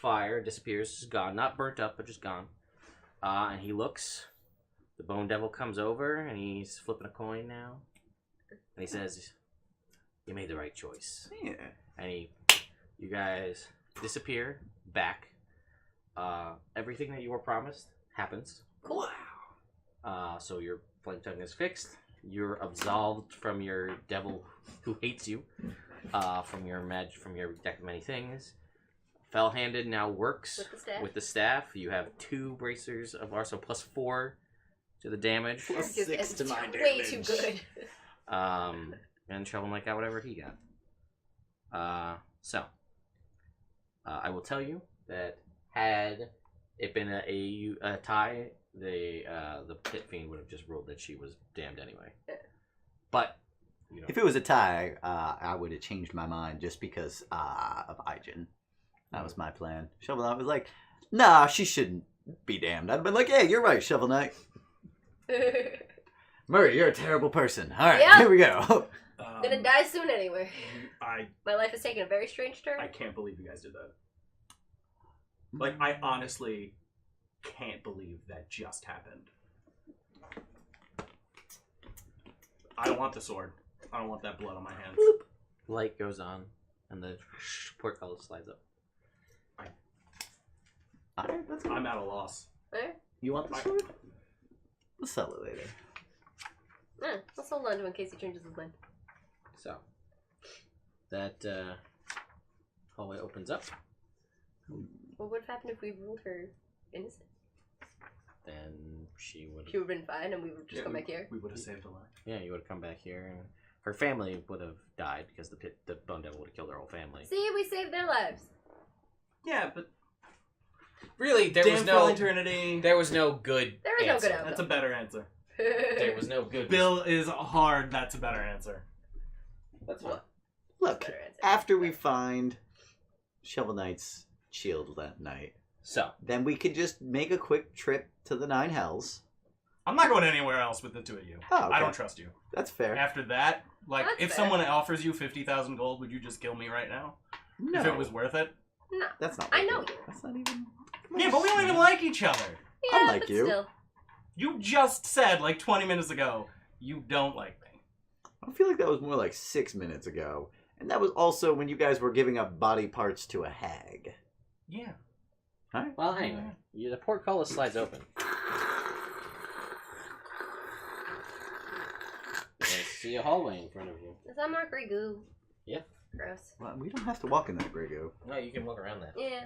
A: fire. Disappears, just gone, not burnt up, but just gone. And he looks. The Bone Devil comes over and he's flipping a coin now. And he says, "You made the right choice."
C: Yeah.
A: And you guys disappear back. Everything that you were promised happens.
D: Cool.
A: So your flame tongue is fixed. You're absolved from your devil who hates you. From your deck of many things. Fell-handed now works
D: With the staff.
A: with the staff. You have 2 bracers of Arso plus 4 to the damage.
C: Plus 6 to my
D: Way too
C: damage.
D: good.
A: And Shovel Knight got whatever he got. I will tell you that had it been a tie, the Pit Fiend would have just ruled that she was damned anyway. But you know,
C: If it was a tie, I would have changed my mind just because of Ijin. That was my plan. Shovel Knight was like, nah, she shouldn't be damned. I'd have been like, yeah, you're right, Shovel Knight. Murray, you're a terrible person. All right,
D: Yeah.
C: here we go.
D: I'm gonna die soon anyway.
B: I
D: My life is taking a very strange turn.
B: can't believe you guys did that. Like, I honestly can't believe that just happened. I don't want the sword. I don't want that blood on my hands.
A: light goes on, and the portcullis slides up.
C: All right, that's cool.
B: I'm at a loss.
D: Eh?
C: You want the sword? We'll sell it later.
D: Let's hold on to him in case he changes his mind.
A: So that hallway opens up.
D: What would have happened if we ruled her innocent?
A: Then she would.
D: She would have been fine and we would just come back here?
B: We would have saved a life.
A: Yeah, you would have come back here, and her family would have died because the Bone Devil would have killed her whole family.
D: See, we saved their lives.
B: Yeah, but
A: Really, there was
B: damn
A: no
B: eternity.
A: there was no good.
D: There was no
A: answer.
D: good outcome.
B: That's a better answer.
A: There was no good.
B: Bill is hard. That's a better answer.
A: That's fine.
C: Look,
D: Better answer.
C: after we find Shovel Knight's shield that night,
A: So
C: then we could just make a quick trip to the Nine Hells.
B: I'm not going anywhere else with the two of you.
C: Oh, okay.
B: I don't trust you.
C: That's fair.
B: After that, like,
D: That's
B: if
D: fair.
B: someone offers you 50,000 gold, would you just kill me right now?
C: No,
B: If it was worth it?
D: No.
C: that's not.
D: I
C: worth
D: know
C: it.
D: you.
C: That's not even.
B: Yeah, but we don't even like each other.
D: Yeah,
C: Unlike
D: but
C: you.
D: still.
B: You just said, like, 20 minutes ago, you don't like me.
C: I feel like that was more like 6 minutes ago, and that was also when you guys were giving up body parts to a hag.
B: Yeah.
C: All right.
A: well, anyway, the portcullis slides open. You guys see a hallway in front of you.
D: Is that more gray goo?
A: Yeah.
D: Gross.
C: Well, we don't have to walk in that gray goo.
A: No, you can walk around that.
D: Yeah,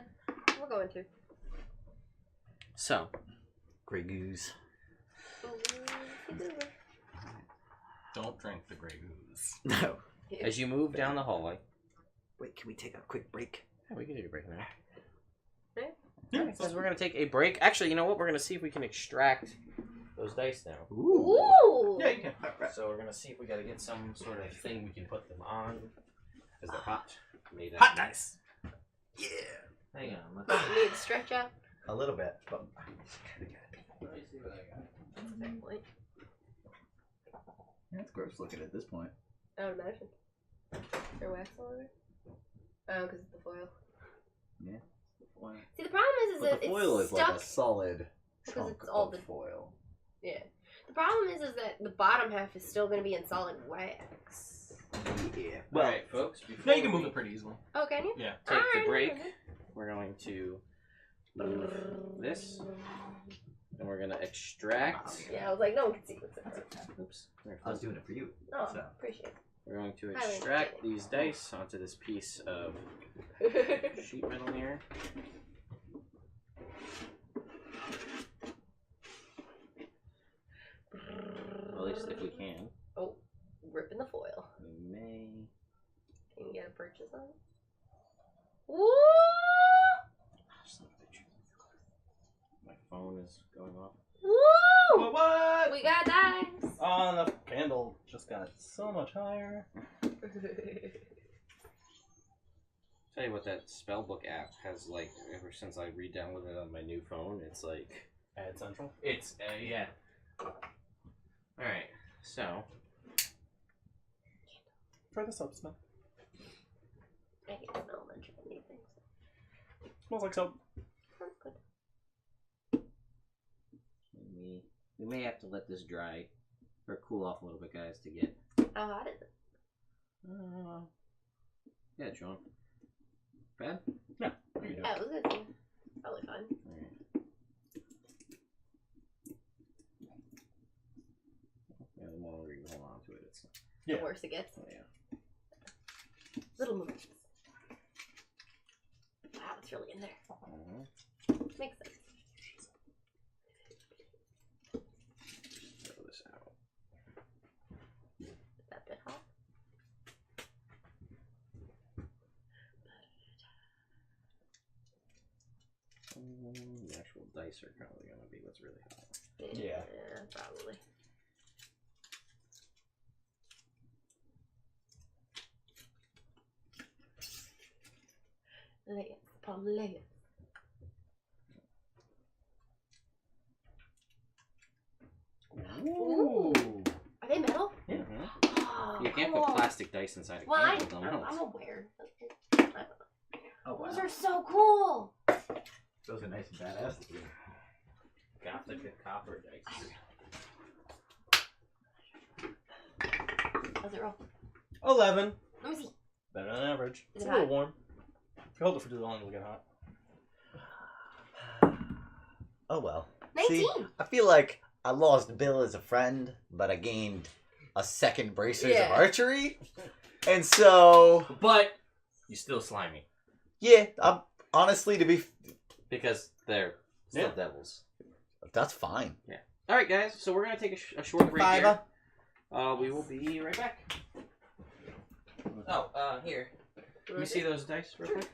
D: we're going to.
A: So
C: Gray goos.
B: Don't drink the Grey Goose.
C: No.
A: as you move down the hallway,
C: Wait, can we take a quick break?
A: yeah, we can take a break now.
B: Yeah,
A: Because we're gonna take a break. Actually, you know what? We're gonna see if we can extract those dice now.
D: Ooh!
B: yeah, you can.
A: So we're gonna see if we gotta get some sort of thing we can put them on, because they're hot. Made
B: Hot dice.
C: Yeah.
A: Hang on. Let's
D: You need to stretch out.
C: A little bit, but
A: let me see what I got.
D: Fair point.
C: yeah, it's gross looking at this point.
D: I would imagine. Is there wax all over? Oh, because it's the foil.
C: Yeah.
D: See, the problem is
C: But
D: that
C: the foil
D: it's
C: is
D: stuck.
C: like a solid
D: Because
C: chunk
D: it's all
C: of
D: the-
C: foil.
D: Yeah. The problem is that the bottom half is still going to be in solid wax.
C: Yeah.
A: Well,
C: Well,
A: all right, folks.
B: No, you can
A: before
B: move it pretty easily.
D: Oh, can you?
B: Yeah.
A: Take the
D: Alright,
A: break.
D: okay.
A: We're going to move this, and we're gonna extract.
D: Yeah, I was like, no one can see what's in there.
A: Oops.
C: I was doing it for you.
D: Oh,
C: So.
D: appreciate
A: We're going to
D: Highly
A: extract these dice onto this piece of
D: it.
A: sheet metal here. At least if we can.
D: Oh, ripping the foil.
A: We may.
D: Can you get a purchase on it? Woo!
A: My phone is going off.
D: Woo!
B: What?
D: We got dice!
B: Oh, the candle just got so much higher.
A: Tell you what, that spellbook app has, like, ever since I re-downloaded it on my new phone, it's like,
B: Ad Central.
A: it's yeah. All right, so
B: Try the soap smell.
D: I can smell a bunch of new things.
B: Smells like soap.
D: Sounds good.
A: we may have to let this dry or cool off a little bit, guys, to get.
D: How hot is it?
A: Yeah, John. Bad?
B: Yeah. You can do
D: Yeah,
B: it.
D: it was good. Probably fine.
A: All right. Yeah, the more longer you hold on to it, it's
B: Yeah.
D: The worse it gets.
A: yeah.
D: Little movements. Wow, it's really in there.
A: Uh-huh.
D: Makes sense.
A: dice are probably going to be what's really hot.
B: Yeah.
D: Probably. Layers upon layers.
B: Ooh.
D: Are they metal?
B: Yeah.
D: Oh,
A: You can't
D: cool.
A: put plastic dice inside a
D: Well,
A: candle. They'll melt.
D: I'm aware.
C: Oh,
D: Those are so cool.
C: Those are nice and badass.
A: Gothic copper dice.
D: How's it roll?
B: 11.
D: Let me see.
B: Better than average.
D: Is
B: It's
D: it
B: a little
D: hot?
B: warm. If you hold it for too long, it'll get hot.
C: Oh well.
D: 19.
C: See, I feel like I lost Bill as a friend, but I gained a second bracers
D: Yeah.
C: of archery. And so,
A: But you still slimy
C: yeah, I'm honestly to be.
A: because they're still
B: Yeah.
A: devils.
C: That's fine.
A: All right, guys. So we're gonna take a short break here. We will be right back. Oh, here. Let me see those dice real quick.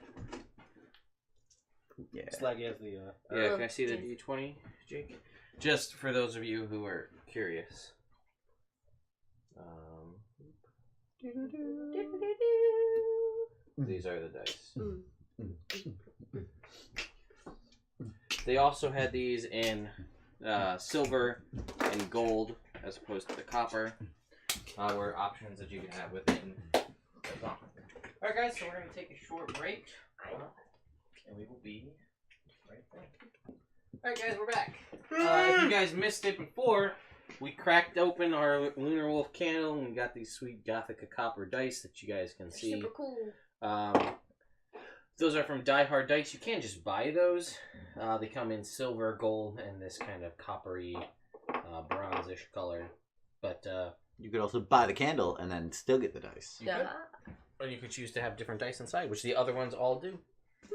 C: Yeah.
B: Slaggy has the.
A: Yeah, can I see the D20, Jake? Just for those of you who are curious. These are the dice. They also had these in silver and gold as opposed to the copper. Were options that you can have within the gauntlet. Alright guys, so we're going to take a short break. And we will be right back. Alright guys, we're back. If you guys missed it before, we cracked open our Lunar Wolf candle and we got these sweet Gothic copper dice that you guys can see.
D: Super cool.
A: Those are from Die Hard Dice. You can't just buy those. They come in silver, gold, and this kind of coppery, bronzish color. But
C: You could also buy the candle and then still get the dice.
A: you could. Or you could choose to have different dice inside, which the other ones all do.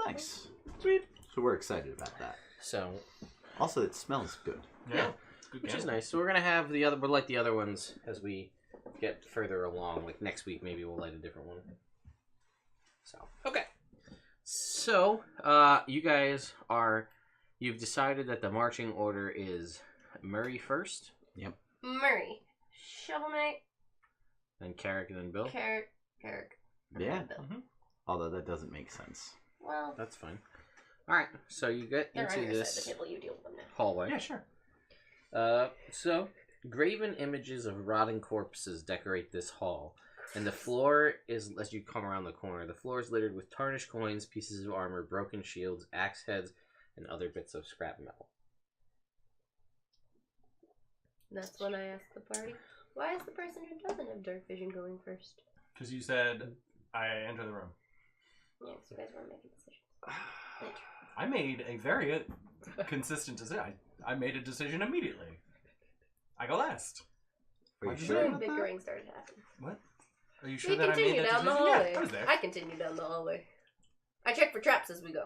C: Nice. Sweet. So we're excited about that.
A: So,
C: Also, it smells good.
B: Yeah. Good
A: which is
B: candle.
A: nice. So we're gonna have the other, we'll light the other ones as we get further along. Like next week, maybe we'll light a different one. So, okay. So, you guys you've decided that the marching order is Murray first,
D: Murray. Shovel Knight.
A: then Carrick, and then Bill.
D: Carrick.
C: Yeah.
D: Bill.
C: Although that doesn't make sense.
D: Well,
A: That's fine. Alright, so you get
D: they're on
A: into
D: your side of
A: this
D: the table. You deal with them now.
A: hallway.
B: Yeah, sure.
A: So, graven images of rotting corpses decorate this hall. And the floor is, as you come around the corner, the floor is littered with tarnished coins, pieces of armor, broken shields, axe heads, and other bits of scrap metal.
D: That's when I asked the party, why is the person who doesn't have dark vision going first?
B: Because you said I enter the room.
D: Yeah, so you guys weren't making decisions.
B: I made a very consistent decision. I made a decision immediately. I go last.
C: Are you
B: Why'd you
C: sure?
B: say
D: Then
C: about that?
D: bickering started happening.
B: What? Are you sure
D: We
B: that I made
D: continue
B: that
D: down the
B: decision?
D: hallway.
B: Yeah, I was there.
D: I continue down the hallway. I check for traps as we go.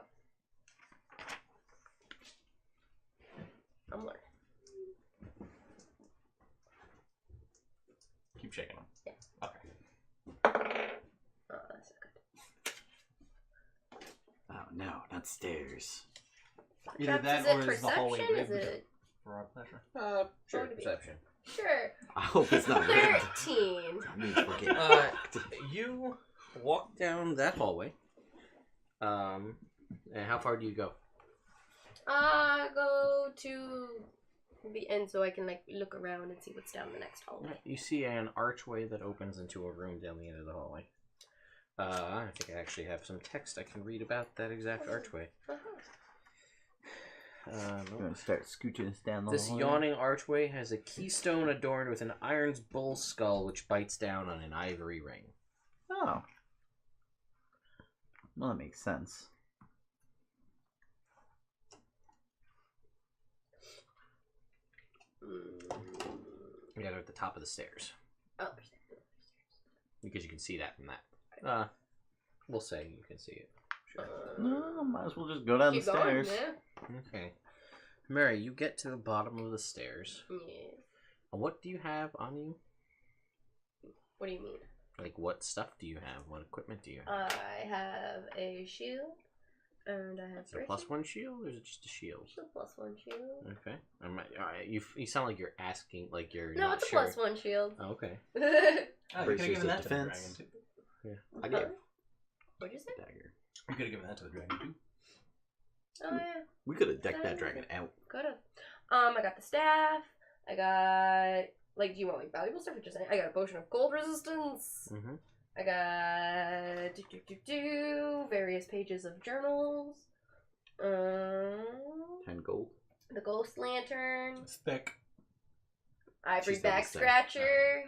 D: I'm learning.
B: Keep shaking them.
D: Yeah.
B: Okay.
D: Oh, that's not good.
C: Oh no, not stairs.
B: Either
D: Traps,
B: that
D: is it
B: or is the hallway
D: perception?
B: rigged
D: Is it...
B: for our pleasure?
A: Sure,
D: What would it be?
A: perception.
D: Sure.
C: I hope it's not rigged.
D: 13.
C: That means we're getting fucked.
A: You walk down that hallway. And how far do you go?
D: Go to the end so I can like look around and see what's down the next hallway.
A: You see an archway that opens into a room down the end of the hallway. I think I actually have some text I can read about that exact archway.
C: We're gonna start scooching us down the
A: This
C: hallway.
A: yawning archway has a keystone adorned with an iron bull skull which bites down on an ivory ring.
C: Oh. Well, that makes sense.
A: Yeah, they're at the top of the stairs.
D: Oh,
A: Because you can see that from that. We'll say you can see it. Sure.
C: No, might as well just go down the
D: keep going,
C: stairs.
D: yeah?
A: Okay. Mary, you get to the bottom of the stairs.
D: Yeah.
A: What do you have on you?
D: What do you mean?
A: Like, what stuff do you have? What equipment do you have?
D: I have a shield, And I have
A: Is it a +1 shield, or is it just a shield?
D: It's a +1 shield.
A: Okay. Alright, you sound like you're asking, like you're
D: No,
A: not
D: it's a
A: sure.
D: +1 shield.
A: Oh, okay.
B: Oh, you could
C: Bracers
B: have given
C: of
B: that to the
C: defense.
B: dragon, too.
A: Yeah.
C: I did.
D: What'd you say?
C: Dagger.
B: You could have given that to the dragon, too.
D: Oh yeah,
C: We could have decked that dragon out.
D: could've. I got the staff. I got like, do you want like valuable stuff or just? I got a potion of cold resistance.
A: Mm-hmm.
D: I got various pages of journals.
C: 10 gold.
D: The ghost lantern,
B: It's thick.
D: ivory
C: She's double
D: back
C: stacked.
D: scratcher.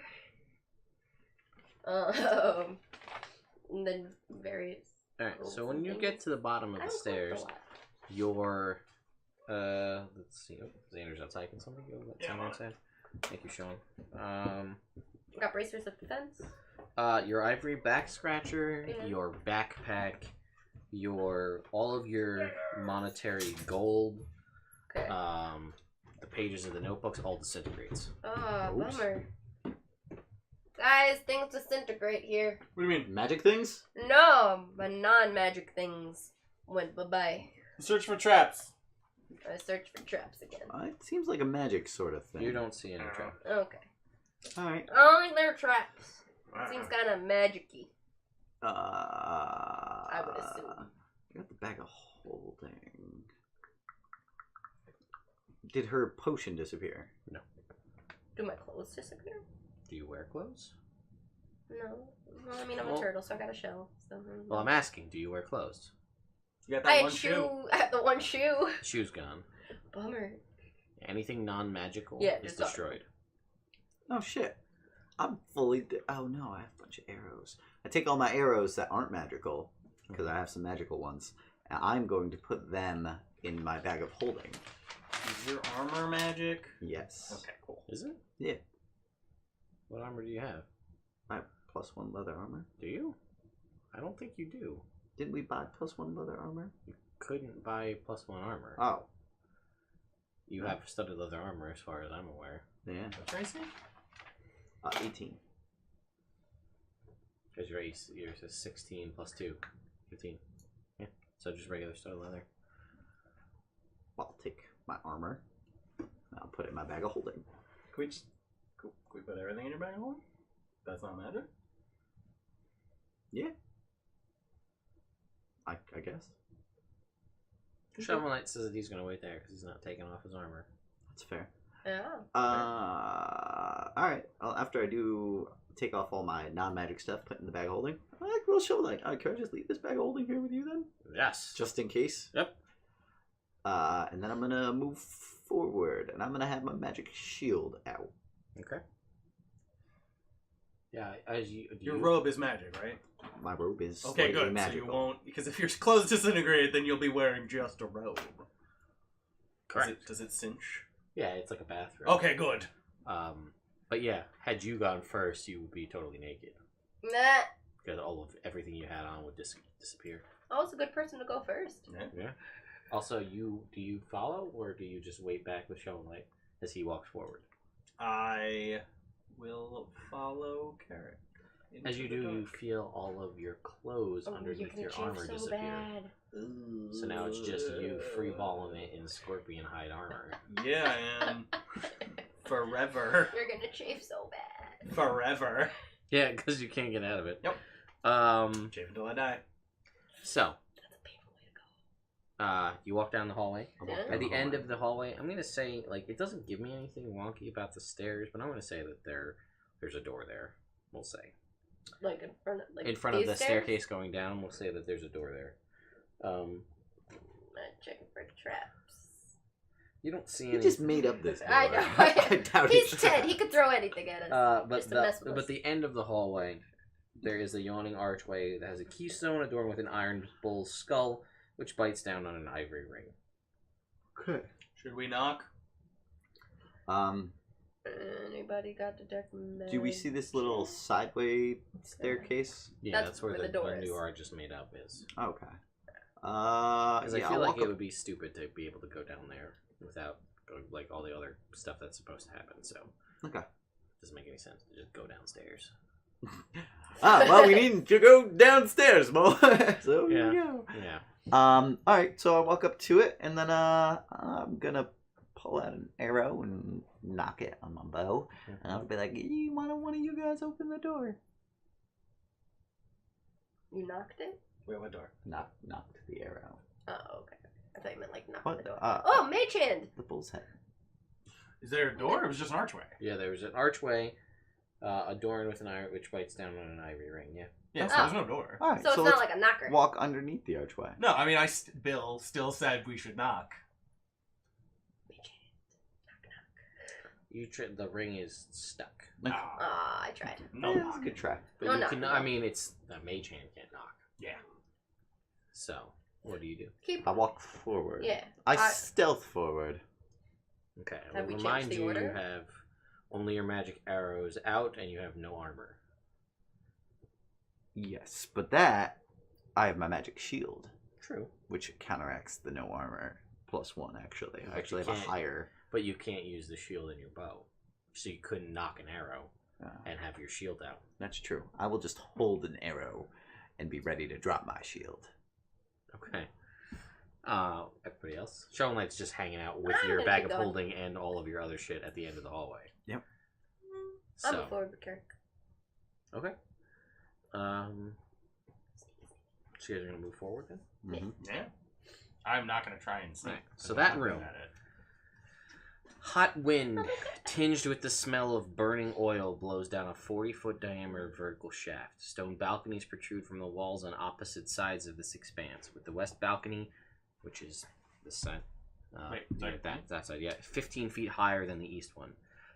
D: And then various.
A: Alright, so when you get to the bottom of
D: I
A: the
D: don't collect
A: stairs,
D: a lot.
A: your let's see, oh, Xander's outside. Can somebody go let
B: Yeah,
A: Xander
B: I'm on
A: outside? Thank you, Sean.
D: Got bracers of defense.
A: Your ivory back scratcher,
D: Yeah.
A: your backpack, all of your monetary gold,
D: Okay.
A: the pages of the notebooks all disintegrates.
D: Oh,
C: Oops.
D: bummer. Guys, things disintegrate here.
B: What do you mean?
C: Magic things?
D: No, my non-magic things went bye-bye.
B: Search for traps.
D: I search for traps again.
C: It seems like a magic sort of thing.
A: You don't see any trap.
D: Okay.
C: Alright.
D: I don't think they're traps. Seems kind of magic-y.
C: I
D: would assume.
C: I got the bag of holding. Did her potion disappear?
D: Do my clothes disappear?
A: Do you wear clothes?
D: No. Well, I mean, I'm a
A: Well-
D: turtle, so I got a shell. So,
A: Well, I'm asking, do you wear clothes?
B: You got
D: I
B: that
D: had
B: one shoe.
D: I had the one shoe.
A: Shoes gone.
D: Bummer.
A: Anything non-magical
D: Yeah,
A: is
D: just gone.
A: destroyed.
C: Oh shit. I'm fully. Oh no, I have a bunch of arrows. I take all my arrows that aren't magical, because I have some magical ones, and I'm going to put them in my bag of holding.
B: Is your armor magic?
C: Yes.
B: Okay, cool.
A: Is it?
C: Yeah.
A: What armor do you have?
C: I have +1 leather armor.
A: Do you? I don't think you do.
C: Didn't we buy +1 leather armor?
A: Couldn't buy +1 armor.
C: Oh.
A: You have studded leather armor, as far as I'm aware.
C: Yeah.
B: Tracy?
C: 18.
A: Because you're 16 plus 2. 15. Yeah. So just regular studded leather.
C: I'll take my armor. And I'll put it in my bag of holding.
B: Can we put everything in your bag of holding? That's not magic?
C: Yeah. I guess.
A: Shovel Knight says that he's going to wait there because he's not taking off his armor.
C: That's fair.
D: Yeah.
C: Alright. Well, after I do take off all my non-magic stuff, put in the bag of holding, well, Shovel Knight, can I just leave this bag of holding here with you then?
A: Yes.
C: Just in case?
A: Yep.
C: And then I'm gonna move forward, and I'm gonna have my magic shield out.
A: Okay. Yeah, as you...
B: Your robe is magic, right?
C: My robe is
B: Okay,
C: slightly
B: good.
C: magical.
B: So you won't, because if your clothes disintegrate, then you'll be wearing just a robe.
A: Correct.
B: Does it cinch?
A: Yeah, it's like a bathroom.
B: Okay, good.
A: But yeah, had you gone first, you would be totally naked.
D: Nah.
A: Because everything you had on would disappear.
D: I was a good person to go first.
A: Yeah. Also, do you follow, or do you just wait back with Shovel Knight as he walks forward?
B: I will follow Carrot.
A: As you do, you feel all of your clothes
D: Oh, you're
A: underneath
D: gonna
A: your
D: chafe
A: armor
D: so
A: disappear.
D: bad.
A: So now it's just you freeballing it in scorpion hide armor.
B: Yeah, I am. Forever.
D: You're gonna chafe so bad.
B: Forever.
A: Yeah, because you can't get out of it.
B: Yep. Chafe until I die.
A: So,
D: That's a painful way to go.
A: you walk down the hallway.
C: I'll walk
D: Yeah.
C: down
A: At the end
C: hallway.
A: of the hallway, I'm gonna say, like, it doesn't give me anything wonky about the stairs, but I'm gonna say that there's a door there. We'll say
D: Like in front of
A: in front of
D: these
A: the
D: stairs?
A: staircase going down. We'll say that there's a door there.
D: I'm checking for traps.
A: You don't see
C: He
A: any.
C: just made up this.
D: I
C: door.
D: know.
C: I doubt
D: He's
C: it's-
D: 10. He could throw anything at us.
A: But
D: just to mess with us.
A: the end of the hallway, there is a yawning archway that has a keystone adorned with an iron bull's skull, which bites down on an ivory ring.
C: Okay.
B: Should we knock?
D: Anybody got detect magic?
C: Do we see this little sideway staircase?
A: Yeah,
D: That's
A: that's where
D: where
A: the
D: the door
A: new
D: is.
A: art just made up is.
C: Okay.
A: Because
C: Yeah,
A: I feel
C: I'll
A: like
C: walk
A: it
C: up-
A: would be stupid to be able to go down there without going, like all the other stuff that's supposed to happen. So
C: Okay.
A: it doesn't make any sense to just go downstairs.
C: Well, we need to go downstairs, boy. So here
A: Yeah.
C: we go.
A: Yeah.
C: Alright, so I walk up to it, and then I'm gonna pull out an arrow and knock it on my bow. And I'll be like, why don't one of you guys open the door?
D: You knocked it?
B: Wait, what door?
C: Knocked the arrow.
D: Oh, okay. I thought you meant like knocked
C: What?
D: the door. Oh, mage hand!
C: The bull's head.
B: Is there a door? Or it was just an archway.
A: Yeah, there was an archway, adorned with an iron which bites down on an ivory ring. Yeah.
B: Yeah, so
D: Oh.
B: there's no door.
C: Alright,
D: So it's not
C: let's
D: like a knocker.
C: walk underneath the archway.
B: No, I mean, Bill still said we should knock.
A: The ring is stuck.
D: Ah, I tried.
B: No
C: Yeah,
B: knock.
C: it's a good try.
A: But
D: No
A: you
D: knock.
A: can, I mean, it's a mage hand can't knock.
B: Yeah.
A: So, what do you do?
D: Keep.
C: I walk forward.
D: Yeah.
C: I stealth forward.
A: Okay, I
D: Have
A: will
D: we
A: remind
D: changed the
A: you
D: order?
A: you have only your magic arrows out and you have no armor.
C: Yes, but that I have my magic shield,
A: True.
C: which counteracts the no armor +1. Actually, I
A: But
C: actually
A: you
C: have a
A: can't-
C: higher.
A: But you can't use the shield in your bow. So you couldn't knock an arrow and have your shield out.
C: That's true. I will just hold an arrow and be ready to drop my shield.
A: Okay. Everybody else? Shovel Knight's just hanging out with
D: I'm
A: your
D: gonna
A: bag
D: keep
A: of
D: going.
A: holding and all of your other shit at the end of the hallway.
C: Yep.
D: I'm
A: So,
D: a forward Kirk.
A: okay. So you guys are gonna move forward then?
C: Mm-hmm.
B: Yeah. I'm not going to try and sneak.
A: Right, so
B: I'm
A: that
B: not
A: room.
B: good at it.
A: Hot wind, tinged with the smell of burning oil, blows down a 40-foot diameter vertical shaft. Stone balconies protrude from the walls on opposite sides of this expanse, with the west balcony, which is this side,
B: Wait, sorry.
A: that side, yeah, 15 feet higher than the east one.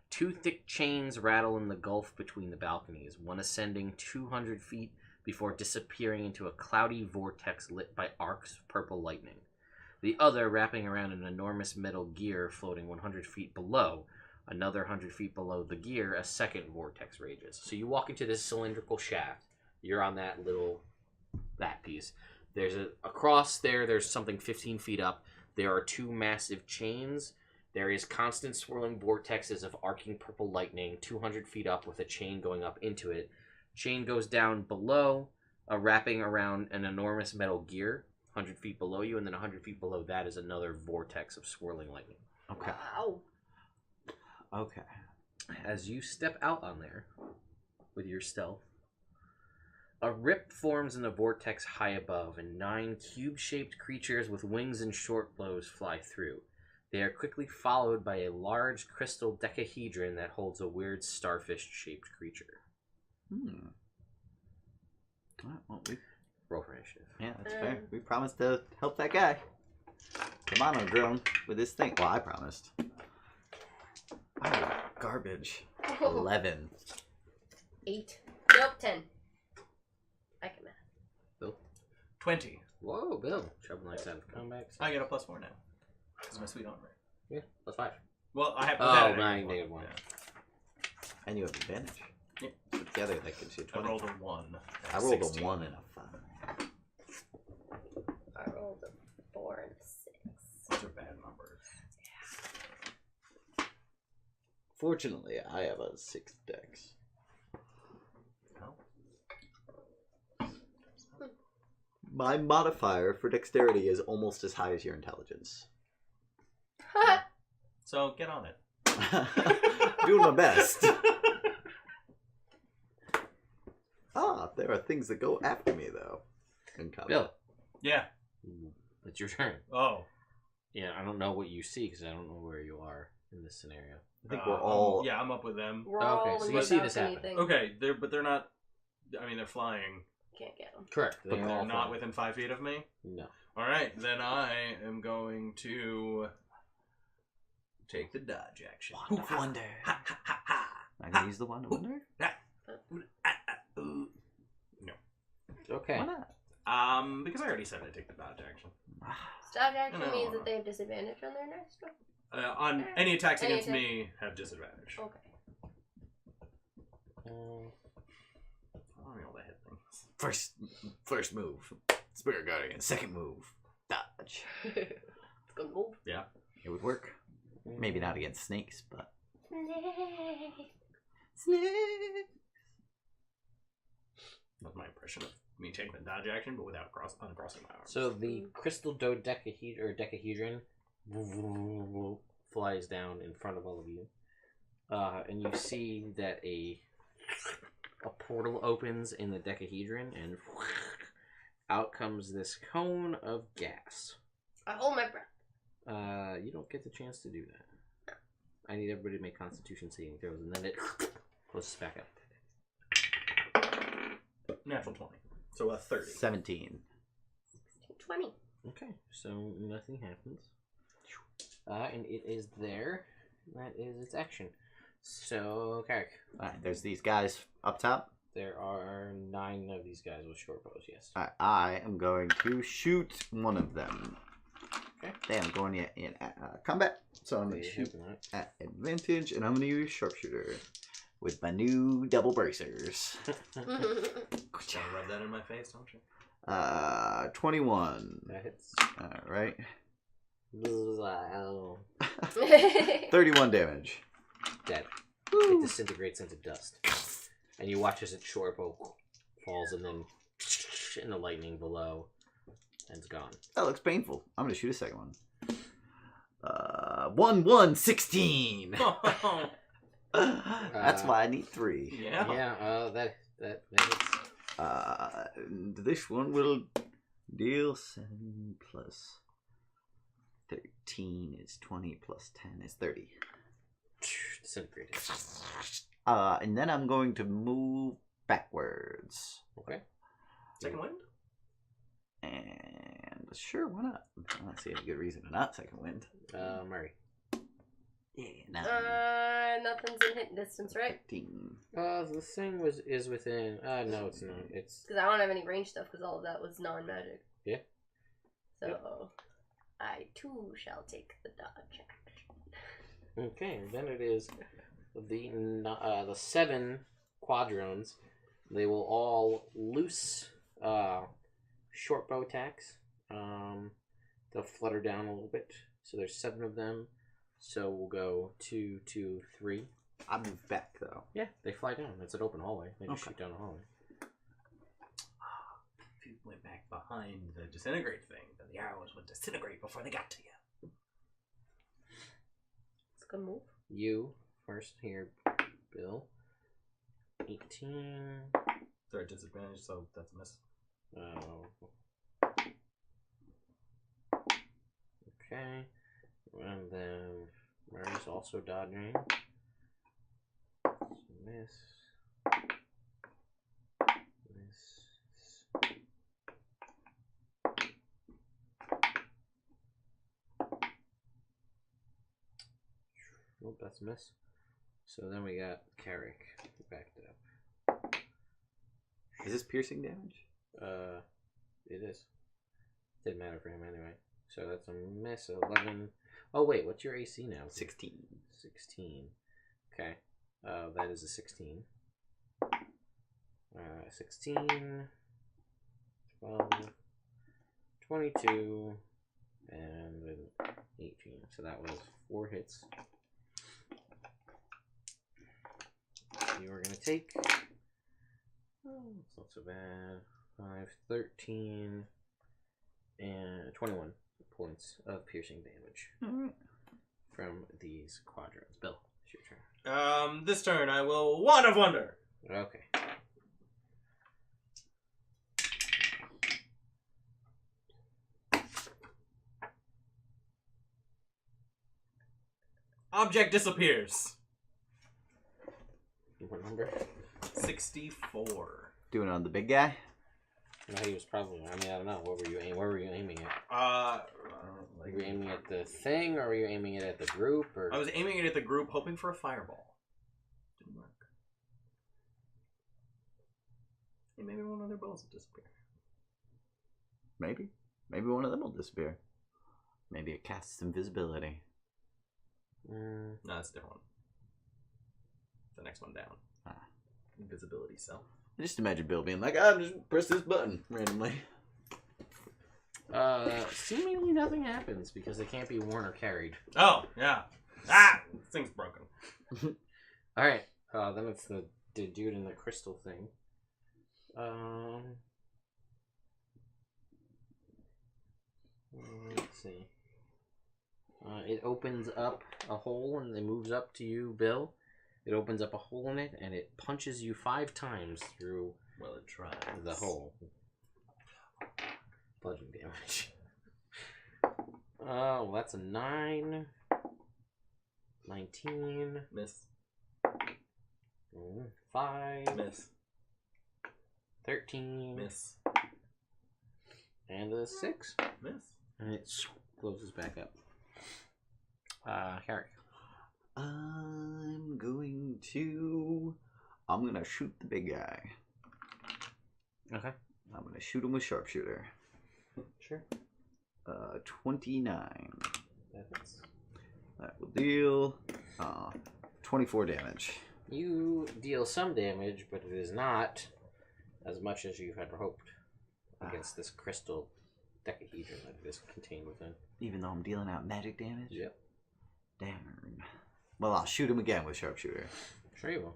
A: Two thick chains rattle in the gulf between the balconies, one ascending 200 feet before disappearing into a cloudy vortex lit by arcs of purple lightning. The other wrapping around an enormous metal gear floating 100 feet below. Another 100 feet below the gear, a second vortex rages. So you walk into this cylindrical shaft. You're on that piece. There's across there's something 15 feet up. There are two massive chains. There is constant swirling vortexes of arcing purple lightning 200 feet up with a chain going up into it. Chain goes down below, wrapping around an enormous metal gear 100 feet below you, and then 100 feet below that is another vortex of swirling lightning.
C: Okay.
D: Wow.
C: Okay.
A: As you step out on there with your stealth, a rip forms in the vortex high above, and 9 cube-shaped creatures with wings and short bows fly through. They are quickly followed by a large crystal decahedron that holds a weird starfish-shaped creature.
C: Alright, well,
A: Roll for initiative.
C: yeah, that's fair. We promised to help that guy. Come on, drone, with this thing. Well, I promised. Oh, garbage. 11.
D: 8. Nope, 10. I can math.
A: Bill?
B: 20.
A: Whoa, Bill. Shovel Knight's out of combat.
B: I get a +4 now. Because my sweet armor.
A: Yeah, +5.
B: Well, I have
A: Oh,
B: that
A: nine, negative 1.
C: And you have advantage.
B: Yeah.
C: So together, that gives you
B: I
C: 20.
B: rolled a 1.
C: I rolled
B: 16.
C: a 1 and a 5.
D: I rolled a 4 and a 6.
B: Those are bad numbers.
C: Fortunately, I have a 6 dex.
B: No.
C: My modifier for dexterity is almost as high as your intelligence.
B: So get on it.
C: Doing my best. There are things that go after me, though. In combat.
A: Bill.
B: Yeah.
A: It's your turn.
B: Oh.
A: Yeah, I don't know what you see because I don't know where you are in this scenario.
C: I think we're all...
B: Yeah, I'm up with them.
D: We're
A: Okay,
D: all
A: so
D: in
A: you
D: the
A: see this
D: balcony
A: happen.
D: thing.
B: Okay, they're not. I mean, they're flying.
D: Can't get them.
A: Correct.
B: But
A: They're
B: they're
A: all
B: not
A: fine.
B: within 5 feet of me.
A: No.
B: All right, then I am going to take the dodge action.
C: Wand of Wonder.
B: Ha, ha, ha, ha.
C: I'm going to use the Wand of Wonder?
B: No.
A: Okay.
C: Why not?
B: Because I already said I'd take the dodge action.
D: Dodge action
B: No.
D: means that they have disadvantage on their next one.
B: On any attacks
D: Any
B: against
D: attack.
B: me have disadvantage.
D: Okay.
B: I don't know the hit things.
C: First move, Spirit Guardian. Second move, dodge.
D: It's gonna move.
B: Yeah.
C: It would work. Maybe not against snakes, but...
D: Snake.
C: Snake!
B: That's my impression of You mean take the dodge action, but without uncrossing my arms.
A: So the crystal dodecahedron flies down in front of all of you, and you see that a portal opens in the decahedron, and out comes this cone of gas.
D: I hold my breath.
A: You don't get the chance to do that. I need everybody to make Constitution saving throws, and then it closes back up.
B: Natural 20. So a 30.
C: 17.
D: 20.
A: Okay, so nothing happens. And it is there. That is its action. So, Carrick.
C: Alright, there's these guys up top.
A: There are 9 of these guys with short bows, yes.
C: Alright, I am going to shoot one of them.
A: Okay.
C: Damn, I'm going in combat. So I'm going to shoot at advantage, and I'm going to use sharpshooter with my new double bracers.
B: Gotta rub that in my face, don't you?
C: 21.
A: That hits.
C: Alright.
A: Wow.
C: 31 damage.
A: Dead. It disintegrates into dust. And you watch as its short bow falls, and then in the lightning below, and it's gone.
C: That looks painful. I'm going to shoot a second one. 1, 16. That's why I need 3.
B: Yeah.
A: Yeah, that hits.
C: And this one will deal 7 plus 13 is 20 plus 10 is 30.
A: Disintegrated.
C: And then I'm going to move backwards.
A: Okay.
B: Second wind?
C: And sure, why not? I don't see any good reason to not second wind.
A: Murray.
C: Yeah, no.
D: Nothing's in hit distance, right?
C: 15.
A: The thing is within. No, it's not. It's.
D: Because I don't have any range stuff, because all of that was non-magic.
A: Yeah.
D: So, I too shall take the dodge action.
A: Okay, then it is the 7 quadrones. They will all loose short bow attacks. They'll flutter down a little bit. So there's 7 of them. So we'll go 2, 2, 3.
C: I move back though.
A: Yeah, they fly down. It's an open hallway. They just
C: Okay.
A: shoot down the hallway.
B: If you went back behind the disintegrate thing, then the arrows would disintegrate before they got to you.
D: It's a good move.
A: You first here, Bill. 18.
B: They're at disadvantage, so that's a miss.
A: Okay. And then Murray's also dodging. Miss. Nope, that's a miss. So then we got Carrick backed up.
C: Is this piercing damage?
A: It is. Didn't matter for him anyway. So that's a miss. 11. Oh wait, what's your AC now?
C: 16.
A: 16. Okay. That is a 16. 16. 12. 22. And an 18. So that was 4 hits. You are going to take... Oh, it's not so bad. 5, 13, and 21 points of piercing damage from these quadrants. Bill, it's your turn.
B: This turn I will Wand of Wonder.
A: Okay.
B: Object disappears.
A: What number?
B: 64.
C: Doing it on the big guy?
A: No, he was probably. I mean, I don't know. Where were you aiming at? Were you aiming at the thing, or were you aiming it at the group? Or
B: I was aiming it at the group, hoping for a fireball. Didn't work. Hey, maybe one of their bows will disappear.
C: Maybe. Maybe one of them will disappear. Maybe it casts invisibility.
B: No, that's a different one. The next one down. Invisibility self.
C: I just imagine Bill being like, "Ah, just press this button randomly."
A: Seemingly nothing happens because they can't be worn or carried.
B: Oh, yeah. Ah! This thing's broken.
A: Alright, then it's the dude in the crystal thing. Let's see. It opens up a hole and it moves up to you, Bill. It opens up a hole in it and it punches you 5 times through
B: It tries.
A: the hole. Bludgeoning damage. Oh, that's a 9. 19.
B: Miss.
A: 5.
B: Miss.
A: 13.
B: Miss.
A: And a 6.
B: Miss.
A: And it closes back up. Carrick.
C: I'm gonna shoot the big guy.
A: Okay.
C: I'm gonna shoot him with sharpshooter.
A: Sure.
C: 29.
A: That's...
C: That will deal 24 damage.
A: You deal some damage, but it is not as much as you had hoped against this crystal decahedron that it is contained within.
C: Even though I'm dealing out magic damage?
A: Yep.
C: Damn. Well, I'll shoot him again with sharpshooter.
A: Sure you will.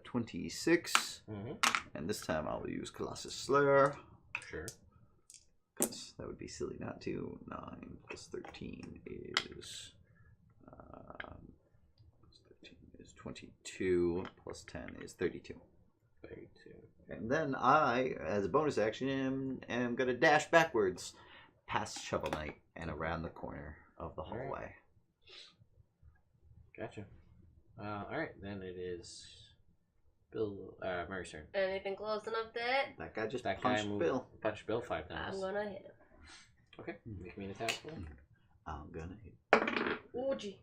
C: 26.
A: Mm-hmm.
C: And this time I'll use Colossus Slayer.
A: Sure.
C: Because that would be silly not to. 9 plus 13 is... 22. Plus 10 is 32.
A: 32.
C: And then I, as a bonus action, am going to dash backwards past Shovel Knight and around the corner of the hallway.
A: Gotcha. Alright, then it is Bill, Mary's turn.
D: Anything close enough to hit?
C: That guy just
A: That guy
C: punched
A: moved,
C: Bill.
A: punched Bill 5 times.
D: I'm gonna hit him.
A: Okay, make me an attack roll.
C: I'm gonna hit.
D: Oh, gee.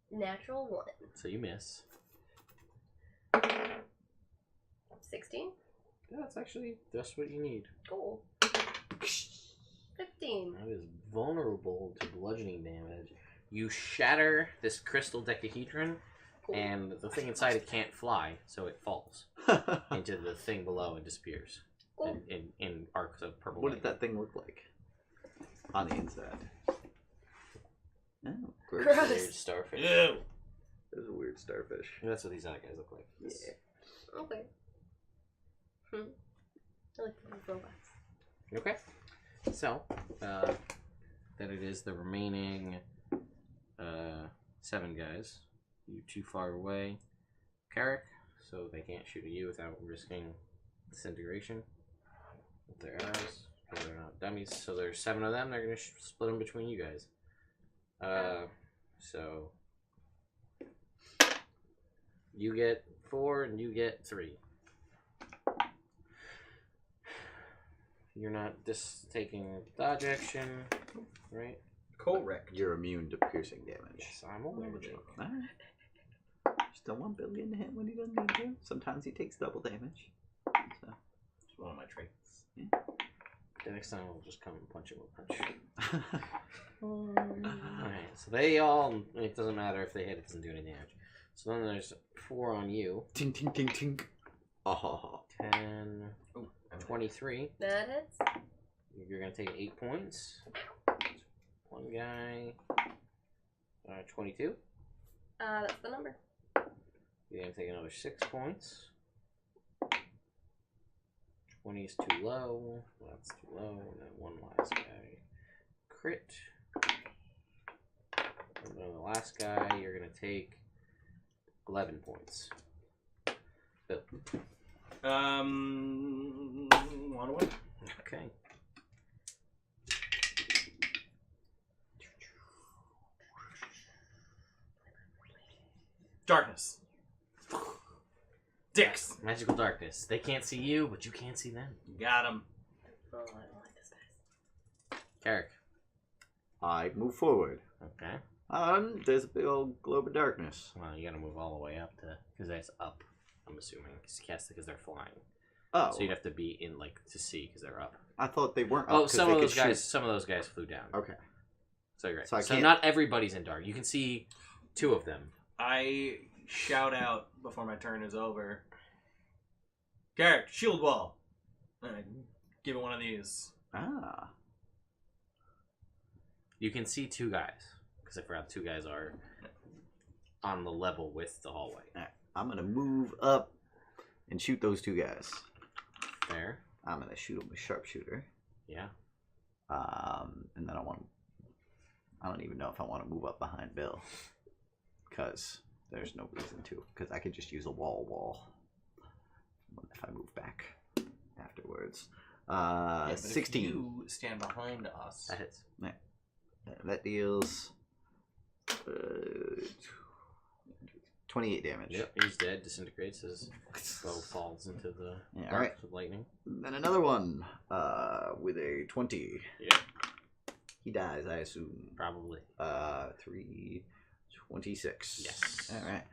D: Natural 1.
A: So you miss.
D: 16?
A: Yeah, that's actually just what you need.
D: Cool. 15.
A: That is vulnerable to bludgeoning damage. You shatter this crystal decahedron,
D: Cool.
A: and the thing inside it can't fly, so it falls into the thing below and disappears
D: Cool.
A: in arcs of purple
C: What
A: light.
C: did that thing look like on the inside? Oh,
D: Gross.
A: Weird starfish.
B: Ew.
C: There's a weird starfish.
A: That's what these other guys look like.
C: Yeah.
D: Okay. I like the robots.
A: Okay. So, then it is the remaining 7 guys. You too far away, Carrick, so they can't shoot at you without risking disintegration with their arrows. They're not dummies, so there's 7 of them. They're gonna split them between you guys. So you get 4 and you get 3. You're not just taking dodge action, right?
B: Correct.
C: You're immune to piercing damage.
A: Yes, I'm aware of it.
C: Alright. Still want Billion to hit when he doesn't need to. Sometimes he takes double damage. So.
B: It's one of my traits.
A: The next time I'll just come and punch him with punch. Alright, so they all, it doesn't matter if they hit, it doesn't do any damage. So then there's 4 on you.
C: Tink, tink, tink, tink. Oh.
A: 10,
B: Ooh,
A: 23.
D: That hits.
A: You're going to take 8 points. One guy. 22.
D: That's the number.
A: You're going to take another 6 points. 20 is too low. That's too low. And then one last guy. Crit. And then the last guy, you're going to take 11 points. Bill.
B: 1 away.
A: Okay.
B: Darkness. Dicks.
A: Magical darkness. They can't see you, but you can't see them.
B: Got him.
D: Oh, I don't like this guy.
A: Carrick.
C: I move forward.
A: Okay.
C: There's a big old globe of darkness.
A: Well, you gotta move all the way up to, because that's up, I'm assuming. Because they're flying.
C: Oh,
A: So you'd have to be in, like, to see, because they're up.
C: I thought they weren't.
A: Oh,
C: up 'cause
A: some
C: they
A: of
C: could
A: those guys.
C: shoot.
A: Some of those guys flew down.
C: Okay.
A: So you're right.
C: So I
A: So
C: can't-
A: not everybody's in dark. You can see 2 of them.
B: I shout out before my turn is over. Garrett, shield wall. And I give it one of these.
C: Ah.
A: You can see 2 guys, because I forgot 2 guys are on the level with the hallway.
C: Alright, I'm gonna move up and shoot those 2 guys.
A: Fair.
C: I'm gonna shoot him with sharpshooter.
A: Yeah.
C: And then I don't even know if I want to move up behind Bill, because there's no reason to. Because I could just use a wall if I move back afterwards.
B: Yeah, but
C: 16.
B: If you stand behind us.
A: That hits.
C: That deals 28 damage.
A: Yep, he's dead. Disintegrates. His bow falls into the
C: Yeah,
A: dark
C: alright.
A: of lightning.
C: Then another one with a 20.
A: Yep.
C: He dies, I assume.
A: Probably.
C: 326.
A: Yes.
C: All right.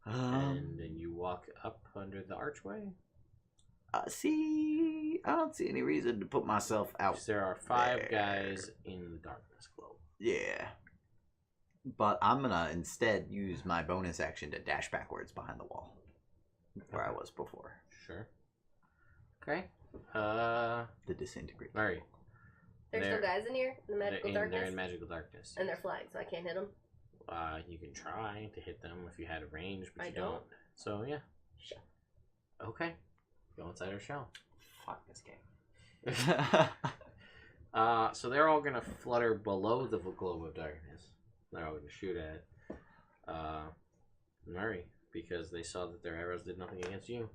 A: And then you walk up under the archway.
C: See, I don't see any reason to put myself out.
A: 'Cause there are 5
C: there.
A: guys in the darkness globe.
C: Yeah. But I'm gonna instead use my bonus action to dash backwards behind the wall, where I was before.
A: Sure. Okay.
C: The disintegrate.
A: Murray.
D: There's
A: They're-
D: still guys in here in the magical
A: They're
D: darkness,
A: in magical darkness.
D: and they're flagged, so I can't hit them.
A: You can try to hit them if you had a range, but
D: I
A: you don't. So yeah.
D: Shit.
A: Okay. Go inside our shell.
B: Fuck this game.
A: So they're all gonna flutter below the globe of darkness. They're all gonna shoot at Murray because they saw that their arrows did nothing against you.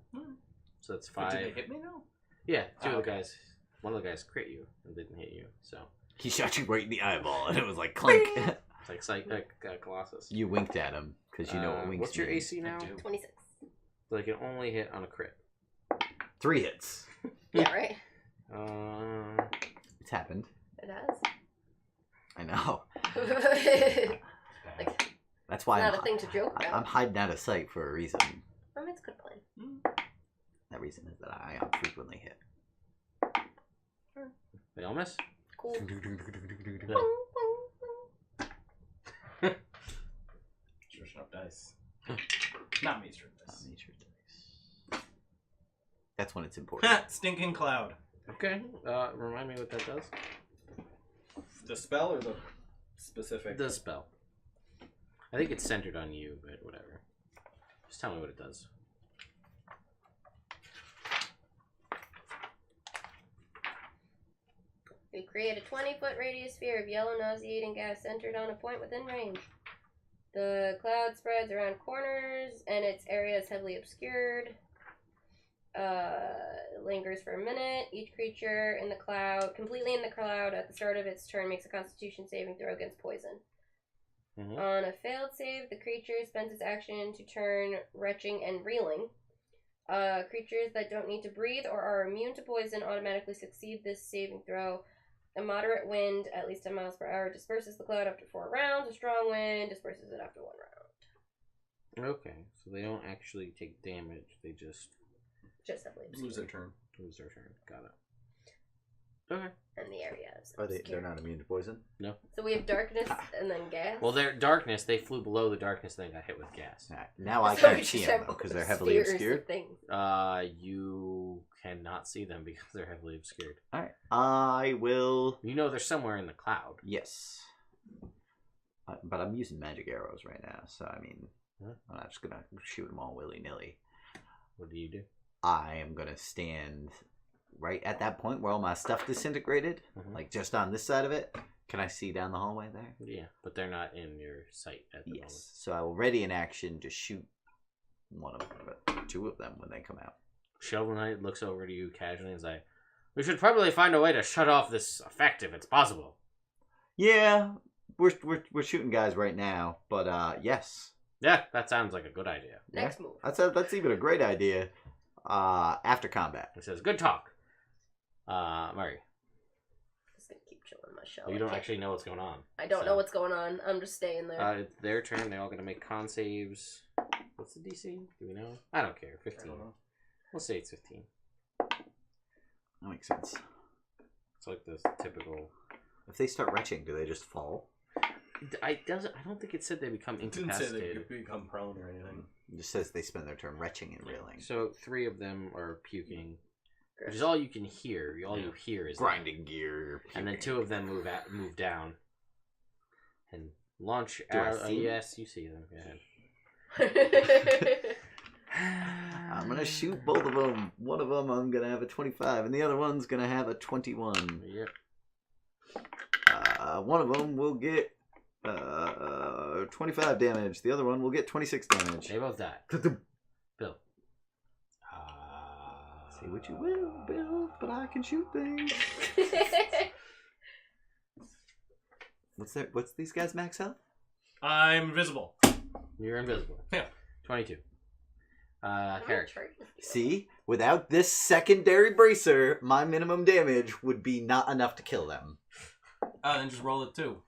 A: So that's
B: But
A: 5.
B: did they hit me now?
A: Yeah, 2 of the
B: okay.
A: guys. One of the guys crit you and didn't hit you. So
C: He shot you right in the eyeball, and it was like clink.
A: it's like Colossus.
C: You winked at him because you know what winks
A: What's your
C: mean.
A: AC now?
B: I do.
D: 26.
A: So they can only hit on a crit.
C: 3 hits.
D: Yeah, right.
C: It's happened.
D: It has.
C: I know.
D: Like,
C: That's why
D: not a thing to joke
C: I'm
D: about.
C: hiding out of sight for a reason.
D: I mean, it's a good plan.
C: That reason is that I am frequently hit.
A: They all miss.
D: Cool.
B: Switching up dice. Not me, straight dice.
C: That's when it's important.
B: Stinking cloud.
A: Okay. Remind me what that does.
B: The spell or the specific?
A: The spell. I think it's centered on you, but whatever. Just tell me what it does.
D: We create a 20-foot radius sphere of yellow nauseating gas centered on a point within range. The cloud spreads around corners, and its area is heavily obscured. Lingers for a minute. Each creature in the cloud, completely in the cloud, at the start of its turn, makes a Constitution saving throw against poison.
A: Mm-hmm.
D: On a failed save, the creature spends its action to turn retching and reeling. Creatures that don't need to breathe or are immune to poison automatically succeed this saving throw. A moderate wind, at least 10 miles per hour, disperses the cloud after 4 rounds. A strong wind disperses it after 1 round.
A: Okay, so they don't actually take damage. They just
D: Just heavily obscured.
B: Lose their turn.
A: lose their turn. Got it. Okay.
D: And the area is
C: Are they?
D: obscured.
C: They're not immune to poison.
D: So we have darkness and then gas.
A: Well, they're darkness. They flew below the darkness, then got hit with gas.
C: Alright, now I
D: So we
C: can't see
D: just
C: them
D: have
C: because they're heavily
D: spheres of
C: obscured.
D: things.
A: You cannot see them because they're heavily obscured.
C: All right, I will.
A: You know they're somewhere in the cloud.
C: Yes, but I'm using magic arrows right now, so I mean,
A: Huh?
C: I'm not just gonna shoot them all willy nilly.
A: What do you do?
C: I am gonna stand right at that point where all my stuff disintegrated,
A: Mhm.
C: like just on this side of it. Can I see down the hallway there?
A: Yeah, but they're not in your sight at the
C: Yes. So I will ready an action to shoot one of them, but 2 of them when they come out.
A: moment. Shovel Knight looks over to you casually and is like, "We should probably find a way to shut off this effect if it's possible."
C: Yeah, we're shooting guys right now, but yes,
A: Yeah, that sounds like a good idea.
D: Next move.
C: that's even a great idea. After combat.
A: He says, "Good talk." Murray,
D: Just gonna keep chilling my shell.
A: you don't
D: Okay.
A: actually know what's going on.
D: I don't
A: so-
D: know what's going on. I'm just staying there.
A: It's their turn. They're all going to make con saves. What's the DC? Do we know? I don't care. 15.
B: I don't know.
A: We'll say it's 15.
C: That makes sense.
A: It's like the typical.
C: If they start retching, do they just fall?
A: I don't think it said they become
B: It didn't say they
A: incapacitated.
B: become prone or anything.
C: It just says they spend their turn retching and reeling.
A: So 3 of them are puking, which
D: Gross.
A: is all you can hear. All you hear is that.
C: Grinding gear.
A: And then 2 of them move down and launch
C: Do I
A: arrow.
C: see them?
A: Yes, you see them. Go ahead.
C: I'm gonna shoot both of them. One of them I'm gonna have a 25, and the other one's gonna have a 21.
A: Yep.
C: One of them will get 25 damage. The other one will get 26 damage.
A: They both die. Bill.
C: Say what you will, Bill, but I can shoot things. What's these guys' max health?
B: I'm invisible.
A: You're invisible.
B: Yeah.
A: 22. Character.
C: See, without this secondary bracer, my minimum damage would be not enough to kill them.
B: Then just roll it too.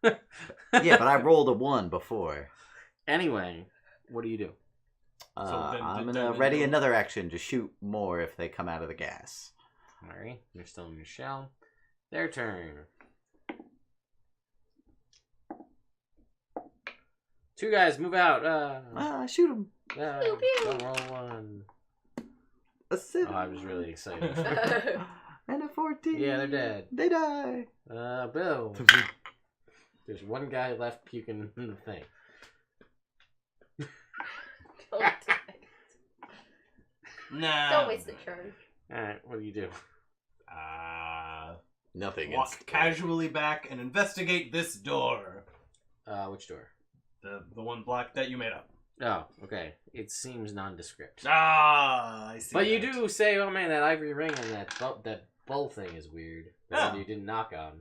C: Yeah, but I rolled a 1 before.
A: Anyway, what do you do?
C: I'm gonna ready another action to shoot more if they come out of the gas.
A: Alright, you're still in your shell. Their turn. 2 guys, move out.
C: Shoot them.
D: Pew, pew.
A: Don't roll 1.
C: A 7.
A: Oh, I was really excited.
C: And a 14.
A: Yeah, they're dead.
C: They die.
A: Bill. There's one guy left puking in the thing.
B: Nah.
D: Don't waste a turn.
A: Alright, what do you do?
C: Nothing.
B: Walk casually back and investigate this door.
A: Which door?
B: The one block that you made up.
A: Oh, okay. It seems nondescript.
B: I see.
A: But you
B: that.
A: do say, oh man, that ivory ring and that bowl thing is weird. That you didn't knock on.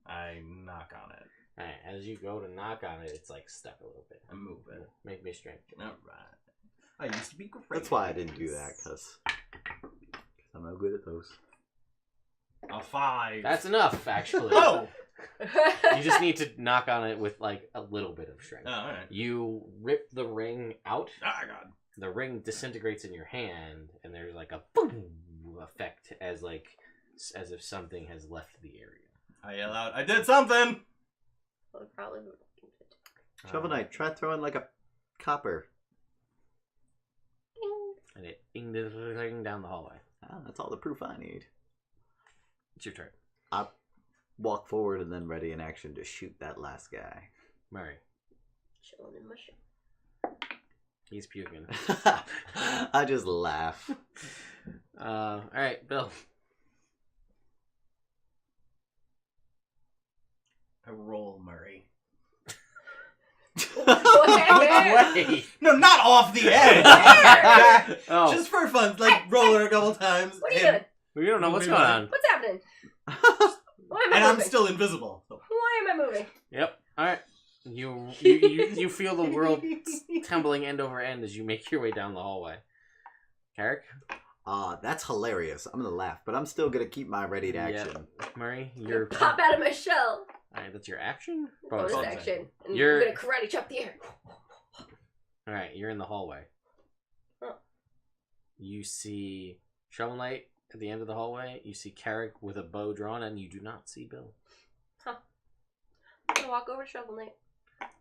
B: I knock on it.
A: Alright, as you go to knock on it, it's like stuck a little bit.
B: I move it.
A: Make me a strength.
B: Alright. I used to be great.
C: That's why I didn't do that, because I'm no good at those.
B: A 5.
A: That's enough, actually.
B: Oh!
A: You just need to knock on it with like a little bit of strength.
B: Oh, alright.
A: You rip the ring out.
B: Ah, God.
A: The ring disintegrates in your hand, and there's like a boom effect as if something has left the area.
B: I yell out, I did something!
D: Well, probably.
C: Shovel Knight, try throwing like a copper.
A: And it ding down the hallway.
C: That's all the proof I need.
A: It's your turn.
C: I walk forward and then ready in action to shoot that last guy.
A: Murray.
D: Chilling in my shit.
A: He's puking.
C: I just laugh.
A: Alright, Bill.
B: I roll Murray.
A: Wait.
B: No, not off the edge!
A: Oh.
B: Just for fun, like roll her a couple times.
D: What are you doing?
A: We don't know what's going on.
D: What's happening? Why am I
B: And
D: moving?
B: I'm still invisible. So.
D: Why am I moving?
A: Yep. Alright. You feel the world tumbling end over end as you make your way down the hallway. Carrick?
C: That's hilarious. I'm gonna laugh, but I'm still gonna keep my ready to action.
A: Murray, you're...
D: Pop out of my shell.
A: Alright, that's your action?
D: Bonus
A: Bonus
D: action. And
A: You're-
D: I'm gonna karate chop the air.
A: Alright, you're in the hallway.
D: Oh.
A: You see Shovel Knight at the end of the hallway. You see Carrick with a bow drawn, and you do not see Bill.
D: I'm gonna walk over to Shovel Knight.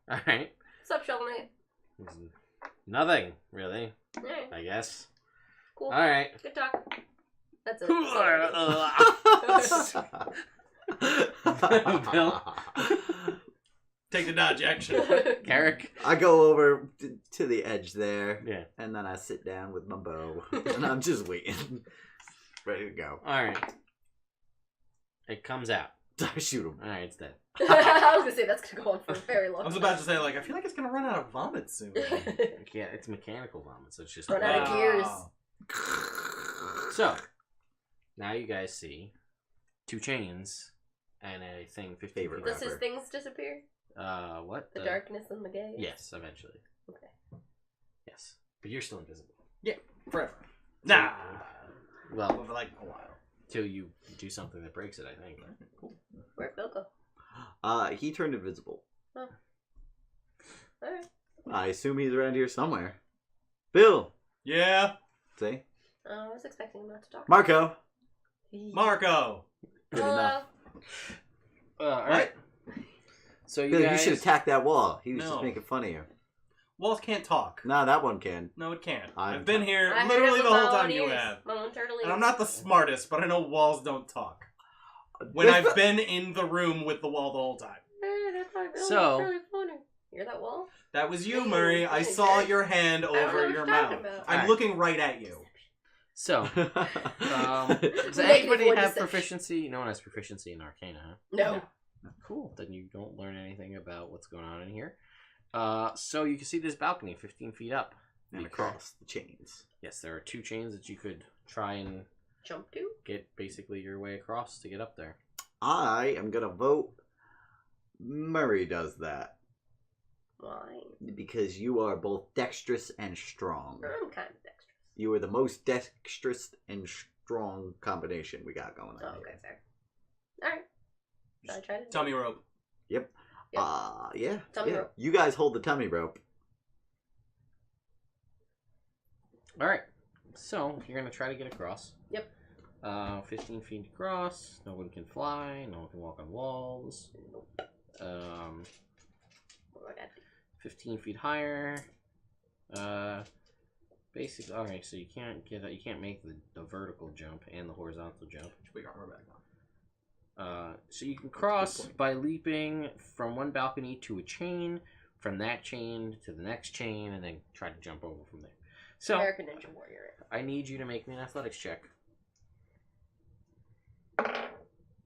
A: Alright.
D: What's up, Shovel Knight?
A: Nothing, really,
D: Alright,
A: I guess.
D: cool.
A: Alright.
D: Good talk. That's it.
A: Bill?
B: Take the dodge action.
A: Carrick?
C: I go over to the edge there,
A: Yeah.
C: and then I sit down with my bow, and I'm just waiting, ready to go.
A: Alright. It comes out.
C: I shoot him.
A: Alright, it's dead.
D: I was gonna say that's gonna go on for a very long
B: I was
D: time.
B: about to say, like, I feel like it's gonna run out of vomit soon.
A: Yeah, it's mechanical vomit, so it's just...
D: Run out of gears.
A: So, now you guys see 2 chains and a thing 15
C: Favorite
A: feet.
D: Does his things disappear?
A: What?
D: The darkness and the gay?
A: Yes, eventually.
D: Okay.
A: Yes. But you're still invisible.
B: Forever. Nah.
A: Well,
B: For like a while.
A: till you do something that breaks it, I think.
B: Cool.
D: Where'd Bill go?
C: He turned invisible.
D: Oh. Alright.
C: I assume he's around here somewhere. Bill!
B: Yeah.
C: See?
D: I was expecting him not to talk.
C: Marco!
B: Marco.
C: Good enough.
A: Alright. So you
C: Bill,
A: guys...
C: you should attack that wall. He was
B: No.
C: just making fun of you.
B: Walls can't talk.
C: Nah, that one can.
B: No, it can't.
C: I'm
B: I've been
C: fine.
B: here
D: I
B: literally
D: heard
B: the
D: it with
B: whole
D: my
B: time
D: own
B: you
D: ears.
B: have.
D: My own turtle
B: And
D: ears.
B: I'm not the smartest, but I know walls don't talk. When I've been in the room with the wall the whole time.
D: Hey, that's my Bill.
A: So-
D: That's really funny. Hear that wall?
B: That was you,
D: Hey,
B: Murray. I
D: hey,
B: saw
D: Jack.
B: your hand
D: I don't know
B: over
D: what
B: your
D: you're
B: mouth.
D: talking about.
B: I'm
A: Alright.
B: looking right at you.
A: So, does
D: Negative
A: anybody
D: one
A: have
D: deception.
A: proficiency? No one has proficiency in Arcana, huh?
D: No.
A: Cool. Then you don't learn anything about what's going on in here. So you can see this balcony 15 feet up.
C: And across the chains.
A: Yes, there are 2 chains that you could try and
D: Jump to?
A: get basically your way across to get up there.
C: I am gonna vote Murray does that.
D: Why?
C: Because you are both dexterous and strong.
D: I'm kind of dexterous.
C: You are the most dexterous and strong combination we got going on.
D: Oh, okay, fair. Alright. Should I try to do
B: Tummy rope.
C: Yep.
D: Yep.
C: Yeah.
D: Tummy
C: yeah.
D: rope.
C: You guys hold the tummy rope.
A: All right. So you're gonna try to get across.
D: Yep.
A: 15 feet across. No one can fly. No one can walk on walls.
D: What do I got?
A: 15 feet higher. Basically, okay. So you can't get. You can't make the vertical jump and the horizontal jump.
B: We got her back on.
A: So you can cross by leaping from one balcony to a chain, from that chain to the next chain, and then try to jump over from there. So
D: American Ninja Warrior.
A: I need you to make me an athletics check.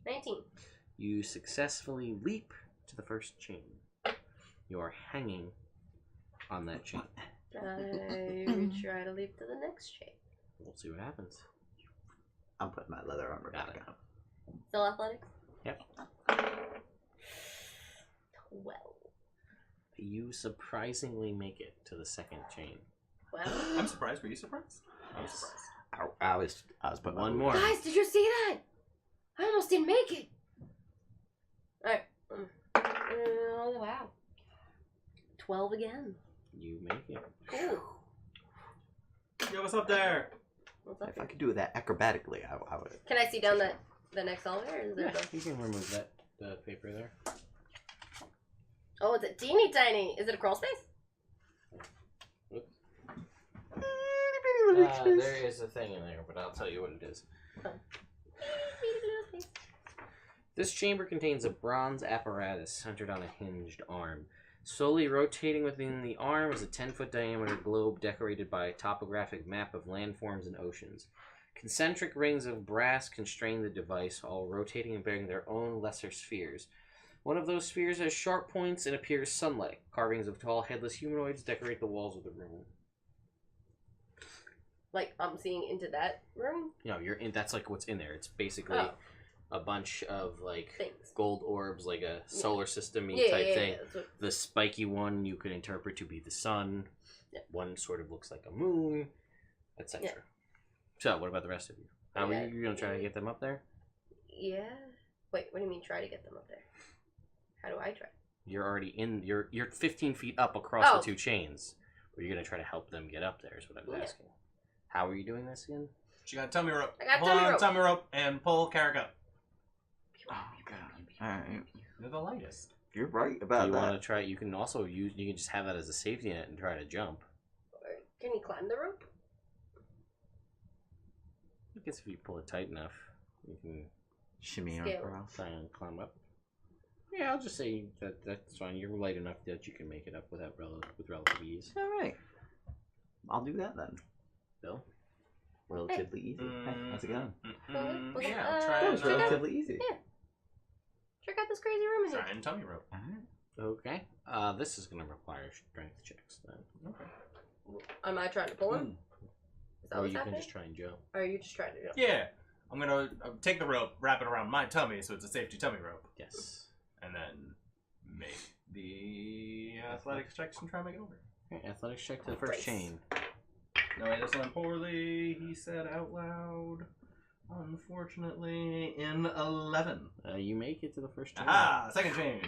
D: 19.
A: You successfully leap to the first chain. You are hanging on that chain.
D: I try to leap to the next chain.
A: We'll see what happens.
C: I'm putting my leather armor
A: Got
C: back
A: it.
C: on.
D: Still athletics?
A: Yep.
D: 12.
A: You surprisingly make it to the second chain.
D: Well.
B: I'm surprised. Were you surprised? I was surprised.
C: I was putting
A: One
C: my
A: more.
D: Guys, did you see that? I almost didn't make it. Alright. Oh, wow. 12 again.
A: You make it.
D: Cool.
B: Yo, what's up there?
D: What's up?
C: If I could do that acrobatically, I would.
D: Can I see down the next elevator? Or is there
A: Yeah, you can remove that paper there.
D: Oh, it's a teeny tiny. Is it a crawl space?
A: There is a thing in there, but I'll tell you what it is. This chamber contains a bronze apparatus centered on a hinged arm. Slowly rotating within the arm is a 10-foot diameter globe decorated by a topographic map of landforms and oceans. Concentric rings of brass constrain the device, all rotating and bearing their own lesser spheres. One of those spheres has sharp points and appears sunlight. Carvings of tall, headless humanoids decorate the walls of the room.
D: Like, I'm seeing into that room?
A: No, you're in. That's like what's in there. It's basically a bunch of like
D: Things.
A: gold orbs, like a solar system-y
D: Yeah,
A: type
D: yeah,
A: thing.
D: yeah, that's what-
A: The spiky one you could interpret to be the sun.
D: Yeah.
A: One sort of looks like a moon, etc.
D: Yeah.
A: So, what about the rest of you? How
D: Yeah.
A: are you gonna try to get them up there?
D: Yeah. Wait, what do you mean try to get them up there? How do I try?
A: You're already in. You're 15 feet up across
D: Oh.
A: the 2 chains. Or you're gonna try to help them get up there? Is what I was
D: Yeah.
A: asking. How are you doing this again?
B: She got tummy rope.
D: I got
B: Hold
D: tummy
B: on,
D: rope.
B: tummy rope, and pull Carrick up.
C: Oh god. Alright.
B: You're the lightest.
C: You're right
A: Do
C: about
A: you
C: that.
A: want to try? You can also use. You can just have that as a safety net and try to jump.
D: Can you climb the rope?
A: I guess if you pull it tight enough, you can
C: Shimmy
D: Scale.
C: across.
A: try and climb up. Yeah, I'll just say that that's fine. You're light enough that you can make it up with relative ease.
C: Alright. I'll do that then.
A: Bill?
C: Relatively easy. Hey, how's it going?
B: Mm,
D: Okay.
B: yeah, I'm
C: That
B: trying
C: was
D: check out-
C: relatively easy.
D: Yeah. Check out this crazy room in here.
B: trying tummy rope.
C: Alright.
A: Okay. This is going to require strength checks then.
B: Okay.
D: Am I trying to pull him? Is that
A: Or
D: what's
A: you can
D: happening?
A: just try and jump.
D: Or are you just trying to jump?
B: Yeah, I'm gonna take the rope, wrap it around my tummy, so it's a safety tummy rope,
A: Yes.
B: and then make the athletics checks and try and make it over.
A: Okay, athletics check to the first
D: Brace.
A: chain.
B: No, this went poorly. He said out loud. Unfortunately, in 11.
A: You make it to the first chain.
B: Aha! Second chain.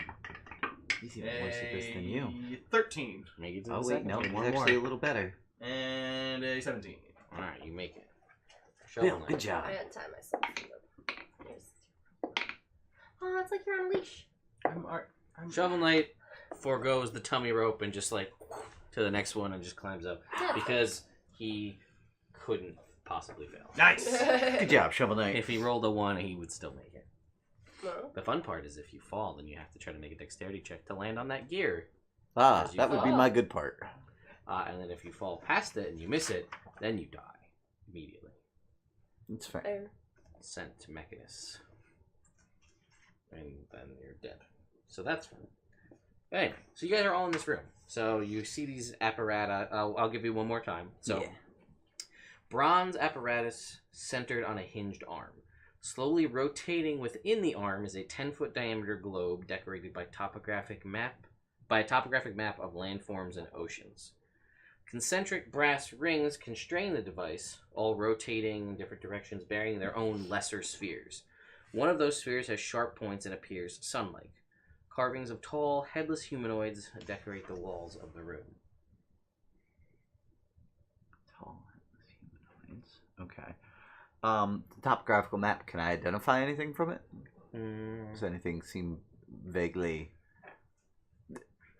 C: He's even worse at this than you.
B: 13
A: Make it to the
C: Oh wait,
A: second
C: no,
A: chain.
C: he's
A: One more.
C: actually a little better.
B: and a 17.
A: Alright, you make it. Shovel
C: Bill,
A: knife.
C: good job.
D: I untie myself. Oh, it's like you're on a leash.
B: I'm
A: Shovel Knight foregoes the tummy rope and just like to the next one and just climbs up
D: Yeah.
A: because he couldn't possibly fail.
B: nice.
C: Good job, Shovel Knight.
A: If he rolled a 1, he would still make it.
D: No.
A: The fun part is if you fall, then you have to try to make a dexterity check to land on that gear.
C: Ah,
A: As you
C: that would be
D: fall.
C: my good part.
A: And then if you fall past it and you miss it, then you die immediately.
C: It's fair.
D: Fair.
A: Sent to Mechanus. And then you're dead. So that's fun. Anyway, so you guys are all in this room. So you see these apparatus. I'll give you one more time. So,
C: Yeah.
A: bronze apparatus centered on a hinged arm. Slowly rotating within the arm is a 10-foot diameter globe decorated by a topographic map of landforms and oceans. Concentric brass rings constrain the device, all rotating in different directions, bearing their own lesser spheres. One of those spheres has sharp points and appears sun-like. Carvings of tall, headless humanoids decorate the walls of the room.
C: Tall humanoids. Okay. The topographical map, can I identify anything from it? Does anything seem vaguely...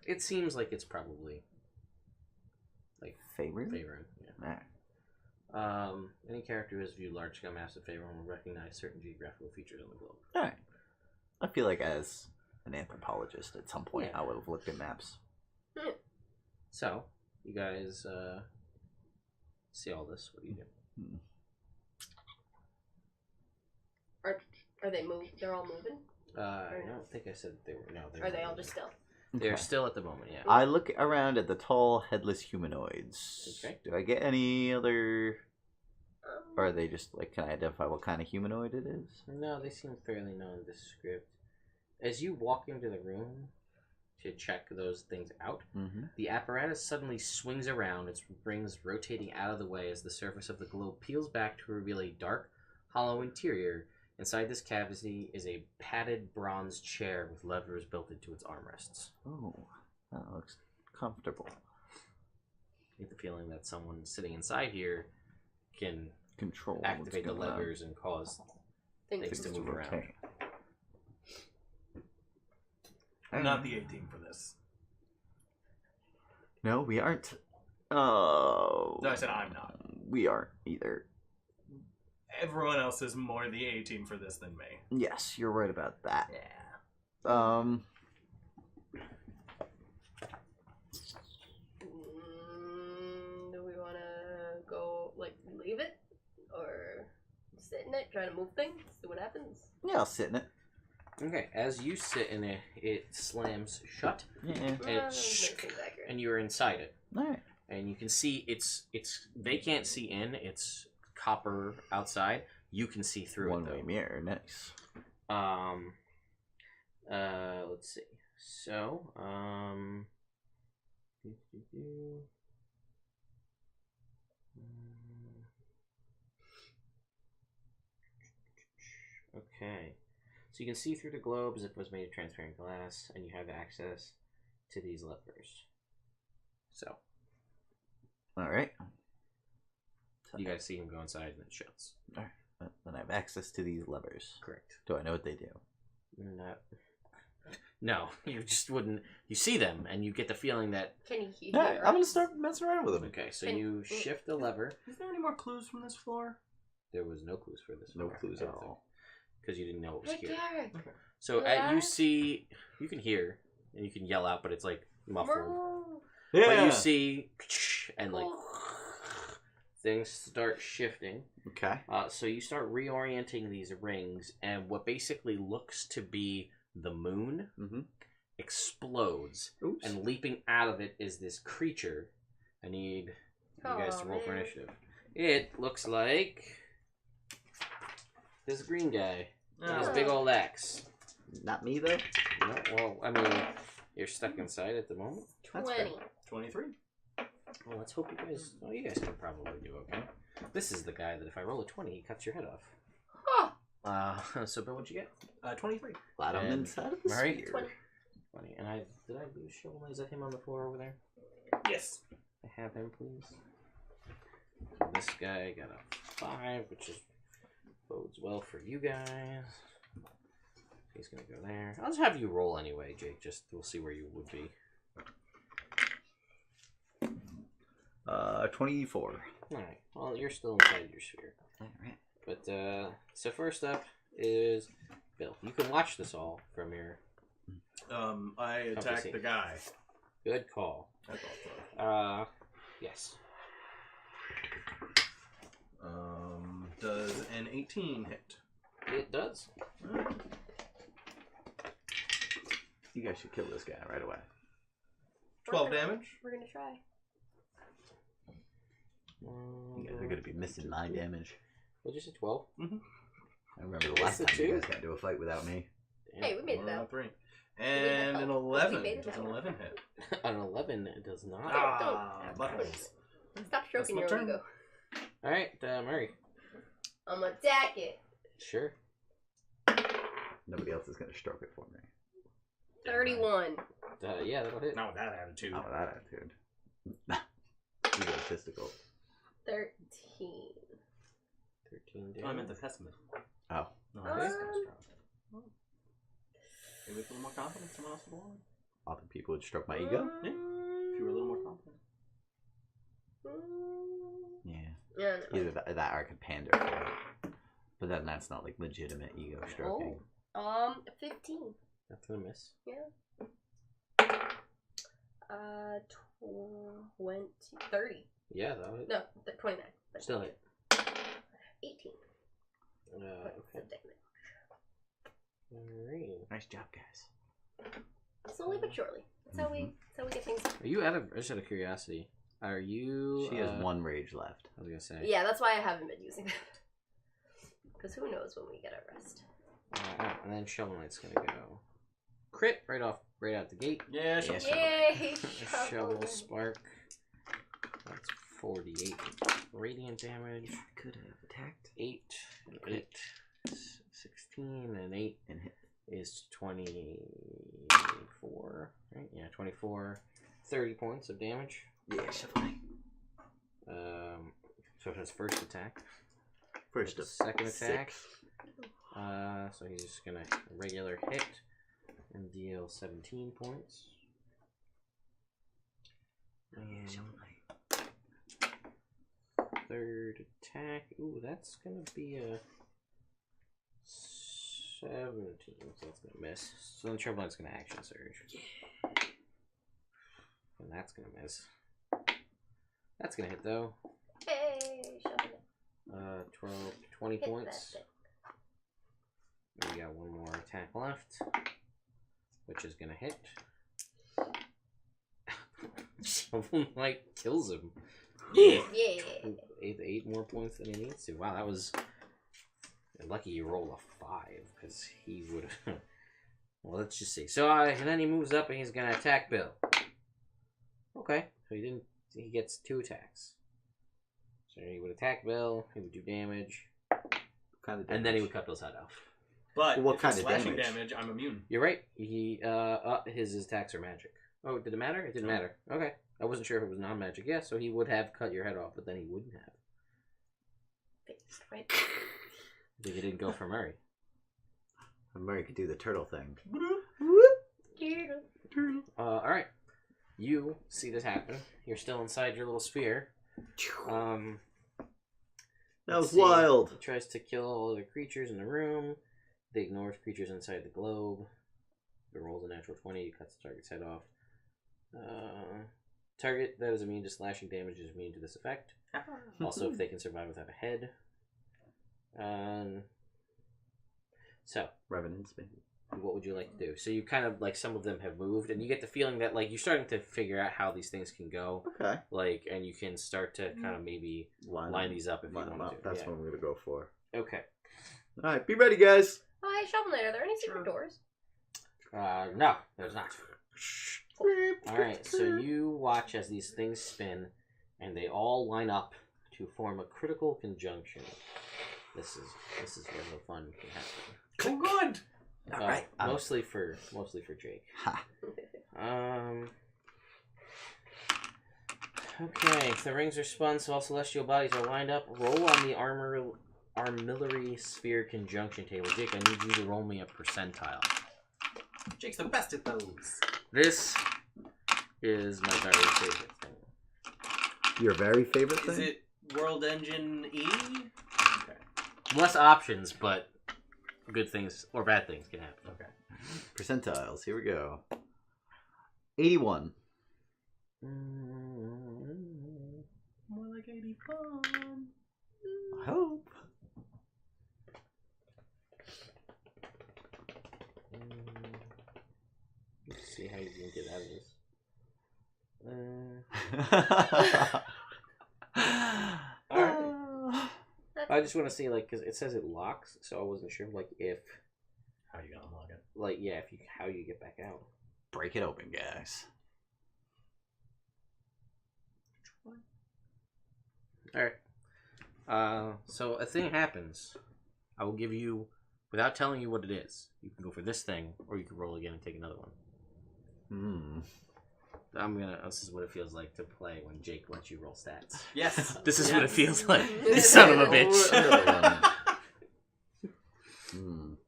A: It seems like it's probably
C: favored?
A: Faerun. Yeah.
C: Alright.
A: Any character who has viewed large-scale maps of Faerun will recognize certain geographical features on the globe.
C: Alright. I feel like as an anthropologist at some point
A: Yeah.
C: I would have looked at maps.
A: So, you guys see all this. What do you do?
D: Are they moved? They're all moving?
A: I don't think I said they were. No,
D: Are they all just still?
A: They're
C: Okay.
A: still at the moment, yeah.
C: I look around at the tall, headless humanoids.
A: Okay.
C: Do I get any other... Or are they just, like, can I identify what kind of humanoid it is?
A: No, they seem fairly nondescript. As you walk into the room to check those things out,
C: Mm-hmm.
A: the apparatus suddenly swings around, its rings rotating out of the way as the surface of the globe peels back to reveal a dark, hollow interior. Inside this cavity is a padded bronze chair with levers built into its armrests.
C: Oh, that looks comfortable.
A: I get the feeling that someone sitting inside here can
C: Control. what's
A: activate the
C: going on.
A: levers and cause things to move around.
C: rotate.
B: I'm not the 18 for this.
C: No, we aren't. Oh.
B: No, I said I'm not.
C: We aren't either.
B: Everyone else is more the 18 for this than me.
C: Yes, you're right about that.
B: Yeah.
D: Do we want to go, like, leave it? Or sit in it, try to move things, see what happens?
C: Yeah, I'll sit in it.
A: Okay, as you sit in it, it slams shut,
C: Yeah.
A: and
D: That seems accurate.
A: and you're inside it.
C: Alright.
A: And you can see it's they can't see in, it's copper outside. You can see through
C: One
A: it though.
C: way mirror, nice.
A: Let's see. So, okay. So you can see through the globe as if it was made of transparent glass, and you have access to these levers. So,
C: Alright.
A: you guys see him go inside and it shuts.
C: Then I have access to these levers.
A: Correct.
C: Do I know what they do?
A: No, you just wouldn't. You see them, and you get the feeling that.
D: Can you hear
C: Yeah, I'm gonna
D: us?
C: start messing around with them.
A: Okay, so
D: Can-
A: you shift the lever.
B: Is there any more clues from this floor?
A: There was no clues for this.
C: No clues at all.
A: Because you didn't know it was
D: Hey,
A: here.
D: Garrick!
A: So
D: Yeah?
A: you see, you can hear, and you can yell out, but it's like muffled.
D: Moo.
A: But you see, and like
D: Oh.
A: things start shifting.
C: Okay.
A: So you start reorienting these rings, and what basically looks to be the moon
C: Mm-hmm.
A: explodes,
C: Oops.
A: and leaping out of it is this creature. I need you guys to
D: Aw,
A: roll for
D: man.
A: initiative. It looks like this green guy. With his
D: Oh.
A: big old axe.
C: Not me though.
A: No, well, I mean, you're stuck inside at the moment.
C: That's fair.
D: 20.
B: 23.
A: Well, let's hope you guys. Oh, you guys can probably do okay. This is the guy that if I roll a 20, he cuts your head off.
D: Huh.
A: So, Bill, what'd you get?
B: 23.
C: Glad I'm
A: And-
C: inside of the
A: Alright.
C: sphere.
D: 20.
A: 20. And did I lose Shovel? Is that him on the floor over there?
B: Yes.
A: I have him, please. This guy got a 5, which is bodes well for you guys. He's gonna go there. I'll just have you roll anyway, Jake. Just we'll see where you would be.
C: 24.
A: Alright. Well, you're still inside your sphere.
C: Alright.
A: But so first up is Bill. You can watch this all from your
B: I attack
A: Obviously.
B: the guy.
A: Good call.
B: That's all.
A: Yes.
B: Does an 18 hit?
A: It does.
C: You guys should kill this guy right away.
B: 12 damage.
D: We're gonna try.
C: You guys are going to be missing my damage.
A: What'd you say, 12?
C: I remember the last
A: It's a
C: time you
A: 2.
C: guys got into a fight without me.
A: Damn.
D: Hey, we made it
B: One,
D: out.
B: 3. And an 11.
D: made it
B: Does an
D: out.
B: 11 hit?
A: An 11 it does not.
B: Ah, buttholes.
D: Stop stroking
B: That's
D: your
B: my turn.
D: ego.
A: Alright, Murray.
D: I'm gonna attack it.
A: Sure.
C: Nobody else is going to stroke it for me.
D: 31.
A: Yeah, that'll hit.
B: Not with that attitude.
C: Oh, that attitude. Egotistical.
D: 13.
A: 13 damage.
B: Oh, I meant the pessimist.
C: Oh.
B: No,
A: Okay.
B: that's kind of strong. Maybe with a little more confidence, someone else would want it.
C: Other people would stroke my ego?
B: Yeah. If you were a little more confident.
C: Yeah.
D: Yeah, no.
C: Either that or I could pander for it. But then that's not like legitimate ego stroking.
D: 15.
A: That's gonna miss.
D: Yeah. 20, 30.
A: Yeah, that'll hit.
D: No, 29.
A: Still hit.
D: 18.
A: Okay. Alright.
C: Nice job, guys.
D: Slowly but surely. That's how we get things done.
A: Are you just out of curiosity? Are you?
C: She has 1 rage left.
A: I was gonna say.
D: Yeah, that's why I haven't been using that. Because who knows when we get our rest.
A: And then Shovel Knight's gonna go crit right out the gate.
B: Yeah, sure.
D: Yay!
A: Shovel Spark. That's 48 radiant damage.
C: Could have attacked.
A: 8 and 8. 16 and 8
C: And hit.
A: is 24. Right? Yeah, 24. 30 points of damage.
C: Yeah, shuffling.
A: So his first attack.
C: First
A: His
C: of
A: second attack.
C: 6.
A: So he's just gonna regular hit and deal 17 points. And third attack. Ooh, that's gonna be a 17. So that's gonna miss. So then Shovel Knight's gonna action surge. And that's gonna miss. That's gonna hit though.
D: Hey, Shovel Knight.
A: 12, 20
D: Hit
A: points.
D: that
A: We got one more attack left, which is gonna hit. Shovel Knight kills him.
B: Yeah.
D: Yeah.
A: 8 more points than he needs to. Wow, that was lucky you rolled a 5 because he would. Well, let's just see. So and then he moves up and he's gonna attack Bill. Okay, so he didn't. He gets 2 attacks. So he would attack Bill. He would do damage,
C: Kind of
A: and then he would cut Bill's head off.
B: But
C: What
B: if
C: kind
B: it's
C: of
B: slashing
C: damage?
B: I'm immune.
A: You're right. His attacks are magic. Oh, did it matter? It didn't
B: No.
A: matter. Okay. I wasn't sure if it was non-magic. Yeah, so he would have cut your head off, but then he wouldn't have.
D: Right.
A: I think he didn't go for Murray.
C: Murray could do the turtle thing.
A: Alright. You see this happen. You're still inside your little spear.
C: That
A: Let's
C: was
A: see.
C: wild.
A: He tries to kill all the creatures in the room. They ignores creatures inside the globe. If it rolls a natural 20, he cuts the target's head off. Target that is immune to slashing damage is immune to this effect. Also, if they can survive without a head. So,
C: Revenants, maybe.
A: what would you like to do? So you kind of, like, some of them have moved, and you get the feeling that, like, you're starting to figure out how these things can go.
C: Okay.
A: Like, and you can start to kind of maybe line these up if you
C: Line them
A: want
C: up.
A: to.
C: That's
A: Yeah.
C: what we're going to go for.
A: Okay.
C: Alright, be ready, guys.
D: Hi, Shovel Knight. Are there any secret doors?
A: No, there's not. Alright, so you watch as these things spin, and they all line up to form a critical conjunction. This is where the fun can happen.
B: Oh, good.
C: Alright.
A: Mostly for Jake.
C: Ha.
A: Okay, the rings are spun, so all celestial bodies are lined up. Roll on the armillary sphere conjunction table. Jake, I need you to roll me a percentile.
B: Jake's the best at those.
A: This is my very favorite thing.
C: Your very favorite thing?
B: Is it World Engine E? Okay.
A: Less options, but good things or bad things can happen.
B: Okay.
C: Percentiles. Here we go. 81.
B: More like 80 fun.
C: I hope.
A: Let's see how you can get out of this. Alright. I just want to see, like, because it says it locks, so I wasn't sure, like, if,
B: How you gonna unlock it?
A: like, yeah, if you, how you get back out.
C: Break it open, guys.
A: Alright. So a thing happens. I will give you, without telling you what it is, you can go for this thing, or you can roll again and take another one. This is what it feels like to play when Jake lets you roll stats.
B: Yes.
A: This is what it feels like. This son of a bitch.
C: I'm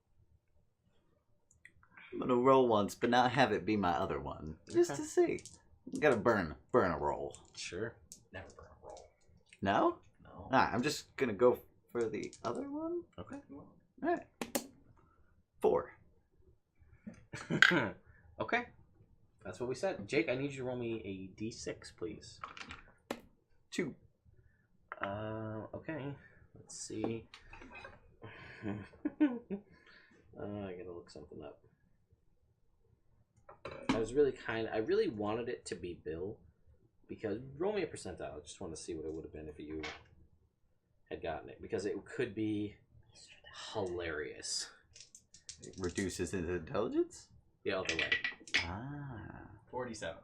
C: gonna roll once, but not have it be my other one, just to see. Gotta burn a roll.
A: Sure.
B: Never burn a roll.
C: No?
B: No.
C: Nah, I'm just gonna go for the other one.
A: Okay.
C: Alright. 4.
A: Okay. That's what we said. Jake, I need you to roll me a d6, please.
C: 2.
A: Okay. Let's see. I gotta look something up. I really wanted it to be Bill, because roll me a percentile. I just want to see what it would have been if you had gotten it, because it could be hilarious.
C: It reduces his intelligence?
A: The other way.
B: 47.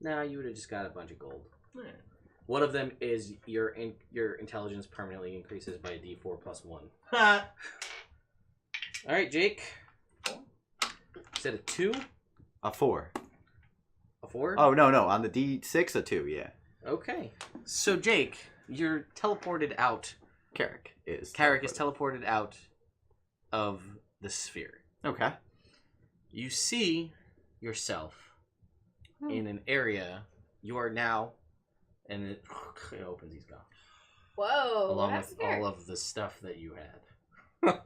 A: Nah, you would have just got a bunch of gold.
B: Yeah.
A: One of them is your intelligence permanently increases by a d4 plus 1.
B: Ha!
A: All right, Jake. Is that a 2?
C: A 4.
A: A 4?
C: Oh, no. On the D6, a 2, yeah.
A: Okay. So, Jake, you're teleported out.
C: Carrick is
A: teleported out of the sphere.
C: Okay.
A: You see yourself in an area. You are now, and it opens. He's gone.
D: Whoa.
A: Along
D: what
A: with
D: happened here?
A: all of the stuff that you had.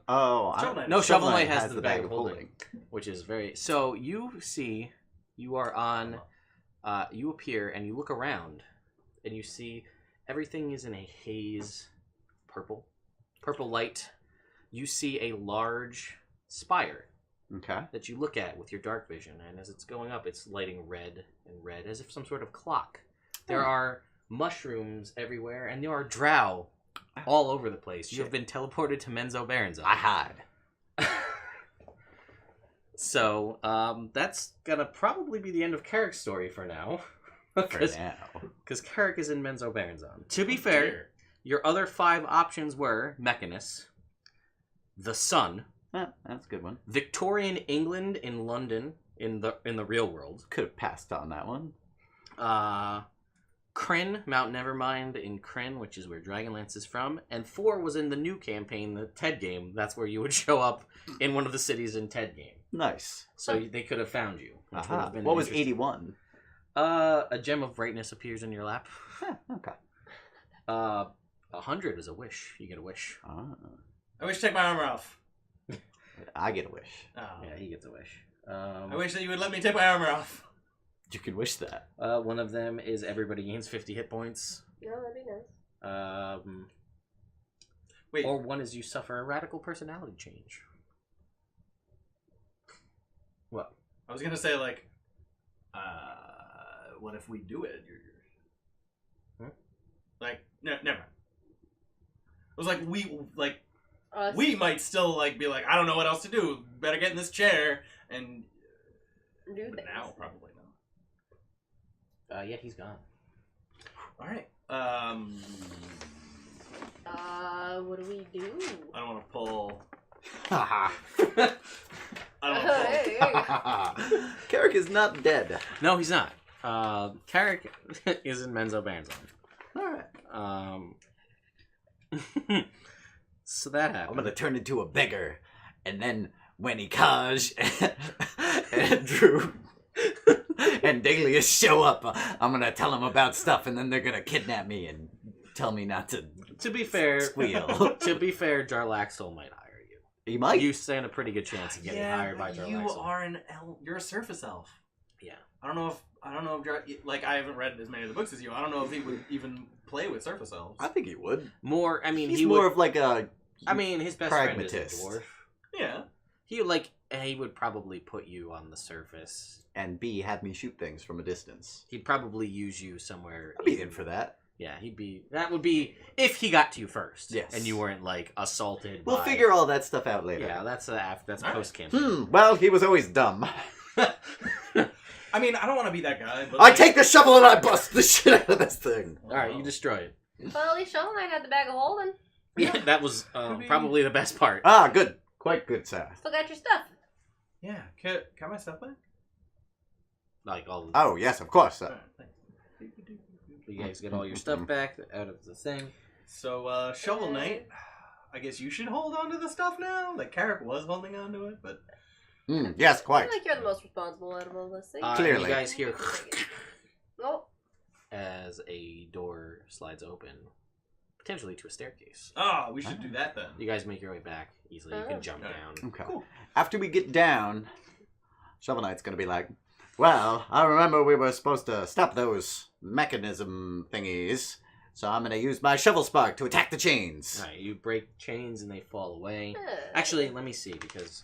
C: Oh,
B: Shovel Knight.
A: No, Shovel Knight
C: Knight
A: has the bag of holding, which is very. So you see, you are on. You appear and you look around, and you see everything is in a haze, purple light. You see a large spire
C: Okay.
A: that you look at with your dark vision, and as it's going up, it's lighting red and red, as if some sort of clock. There are mushrooms everywhere, and there are drow all over the place. You have been teleported to Menzo Baronzone.
C: I hide.
A: So, that's gonna probably be the end of Carrick's story for now.
C: For now.
A: Because Carrick is in Menzo Baronzone. To be fair, your other 5 options were Mechanus, the Sun,
C: That's a good one.
A: Victorian England in London in the real world,
C: Could have passed on that one.
A: Kryn, Mount Nevermind in Kryn, which is where Dragonlance is from, and 4 was in the new campaign, the Ted game. That's where you would show up in one of the cities in Ted game.
C: Nice.
A: So they could have found you. Which would
C: Aha.
A: have been
C: What was
A: interesting.
C: 81?
A: A gem of brightness appears in your lap.
C: Okay.
A: 100 is a wish. You get a wish.
B: I wish to take my armor off.
C: I get a wish.
B: Oh.
A: Yeah, he gets a wish.
B: I wish that you would let me take my armor off.
C: You can wish that.
A: One of them is everybody gains 50 hit points.
D: No, that'd be nice.
B: Wait.
A: Or one is you suffer a radical personality change. What?
B: I was gonna say like, what if we do it? Like, no, never mind. It was like we might still like be like, I don't know what else to do. Better get in this chair and
D: do
B: but
D: things.
B: now probably not.
A: Yeah, he's gone.
B: All right.
D: What do we do?
B: I don't want to pull.
C: Haha.
B: I don't want to pull.
D: Hey.
C: Carrick is not dead.
A: No, he's not. Carrick is in Menzo Baronzone.
C: Alright.
A: So that happened.
C: I'm gonna turn into a beggar. And then when Ikaj and Drew and Dalius show up, I'm gonna tell them about stuff, and then they're gonna kidnap me and tell me not to
A: To be fair,
C: squeal.
A: to be fair, Jarlaxle might hire you.
C: He might.
A: You stand a pretty good chance of getting hired by Jarlaxle.
B: You are an elf. You're a surface elf.
A: Yeah.
B: I don't know if like I haven't read as many of the books as you. I don't know if he would even play with surface elves.
C: I think he would.
A: More, I mean,
C: He's
A: he
C: more
A: would,
C: of like a.
A: I mean, his best friend is a
C: pragmatist.
A: dwarf.
B: Yeah.
A: He would probably put you on the surface.
C: And B, have me shoot things from a distance.
A: He'd probably use you somewhere.
C: I'd be in for that.
A: Yeah, that would be if he got to you first.
C: Yes.
A: And you weren't like assaulted.
C: We'll
A: by-
C: figure all that stuff out later.
A: Yeah, that's
B: Alright.
A: post campaign.
C: Well, he was always dumb.
B: I mean, I don't want to be that guy, but
C: I take the shovel and I bust the shit out of this thing.
A: All right, you destroy it.
D: Well, at least Shovel Knight had the bag of holding.
A: Yeah, that was probably the best part.
C: Ah, good. Quite good, sir.
D: Still got your stuff.
B: Yeah. Can my stuff back?
A: Like all.
C: Oh, yes, of course, sir.
B: Alright, thanks.
A: You guys get all your stuff back out of the thing.
B: So, Shovel Knight, I guess you should hold on to the stuff now. Like, Carrick was holding on to it, but...
C: Yes,
D: I
C: quite.
D: feel like you're the most responsible out of all this thing.
C: Clearly.
A: You guys hear
D: Oh,
A: as a door slides open, potentially to a staircase.
B: Oh, we should do that then.
A: You guys make your way back easily. You can jump
B: Alright.
A: down.
C: Okay.
B: Cool.
C: After we get down, Shovel Knight's gonna be like, well, I remember we were supposed to stop those mechanism thingies, so I'm gonna use my shovel spark to attack the chains.
A: All right, you break chains and they fall away.
D: eh.
A: Actually, let me see because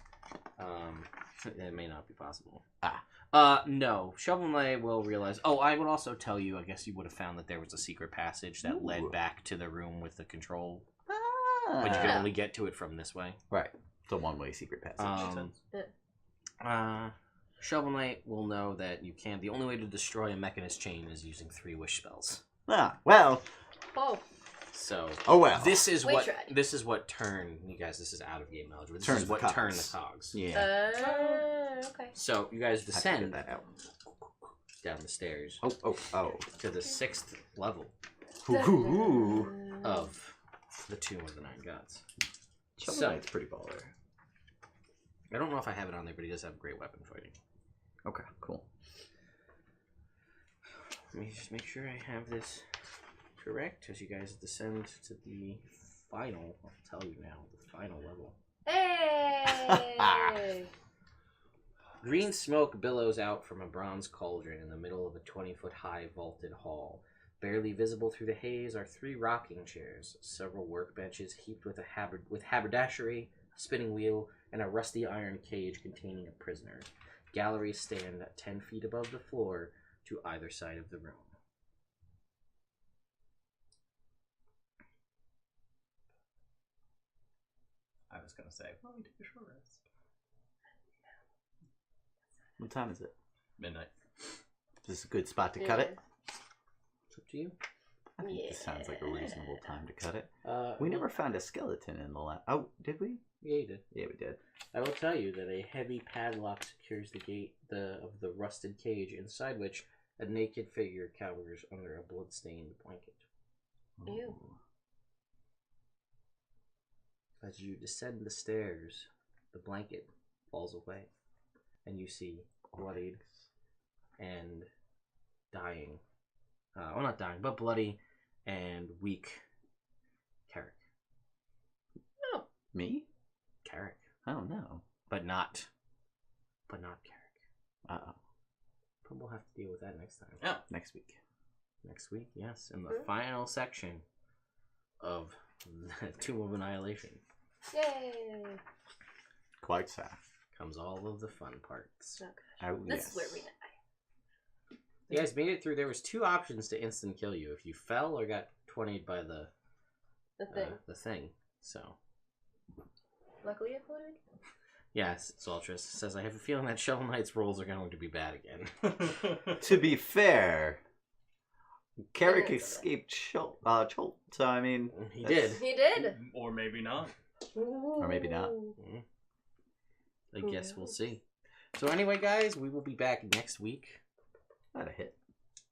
A: it may not be possible.
C: Ah.
A: No. Shovel Knight will realize. Oh, I would also tell you. I guess you would have found that there was a secret passage that led
C: Ooh.
A: back to the room with the control,
C: Ah.
A: but you can only get to it from this way.
C: Right. It's a one-way secret passage.
A: Shovel Knight will know that you can't. The only way to destroy a mechanist chain is using 3 wish spells.
C: Well.
D: Oh,
A: So.
C: Oh well.
A: This is
D: We
A: what.
D: tried.
A: This is what turn you guys. This is out of game knowledge. But this
C: Turns
A: is
C: the
A: what
C: cogs.
A: turn the cogs.
C: Yeah.
D: okay.
A: So you guys
C: Have to
A: descend
C: get that out.
A: down the stairs
C: Oh.
A: to the 6th level
C: Ooh.
A: of the Tomb of the Nine Gods.
C: Shovel
A: So-
C: Knight's pretty baller.
A: I don't know if I have it on there, but he does have great weapon fighting.
C: Okay, cool.
A: Let me just make sure I have this correct as you guys descend to the final. I'll tell you now, the final level.
D: Hey!
A: Green smoke billows out from a bronze cauldron in the middle of a 20-foot high vaulted hall. Barely visible through the haze are 3 rocking chairs, several workbenches heaped with haberdashery, a spinning wheel, and a rusty iron cage containing a prisoner. Galleries stand 10 feet above the floor to either side of the room.
B: I was going to say, well, we take a short rest.
C: What time is it?
B: Midnight.
C: Is this a good spot to cut it?
A: It's up to you.
C: I think this sounds like a reasonable time to cut it.
A: well,
C: We never found a skeleton in the last. Oh, did we?
A: Yeah, you did.
C: Yeah, we did.
A: I will tell you that a heavy padlock secures the gate of the rusted cage, inside which a naked figure cowers under a blood-stained blanket.
D: Ew.
A: As you descend the stairs, the blanket falls away, and you see bloodied and dying. Well, not dying, but bloody and weak Carrick.
C: Me?
A: Carrick.
C: Oh no.
A: But not Carrick.
C: Uh-oh.
A: But we'll have to deal with that next time.
B: Yeah.
C: Next week.
A: Next week, yes, in the final section of the Tomb of Annihilation
D: Yay!
C: Quite sad.
A: comes all of the fun parts.
D: Oh, gosh.
C: Oh,
D: This
C: yes.
D: is where we die.
A: You guys made it through. There was 2 options to instant kill you: if you fell or got 20'd by the thing. So,
D: Luckily, I floated.
A: yes, Zoltris says, I have a feeling that Shovel Knight's rolls are going to be bad again.
C: To be fair, Carrick
D: Yeah.
C: escaped Cholt, so I mean...
A: He
C: that's-
A: did.
D: He did.
B: Or maybe not.
C: Or maybe not.
A: I guess we'll see. So anyway, guys, we will be back next week
C: Not a hit.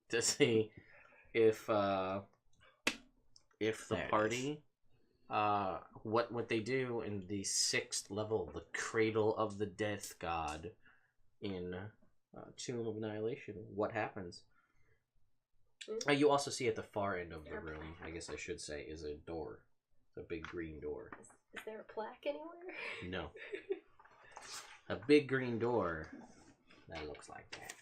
A: to see if the
C: There it
A: party what they do in the 6th level, the Cradle of the Death God in Tomb of Annihilation, what happens. You also see at the far end of the room, I guess I should say, is a door. It's a big green door.
D: Is there a plaque anywhere?
A: No. A big green door that looks like that.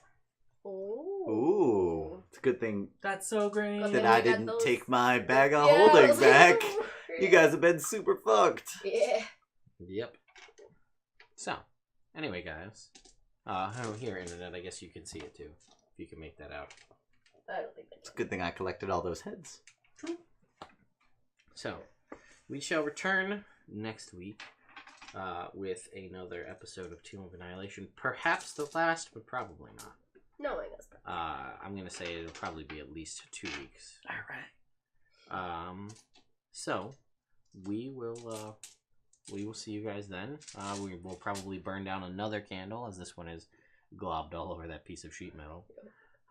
C: Ooh, it's a good thing
B: That's so great.
D: Good
C: that
D: thing
C: I
D: I got
C: didn't
D: those-
C: take my bag of
D: Yeah, I
C: holding
D: was like,
C: back.
D: "Ooh,
C: You guys have been super fucked.
D: Yeah.
A: Yep. So, anyway, guys. Here, internet. I guess you can see it too, if you can make that out.
D: I don't think
C: It's a good thing I collected all those heads.
A: So, we shall return next week with another episode of Tomb of Annihilation. Perhaps the last, but probably not.
D: No, I guess.
A: I'm gonna say it'll probably be at least 2 weeks.
B: All right.
A: So we will see you guys then. We will probably burn down another candle, as this one is globbed all over that piece of sheet metal.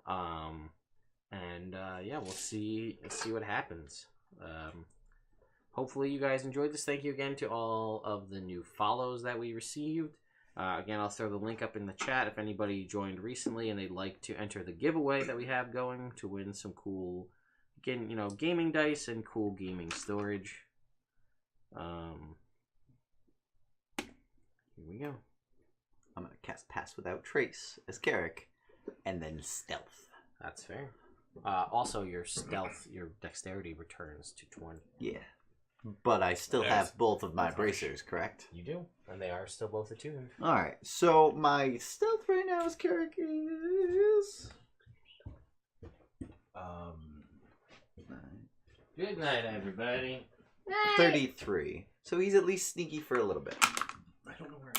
A: Yeah, we'll see what happens. Hopefully you guys enjoyed this. Thank you again to all of the new follows that we received. Again, I'll throw the link up in the chat if anybody joined recently and they'd like to enter the giveaway that we have going to win some cool, gaming dice and cool gaming storage. Here we go.
C: I'm gonna cast Pass Without Trace as Carrick, and then Stealth.
A: That's fair. Also, your stealth, your dexterity returns to 20.
C: Yeah. But I still
B: There's-
C: have both of my
B: that's
C: bracers, correct?
A: You do, and they are still both attuned.
C: Alright, so my stealth right now as Carrick is...
A: Good night, everybody.
C: 33. So he's at least sneaky for a little bit.
B: I don't know where.